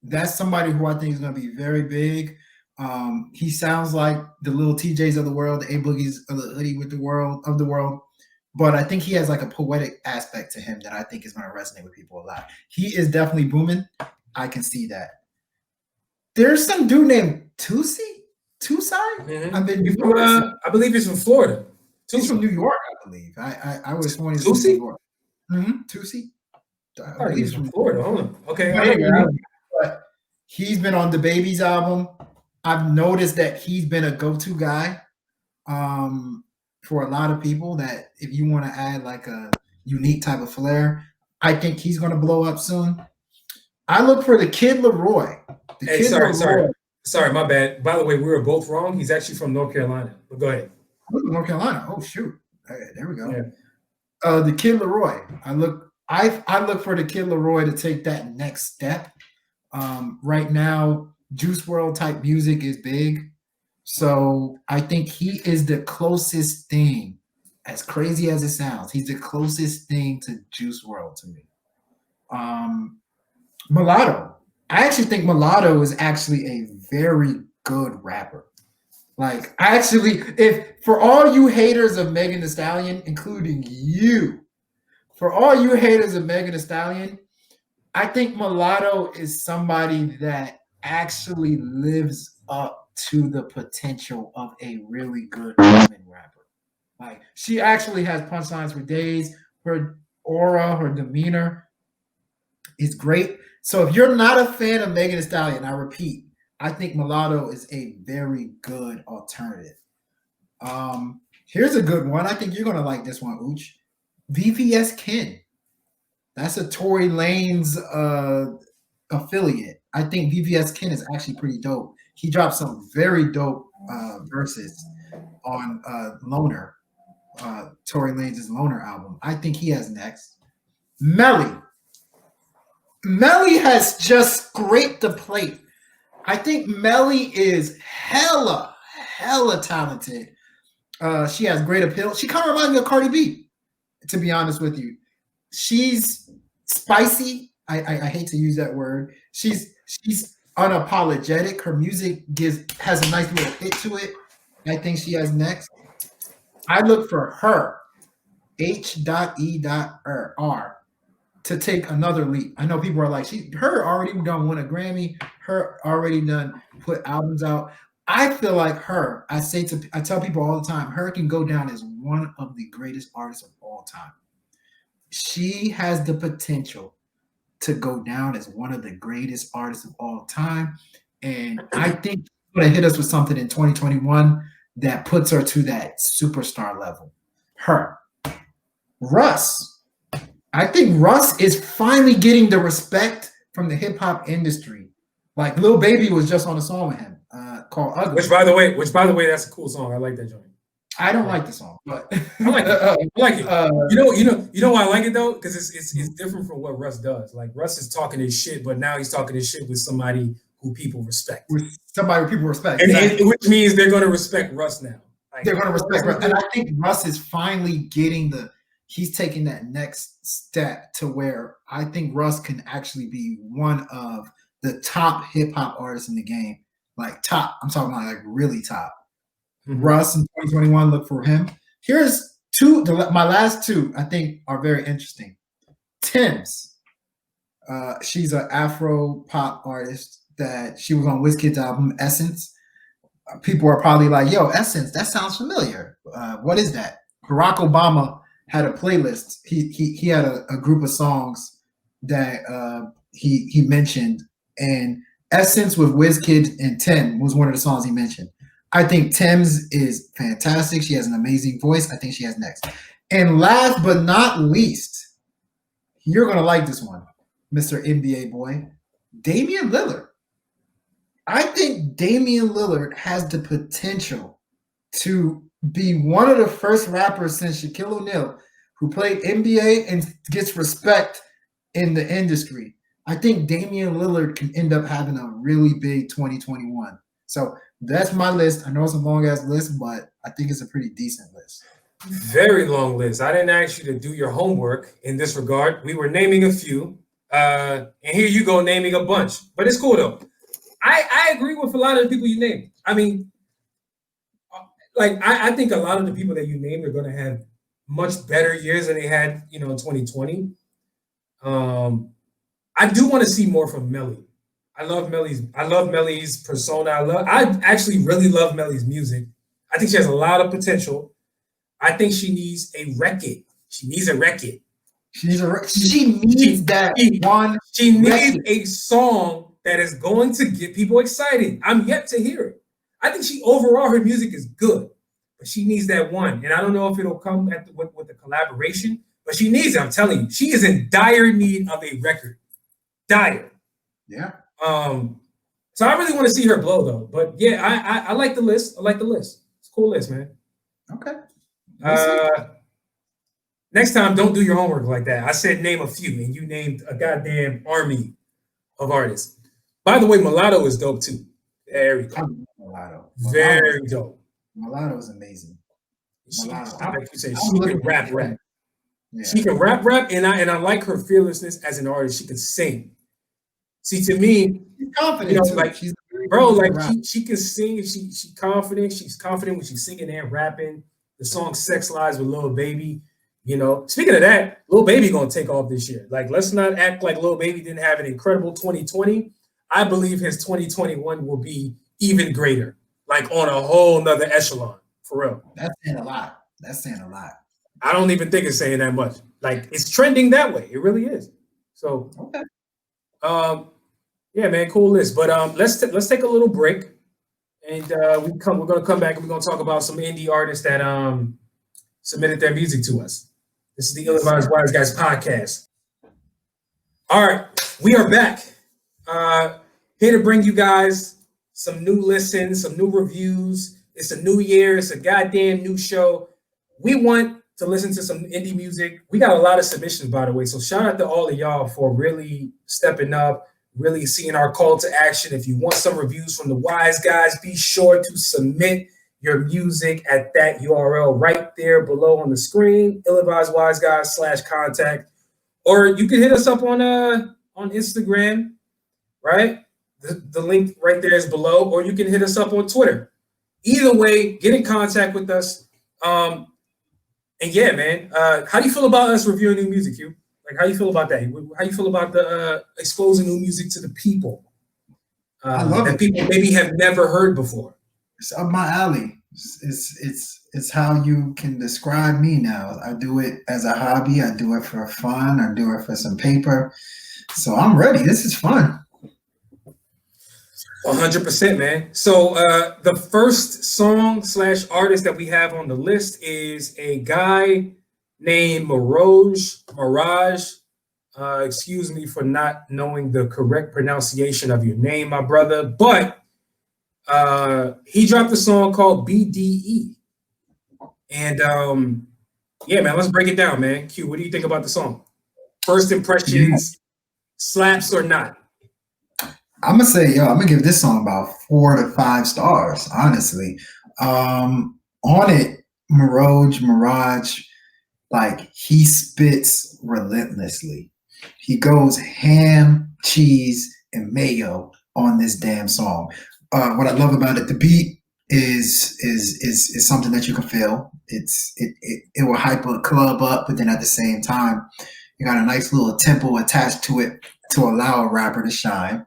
That's somebody who I think is gonna be very big. He sounds like the little TJs of the world, the A Boogies of the hoodie with the world. But I think he has like a poetic aspect to him that I think is going to resonate with people a lot. He is definitely booming. I can see that. There's some dude named Toosii. Mm-hmm. I believe he's from Florida. He's from New York, I believe. I was born in Toosii? New York. Toosii. I believe he's from Florida. Hold on. Okay. But he's been on the Baby's album. I've noticed that he's been a go-to guy for a lot of people, that if you want to add like a unique type of flair, I think he's going to blow up soon. I look for the Kid Leroy. Sorry, my bad. By the way, we were both wrong. He's actually from North Carolina. But go ahead. North Carolina. Oh shoot. Okay, there we go. Yeah. The Kid Leroy. I look for the Kid Leroy to take that next step. Right now, Juice WRLD type music is big. So I think he is the closest thing, as crazy as it sounds, he's the closest thing to Juice WRLD to me. Mulatto. I actually think Mulatto is actually a very good rapper. Like, if for all you haters of Megan Thee Stallion, including you, for all you haters of Megan Thee Stallion, I think Mulatto is somebody that actually lives up to the potential of a really good woman rapper. Like, she actually has punchlines for days. Her aura, her demeanor is great. So if you're not a fan of Megan Thee Stallion, I repeat, I think Mulatto is a very good alternative. Here's a good one. I think you're gonna like this one, Uch. VVS Ken. That's a Tory Lanez affiliate. I think VVS Ken is actually pretty dope. He dropped some very dope verses on Loner, Tory Lanez's Loner album. I think he has next. Melly has just scraped the plate. I think Melly is hella talented. She has great appeal. She kind of reminds me of Cardi B, to be honest with you. She's spicy. I hate to use that word. She's unapologetic. Her music has a nice little hit to it. I think she has next. I look for her, H.E.R, to take another leap. I know people are like, her already done win a Grammy. Her already done put albums out. I feel like her, I tell people all the time, her can go down as one of the greatest artists of all time. She has the potential to go down as one of the greatest artists of all time. And I think she's going to hit us with something in 2021 that puts her to that superstar level. Her. Russ. I think Russ is finally getting the respect from the hip hop industry. Like, Lil Baby was just on a song with him called Ugly. Which by the way, that's a cool song. I like that joint. I don't like the song, but I like it. I like it. You know why I like it though? Because it's different from what Russ does. Like, Russ is talking his shit, but now he's talking his shit with somebody who people respect. With somebody who people respect. And which means they're going to respect Russ now. Like, they're going to respect Russ. And I think Russ is finally he's taking that next step to where I think Russ can actually be one of the top hip hop artists in the game. Like, top. I'm talking about like really top. Mm-hmm. Russ in 2021, look for him. Here's my last two I think are very interesting. Tems. She's an Afro pop artist that she was on Wizkid's album, Essence. People are probably like, yo, Essence, that sounds familiar. What is that? Barack Obama had a playlist. He had a group of songs that he mentioned, and Essence with Wizkid and Tim was one of the songs he mentioned. I think Tems is fantastic. She has an amazing voice. I think she has next. And last but not least, you're gonna like this one, Mr. NBA boy, Damian Lillard. I think Damian Lillard has the potential to be one of the first rappers since Shaquille O'Neal who played NBA and gets respect in the industry. I think Damian Lillard can end up having a really big 2021. So that's my list. I know it's a long ass list, but I think it's a pretty decent list. Very long list. I didn't ask you to do your homework in this regard. We were naming a few, and here you go naming a bunch. But it's cool though. I agree with a lot of the people you named. I mean, like I think a lot of the people that you named are going to have much better years than they had, in 2020. I do want to see more from Melly. I love Melly's persona. I actually really love Melly's music. I think she has a lot of potential. I think she needs a record. She needs a record. She needs a song that is going to get people excited. I'm yet to hear it. I think overall her music is good, but she needs that one. And I don't know if it'll come with the collaboration, but she needs it. I'm telling you, she is in dire need of a record. Dire. Yeah. So I really want to see her blow though. But yeah, I like the list. I like the list. It's a cool list, man. Okay. Next time, don't do your homework like that. I said name a few, and you named a goddamn army of artists. By the way, Mulatto is dope too. Very dope. Mulatto. Very dope. Mulatto is amazing. Like you said, she can rap. Yeah. She can rap, and I like her fearlessness as an artist. She can sing. See, to me, she's confident. Like she's she can sing. She's confident. She's confident when she's singing and rapping. The song "Sex Lies" with Lil Baby. Speaking of that, Lil Baby gonna take off this year. Like, let's not act like Lil Baby didn't have an incredible 2020. I believe his 2021 will be even greater, like on a whole nother echelon, for real. That's saying a lot. I don't even think it's saying that much. Like, it's trending that way. It really is. So, okay. Yeah, man, cool list. But let's take a little break, and we're gonna come back and we're gonna talk about some indie artists that submitted their music to us. This is the Ill-Advised Wise Guys podcast. All right, we are back. Here to bring you guys some new listens, some new reviews. It's a new year. It's a goddamn new show. We want to listen to some indie music. We got a lot of submissions, by the way. So shout out to all of y'all for really stepping up, really seeing our call to action. If you want some reviews from the Wise Guys, be sure to submit your music at that URL right there below on the screen, illadvisedwiseguys.com/contact. Or you can hit us up on Instagram, right? The link right there is below, or you can hit us up on Twitter. Either way, get in contact with us. And yeah, man, how do you feel about us reviewing new music, Q? Like, how do you feel about that? How do you feel about the exposing new music to the people? I love that it. People maybe have never heard before. It's up my alley. It's how you can describe me now. I do it as a hobby. I do it for fun. I do it for some paper. So I'm ready. This is fun. 100%, man. So the first song/artist that we have on the list is a guy named Miroj. Excuse me for not knowing the correct pronunciation of your name, my brother. But he dropped a song called BDE. And yeah, man, let's break it down, man. Q, what do you think about the song? First impressions, slaps or not? I'm gonna give this song about 4 to 5 stars, honestly. On it, Miroj, like, he spits relentlessly. He goes ham, cheese, and mayo on this damn song. What I love about it, the beat is something that you can feel. It will hype a club up, but then at the same time, you got a nice little tempo attached to it to allow a rapper to shine.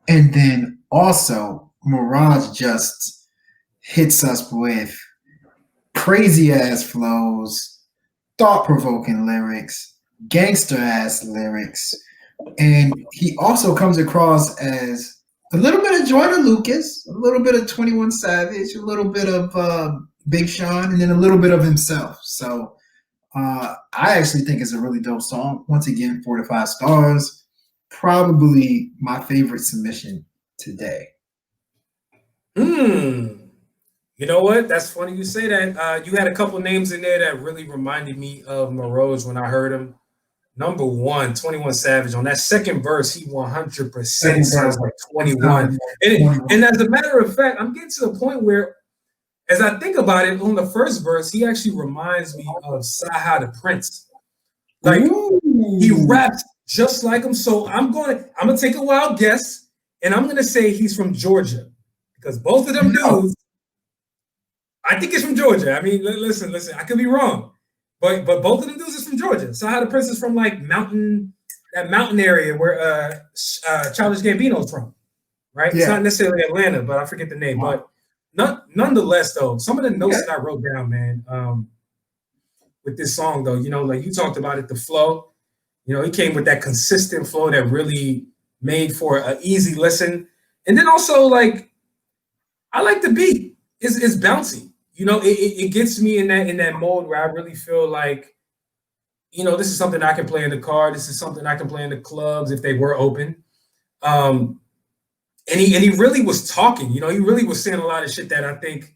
And then also, Miroj just hits us with crazy ass flows, thought-provoking lyrics, gangster-ass lyrics, and he also comes across as a little bit of Jordan Lucas, a little bit of 21 Savage, a little bit of Big Sean, and then a little bit of himself. So I actually think it's a really dope song. Once again, 4 to 5 stars. Probably my favorite submission today. You know what? That's funny you say that. You had a couple names in there that really reminded me of Miroj when I heard him. Number one, 21 Savage. On that second verse, he 100% sounds like 21. And as a matter of fact, I'm getting to the point where, as I think about it, on the first verse, he actually reminds me of Saha the Prince. Like, he raps just like him. So I'm gonna take a wild guess, and I'm gonna say he's from Georgia. Because both of them dudes, I think he's from Georgia. I mean, listen, I could be wrong. But both of them dudes is from Georgia. Saha the Prince is from like that mountain area where Childish Gambino's from, right? Yeah. It's not necessarily Atlanta, but I forget the name. Wow. But nonetheless, though, some of the notes that I wrote down, man, with this song, though, you know, like you talked about it, the flow. You know, he came with that consistent flow that really made for an easy listen. And then also, like, I like the beat. It's bouncy. You know, it gets me in that mode where I really feel like, you know, this is something I can play in the car. This is something I can play in the clubs if they were open. And he really was talking. You know, he really was saying a lot of shit that I think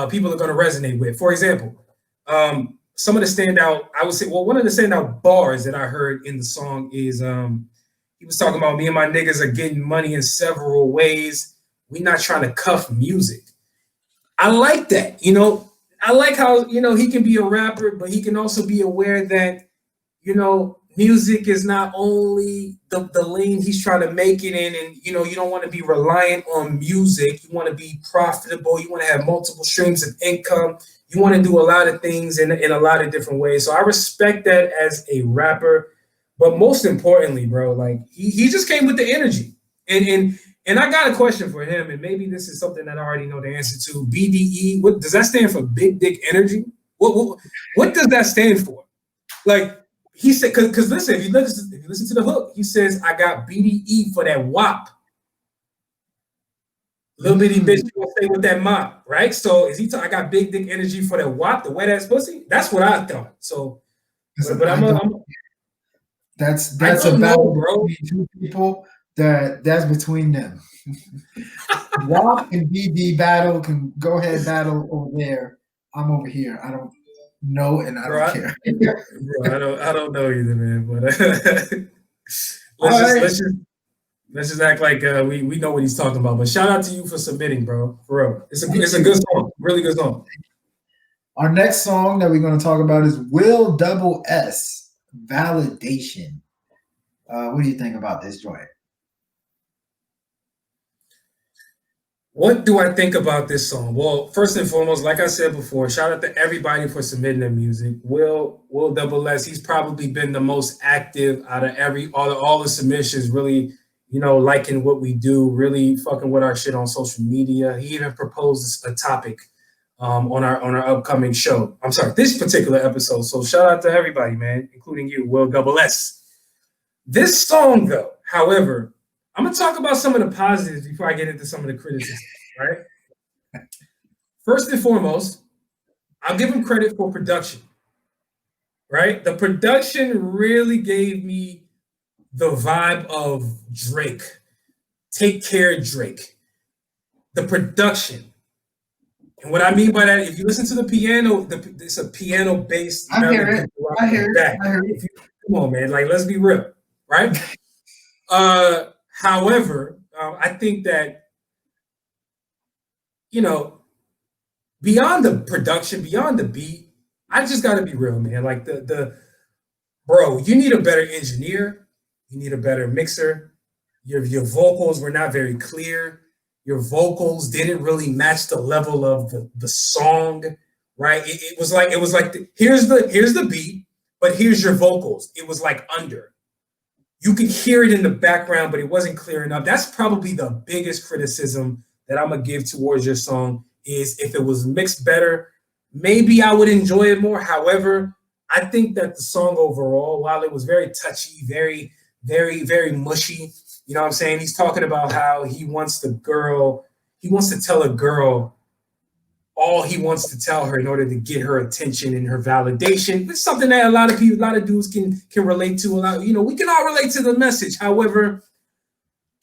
people are going to resonate with. For example, some of the standout, I would say, well, one of the standout bars that I heard in the song is he was talking about me and my niggas are getting money in several ways. We not trying to cuff music. I like that, you know. I like how, you know, he can be a rapper, but he can also be aware that, you know, music is not only the lane he's trying to make it in. And, you know, you don't want to be reliant on music. You want to be profitable. You want to have multiple streams of income. You want to do a lot of things in a lot of different ways. So I respect that as a rapper. But most importantly, bro, like he just came with the energy. And I got a question for him, and maybe this is something that I already know the answer to. BDE, what does that stand for? Big Dick Energy? What does that stand for? Like he said, because listen, if you listen to the hook, he says, "I got BDE for that WAP." Little bitty bitch, you gonna stay with that mop, right? So is he? I got big dick energy for that WAP, the wet ass pussy. That's what I thought. So, that's a battle, bro. Between two people. That's between them. WAP and BD battle can go ahead battle over there. I'm over here. I don't know, and I don't care. Bro, I don't know either, man. But let's just act like we know what he's talking about. But shout out to you for submitting, bro. For real, it's a good song, really good song. Our next song that we're going to talk about is Will Double S, Validation. What do you think about this joint? What do I think about this song? Well, first and foremost, like I said before, shout out to everybody for submitting their music. Will Double S, he's probably been the most active out of all the submissions, really, you know, liking what we do, really fucking with our shit on social media. He even proposed a topic on our upcoming show. I'm sorry, this particular episode. So shout out to everybody, man, including you, Will Double S. This song, though, however, I'm going to talk about some of the positives before I get into some of the criticism, right? First and foremost, I'll give him credit for production, right? The production really gave me the vibe of Drake. Take Care, Drake. The production. And what I mean by that, if you listen to the piano, it's a piano-based. I hear it. Come on, man. Like, let's be real, right? However, I think that, you know, beyond the production, beyond the beat, I just got to be real, man. Like bro, you need a better engineer. You need a better mixer. Your vocals were not very clear. Your vocals didn't really match the level of the song, right? It was like here's the beat, but here's your vocals. It was like under. You could hear it in the background, but it wasn't clear enough. That's probably the biggest criticism that I'm going to give towards your song is if it was mixed better, maybe I would enjoy it more. However, I think that the song overall, while it was very touchy, very, very, very mushy, you know what I'm saying? He's talking about how he wants to tell a girl all he wants to tell her in order to get her attention and her validation. It's something that a lot of dudes can relate to. We can all relate to the message. However,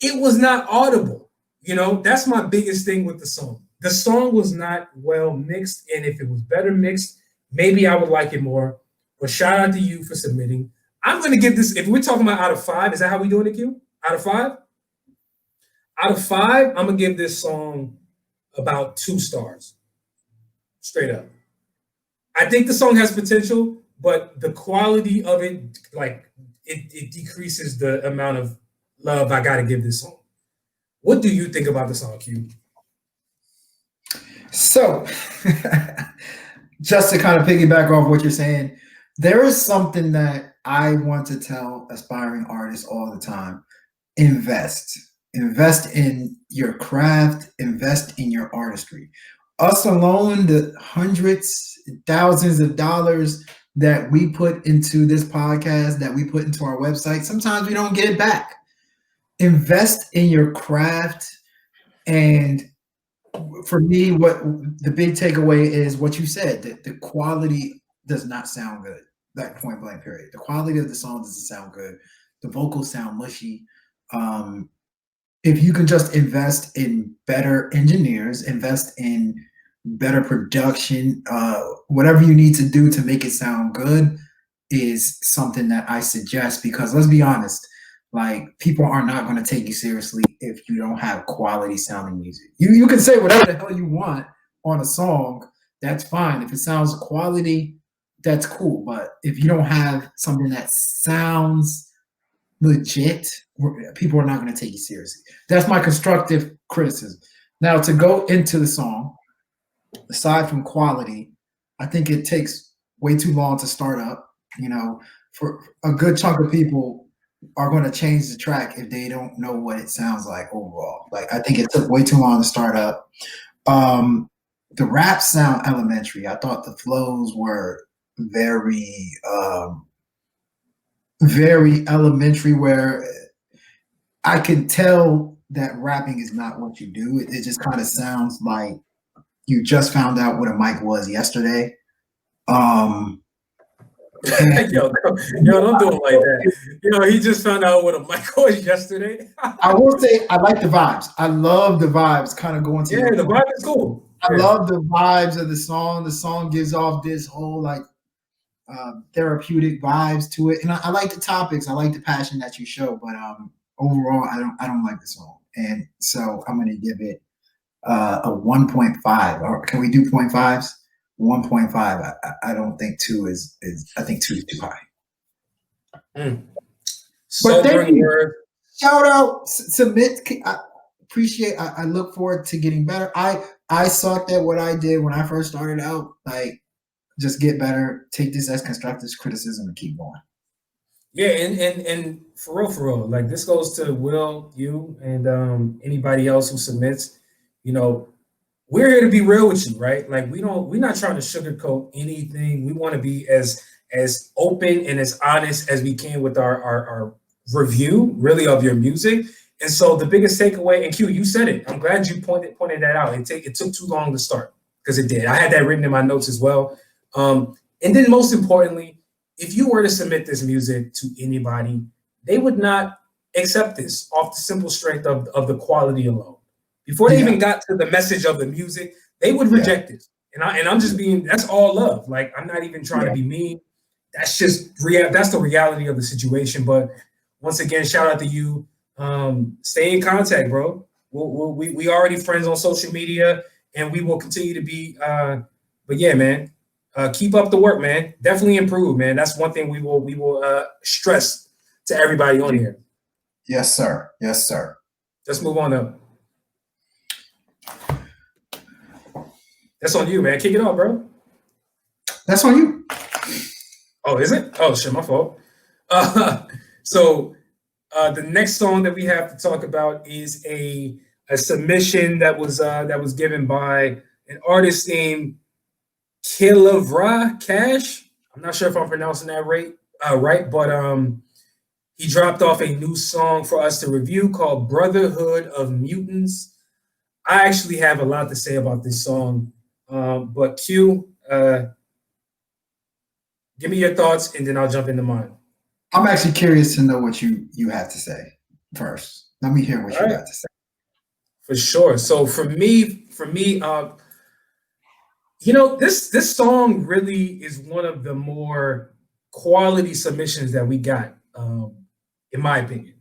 it was not audible. That's my biggest thing with the song. The song was not well mixed, and if it was better mixed, maybe I would like it more. But shout out to you for submitting. I'm going to give this, if we're talking about out of 5, is that how we doing it, Q? Out of 5? Out of 5, I'm going to give this song about 2 stars. Straight up. I think the song has potential, but the quality of it, it decreases the amount of love I got to give this song. What do you think about the song, Q? So, just to kind of piggyback off what you're saying, there is something that I want to tell aspiring artists all the time. Invest in your craft, invest in your artistry. Us alone, the hundreds, thousands of dollars that we put into this podcast, that we put into our website, sometimes we don't get it back. Invest in your craft. And for me, what the big takeaway is what you said, that the quality does not sound good. That point blank period. The quality of the song doesn't sound good. The vocals sound mushy. If you can just invest in better engineers, invest in better production, whatever you need to do to make it sound good is something that I suggest, because let's be honest, people are not going to take you seriously if you don't have quality sounding music. You can say whatever the hell you want on a song, that's fine. If it sounds quality, that's cool. But if you don't have something that sounds legit, people are not going to take you seriously. That's my constructive criticism. Now, to go into the song, aside from quality, I think it takes way too long to start up. For a good chunk of people are going to change the track if they don't know what it sounds like overall. I think it took way too long to start up. The rap sound elementary. I thought the flows were very, very elementary, where I can tell that rapping is not what you do. It just kind of sounds like you just found out what a mic was yesterday. Yo, don't do it like that. He just found out what a mic was yesterday. I will say I like the vibes. I love the vibes kind of going to the vibe is cool. I love the vibes of the song. The song gives off this whole therapeutic vibes to it. And I like the topics. I like the passion that you show, but overall I don't like the song. And so I'm gonna give it a 1.5. Or can we do 0.5s? 1.5. I don't think 2 is I think 2 is too high. So shout out, submit. I appreciate. I look forward to getting better. I sucked at what I did when I first started out. Just get better. Take this as constructive criticism and keep going. Yeah, and for real, this goes to Will, you, and anybody else who submits. We're here to be real with you, right? We're not trying to sugarcoat anything. We want to be as open and as honest as we can with our review, really, of your music. And so the biggest takeaway, and Q, you said it. I'm glad you pointed that out. It took too long to start, because it did. I had that written in my notes as well. And then most importantly, if you were to submit this music to anybody, they would not accept this off the simple strength of the quality alone. Before they even got to the message of the music, they would reject it. And I'm just being, that's all love. I'm not even trying to be mean. That's just that's the reality of the situation. But once again, shout out to you. Stay in contact, bro. We already friends on social media, and we will continue to be. But yeah, man, keep up the work, man. Definitely improve, man. That's one thing we will stress to everybody on here. Yes, sir. Yes, sir. Let's move on up. That's on you, man. Kick it off, bro. That's on you. Oh, is it? Oh, shit, my fault. So the next song that we have to talk about is a submission that was given by an artist named Kilevrah Cash. I'm not sure if I'm pronouncing that right, but he dropped off a new song for us to review called Brotherhood of Mutants. I actually have a lot to say about this song. But Q, give me your thoughts, and then I'll jump into mine. I'm actually curious to know what you have to say first. Let me hear what you got to say. For sure. So for me, this song really is one of the more quality submissions that we got, in my opinion.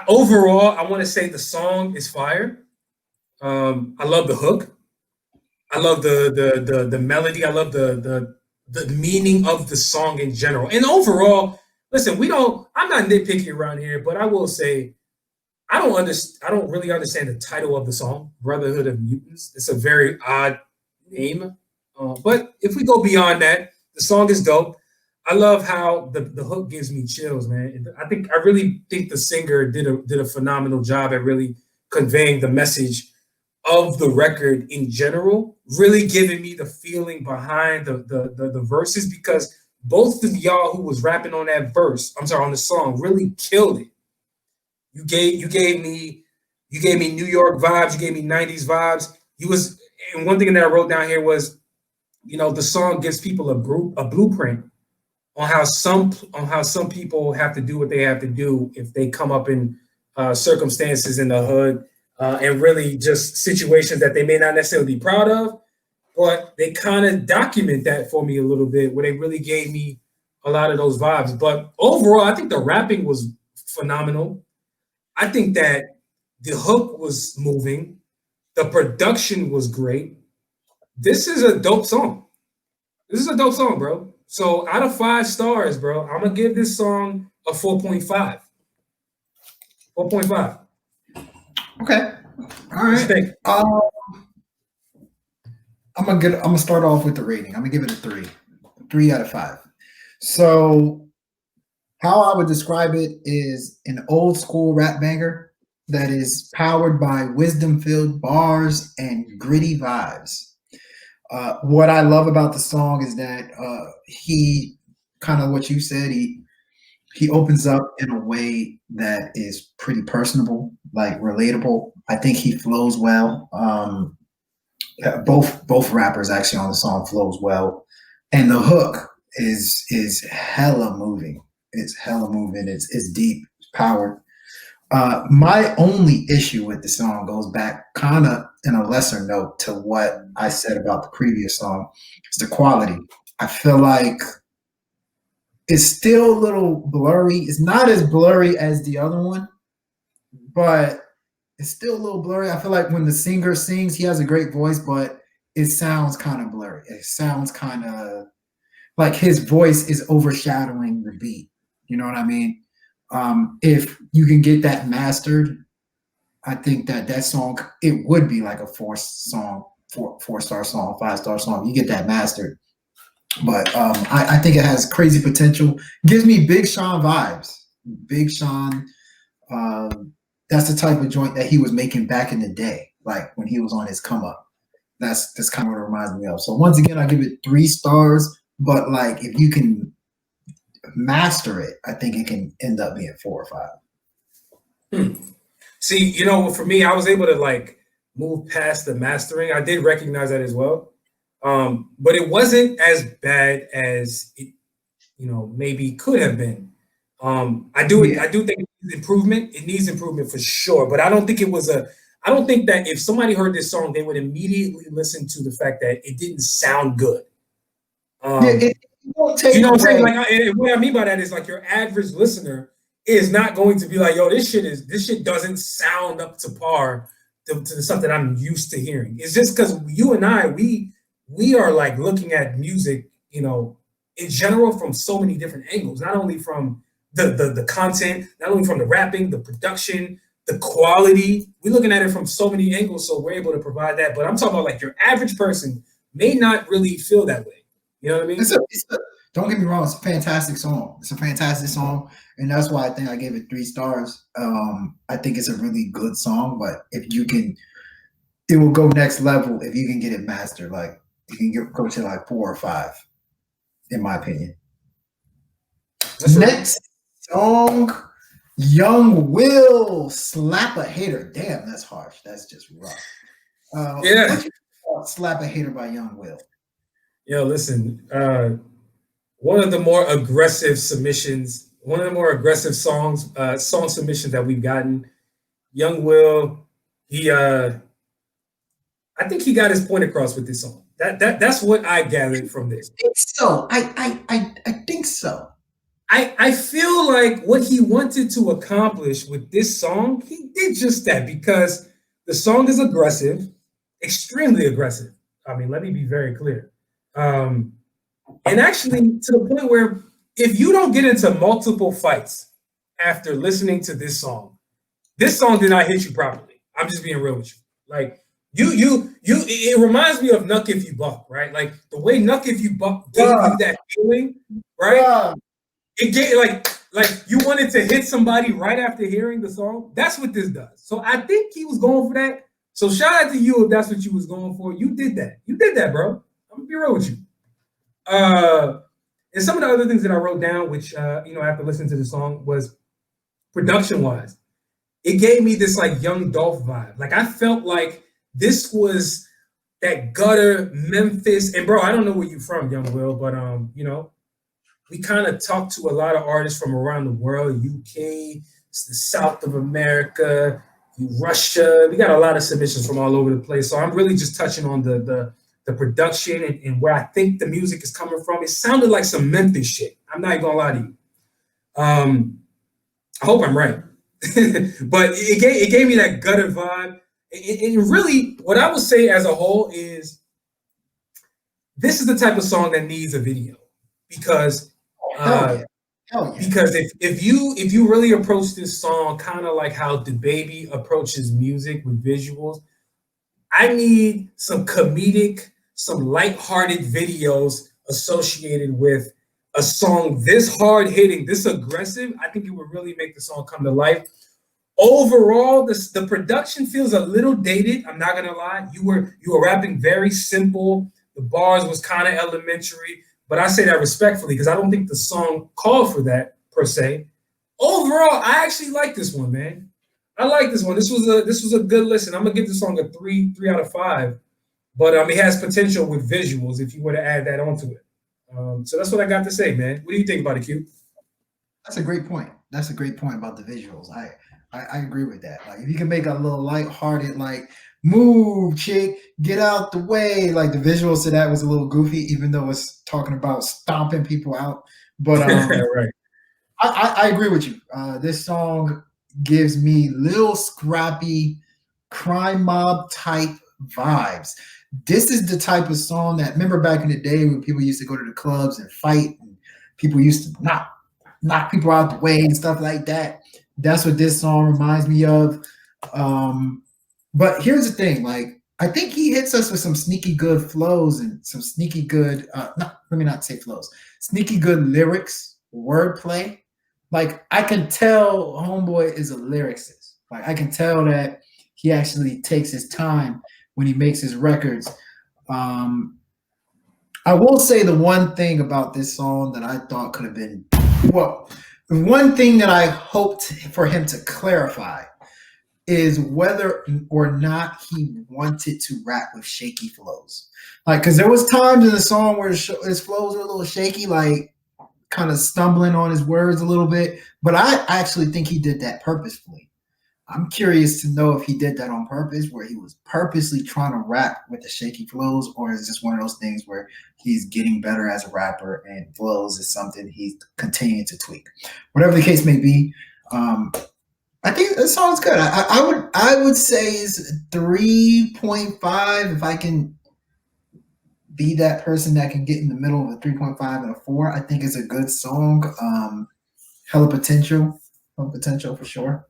Overall, I want to say the song is fire. I love the hook. I love the melody. I love the meaning of the song in general. And overall, listen, I'm not nitpicky around here, but I will say I don't really understand the title of the song, Brotherhood of Mutants. It's a very odd name. But if we go beyond that, the song is dope. I love how the hook gives me chills, man. I really think the singer did a phenomenal job at really conveying the message of the record in general, really giving me the feeling behind the verses, because both of y'all who was rapping on that on the song, really killed it. You gave me New York vibes, you gave me 90s vibes. And one thing that I wrote down here was, the song gives people a blueprint on how some people have to do what they have to do if they come up in circumstances in the hood, and really just situations that they may not necessarily be proud of, but they kind of document that for me a little bit, where they really gave me a lot of those vibes. But overall, I think the rapping was phenomenal. I think that the hook was moving. The production was great. This is a dope song. Bro. So out of 5 stars, bro, I'm going to give this song a 4.5. 4.5. Okay. All right. I'm gonna start off with the rating. I'm gonna give it a 3. 3 out of 5. So how I would describe it is an old school rap banger that is powered by wisdom-filled bars and gritty vibes. What I love about the song is that he, kind of what you said, he opens up in a way that is pretty personable, like relatable. I think he flows well. Both rappers actually on the song flows well, and the hook is hella moving. It's hella moving. It's deep. It's powered. My only issue with the song goes back kind of in a lesser note to what I said about the previous song. It's the quality. I feel like it's still a little blurry. It's not as blurry as the other one, but it's still a little blurry. I feel like when the singer sings, he has a great voice, but it sounds kind of blurry. It sounds kind of like his voice is overshadowing the beat. You know what I mean? If you can get that mastered, I think that song, it would be like a 4-star song, 5-star song. You get that mastered. But I think it has crazy potential. Gives me Big Sean vibes. Big Sean, that's the type of joint that he was making back in the day, like when he was on his come up. That's kind of what it reminds me of. So once again, I give it 3 stars. But like, if you can master it, I think it can end up being 4 or 5. See, for me, I was able to like move past the mastering. I did recognize that as well. But it wasn't as bad as it, maybe could have been. I do think it needs improvement. It needs improvement for sure. But I don't think I don't think that if somebody heard this song, they would immediately listen to the fact that it didn't sound good. It won't take you know what I'm saying? away. Like, what I mean by that is like your average listener is not going to be like, yo, this shit doesn't sound up to par to the stuff that I'm used to hearing. It's just because you and I, we are like looking at music, in general from so many different angles, not only from the content, not only from the rapping, the production, the quality. We're looking at it from so many angles, so we're able to provide that. But I'm talking about like your average person may not really feel that way. You know what I mean? Don't get me wrong, it's a fantastic song. It's a fantastic song, and that's why I think I gave it 3 stars. I think it's a really good song, but if you can, it will go next level if you can get it mastered. Like you can go to like 4 or 5, in my opinion. Next song, Young Will, Slap a Hater. Damn, that's harsh. That's just rough. Yeah. Slap a Hater by Young Will. Yo, listen, one of the more aggressive submissions, one of the more aggressive song submissions that we've gotten. Young Will, I think he got his point across with this song. That's what I gathered from this. I think so. I think so. I feel like what he wanted to accomplish with this song, he did just that, because the song is aggressive, extremely aggressive. I mean, let me be very clear. And actually, to the point where if you don't get into multiple fights after listening to this song did not hit you properly. I'm just being real with you. Like, it reminds me of Knuck If You Buck, right? Like the way Knuck If You Buck gave you that feeling, right? It gave like you wanted to hit somebody right after hearing the song. That's what this does. So I think he was going for that. So shout out to you if that's what you was going for. You did that. You did that, bro. I'm gonna be real with you. And some of the other things that I wrote down, which after listening to the song, was production-wise. It gave me this like Young Dolph vibe. Like I felt like this was that gutter Memphis. And bro, I don't know where you from, Young Will, but we kind of talk to a lot of artists from around the world, UK, the South of America, Russia. We got a lot of submissions from all over the place. So I'm really just touching on the production and where I think the music is coming from. It sounded like some Memphis shit. I'm not gonna lie to you. I hope I'm right. But it gave me that gutter vibe. And really, what I would say as a whole is this is the type of song that needs a video. Because Hell yeah. Because if you really approach this song kind of like how DaBaby approaches music with visuals, I need some comedic, some lighthearted videos associated with a song this hard hitting, this aggressive. I think it would really make the song come to life. Overall, the production feels a little dated. I'm not gonna lie. You were rapping very simple. The bars was kind of elementary. But I say that respectfully because I don't think the song called for that per se. Overall, I actually like this one, man. I like this one. This was a good listen. I'm gonna give this song a 3 out of 5. But it has potential with visuals if you were to add that onto it. So that's what I got to say, man. What do you think about it, Q? That's a great point. That's a great point about the visuals. I agree with that. Like if you can make a little lighthearted, like move, chick, get out the way. Like the visuals to that was a little goofy, even though it's talking about stomping people out. But right. I agree with you. This song gives me little scrappy crime mob type vibes. This is the type of song that, remember back in the day when people used to go to the clubs and fight and people used to knock people out the way and stuff like that. That's what this song reminds me of. But here's the thing, like I think he hits us with some sneaky good flows and some sneaky good, let me not say flows, sneaky good lyrics, wordplay. Like I can tell Homeboy is a lyricist. Like I can tell that he actually takes his time when he makes his records. I will say the one thing about this song that I thought could have been, well, the one thing that I hoped for him to clarify is whether or not he wanted to rap with shaky flows. Like, because there was times in the song where his flows were a little shaky, like kind of stumbling on his words a little bit. But I actually think he did that purposefully. I'm curious to know if he did that on purpose, where he was purposely trying to rap with the shaky flows, or is it just one of those things where he's getting better as a rapper and flows is something he's continuing to tweak. Whatever the case may be, I think this song's good. I would say it's 3.5 if I can be that person that can get in the middle of a 3.5 and a 4. I think it's a good song. Hella potential for sure.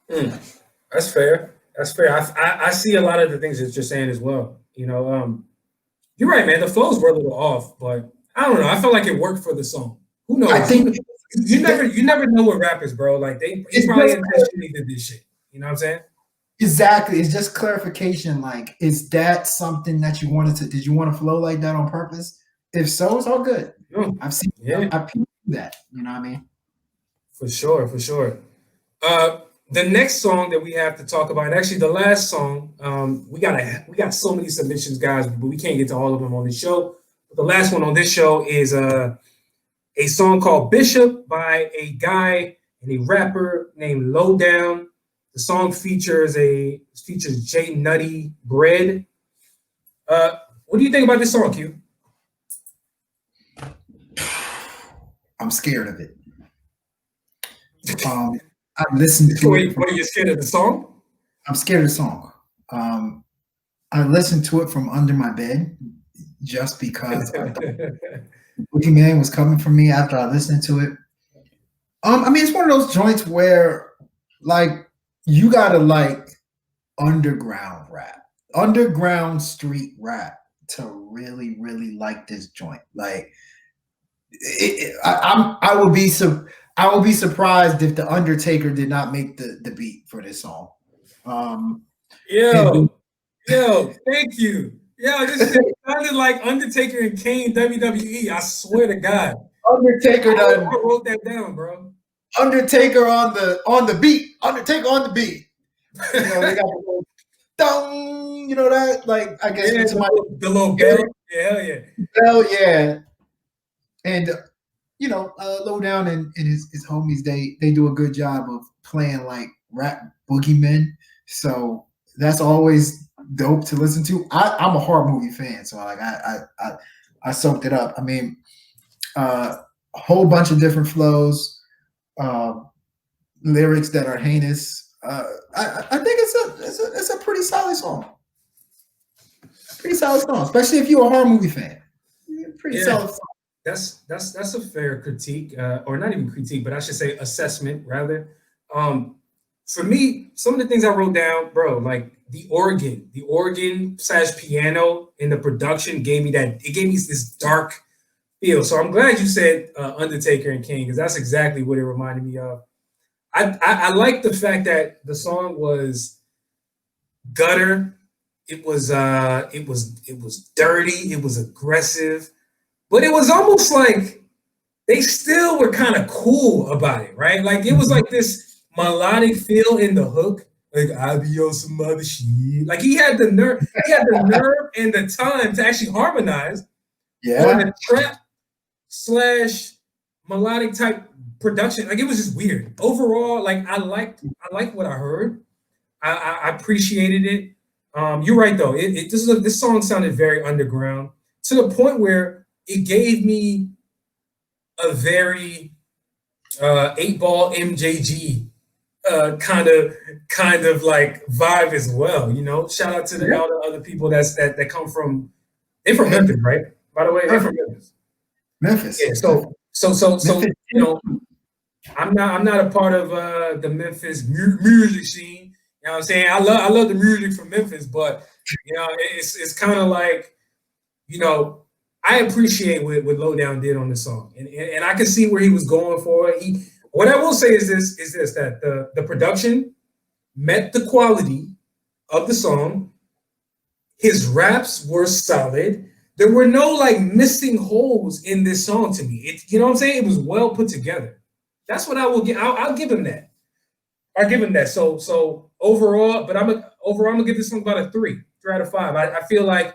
That's fair. I see a lot of the things that you're saying as well. You're right, man. The flows were a little off, but I don't know. I felt like it worked for the song. Who knows? I think you never know with rappers, bro. Like he probably intentionally did this shit. You know what I'm saying? Exactly. It's just clarification. Like, is that something that you wanted to? Did you want to flow like that on purpose? If so, it's all good. I've seen that. You know what I mean? For sure. the next song that we have to talk about, and actually the last song, we got so many submissions, guys, but we can't get to all of them on this show. But the last one on this show is a song called Bishop by a guy and a rapper named Lowdown. The song features J Nutty Bread. What do you think about this song, Q? I'm scared of it. I listened to it. What are you scared of the song? I'm scared of the song. I listened to it from under my bed just because I thought Boogeyman was coming for me after I listened to it. I mean, it's one of those joints where, like, you gotta like underground rap, underground street rap to really, really like this joint. Like, I would be surprised if the Undertaker did not make the beat for this song. Yo, thank you. Yo, this shit sounded like Undertaker and Kane WWE. I swear to God. Undertaker I wrote that down, bro. Undertaker on the beat. Undertaker on the beat. You know, they got the little dong, you know that? Like, I guess the little bell. Yeah, hell yeah. Bell, yeah. And you know, Lowdown and his homies, they do a good job of playing like rap boogeymen. So that's always dope to listen to. I'm a horror movie fan, so like I soaked it up. I mean, a whole bunch of different flows, lyrics that are heinous. I think it's a pretty solid song. Pretty solid song, especially if you're a horror movie fan. Pretty solid song. That's a fair critique, or not even critique, but I should say assessment rather. For me, some of the things I wrote down, bro, like the organ / piano in the production gave me this dark feel. So I'm glad you said Undertaker and King, because that's exactly what it reminded me of. I like the fact that the song was gutter. It was dirty. It was aggressive. But it was almost like they still were kind of cool about it, right? Like it was like this melodic feel in the hook, like I be on some other shit. Like he had the nerve and the time to actually harmonize on a trap / melodic type production. Like it was just weird. Overall, like I liked what I heard. I appreciated it. You're right though. This song sounded very underground to the point where it gave me a very 8-ball MJG kind of like vibe as well. You know, shout out to all the other people that come from. They're from Memphis, right? By the way, they're from Memphis. Memphis. Yeah. So you know, I'm not a part of the Memphis music scene. You know what I'm saying? I love the music from Memphis, but you know, it's kind of like, you know, I appreciate what Lowdown did on this song, and I can see where he was going for it. What I will say is this that the production met the quality of the song. His raps were solid. There were no like missing holes in this song to me. You know what I'm saying? It was well put together. That's what I will give. I'll give him that. I'll give him that. So overall, but I'm gonna give this song about a 3 out of 5. I feel like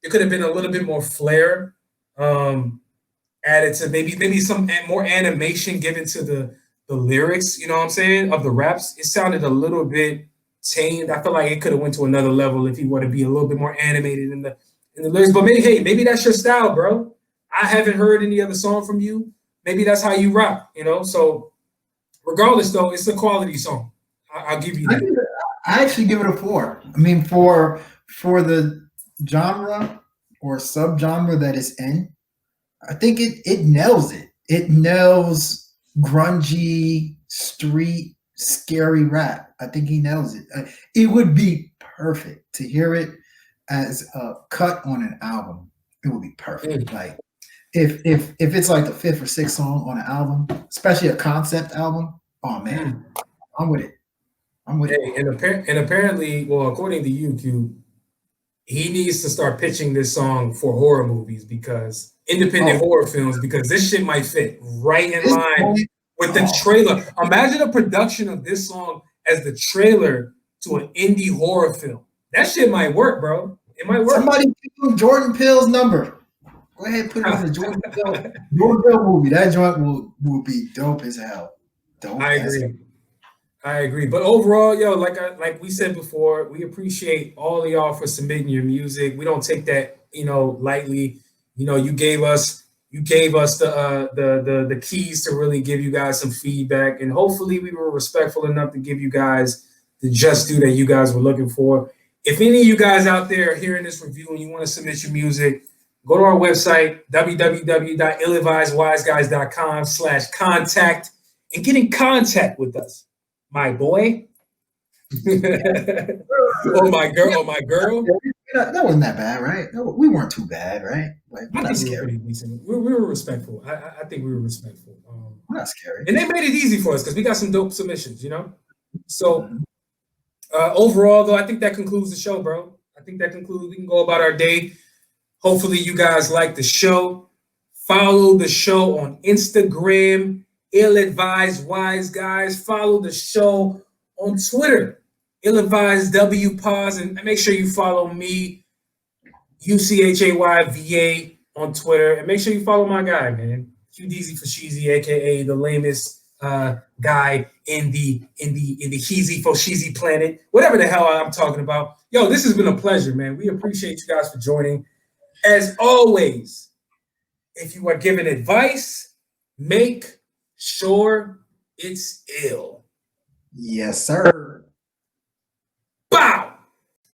it could have been a little bit more flair added to maybe some more animation given to the lyrics, you know what I'm saying, of the raps. It sounded a little bit tamed. I feel like it could have went to another level if he were to be a little bit more animated in the lyrics. But maybe that's your style, bro. I haven't heard any other song from you. Maybe that's how you rock, you know? So regardless though, it's a quality song. I'll give you that. I actually give it a 4. I mean, for the genre or subgenre that it's in, I think it nails it. It nails grungy, street, scary rap. I think he nails it. It would be perfect to hear it as a cut on an album. It would be perfect. Like if it's like the 5th or 6th song on an album, especially a concept album, oh man, I'm with it. And apparently, well, according to you, he needs to start pitching this song for horror movies, because independent horror films, because this shit might fit right in line with the trailer. Imagine a production of this song as the trailer to an indie horror film. That shit might work, bro. It might work. Somebody give Jordan Peele's number. Go ahead and put it on the Jordan Peele movie. That joint will be dope as hell. Dope. I agree. But overall, yo, like we said before, we appreciate all of y'all for submitting your music. We don't take that, lightly. You gave us the keys to really give you guys some feedback, and hopefully we were respectful enough to give you guys the just due that you guys were looking for. If any of you guys out there are hearing this review and you want to submit your music, go to our website, www.illadvisedwiseguyz.com/contact, and get in contact with us, my boy. or my girl. That wasn't that bad, right? We weren't too bad, right? Like, I think we were pretty decent. We were respectful. I think we were respectful. We're not scary. And they made it easy for us because we got some dope submissions, So overall, though, I think that concludes the show, bro. We can go about our day. Hopefully you guys like the show. Follow the show on Instagram, Ill-Advised Wise Guys. Follow the show on Twitter, Ill-Advised WPause, and make sure you follow me, UCHAYVA on Twitter, and make sure you follow my guy, man, QDeezy for Sheezy, aka the lamest guy in the Heezy for Sheezy planet, whatever the hell I'm talking about. Yo, this has been a pleasure, man. We appreciate you guys for joining. As always, if you are giving advice, make sure it's ill. Yes, sir.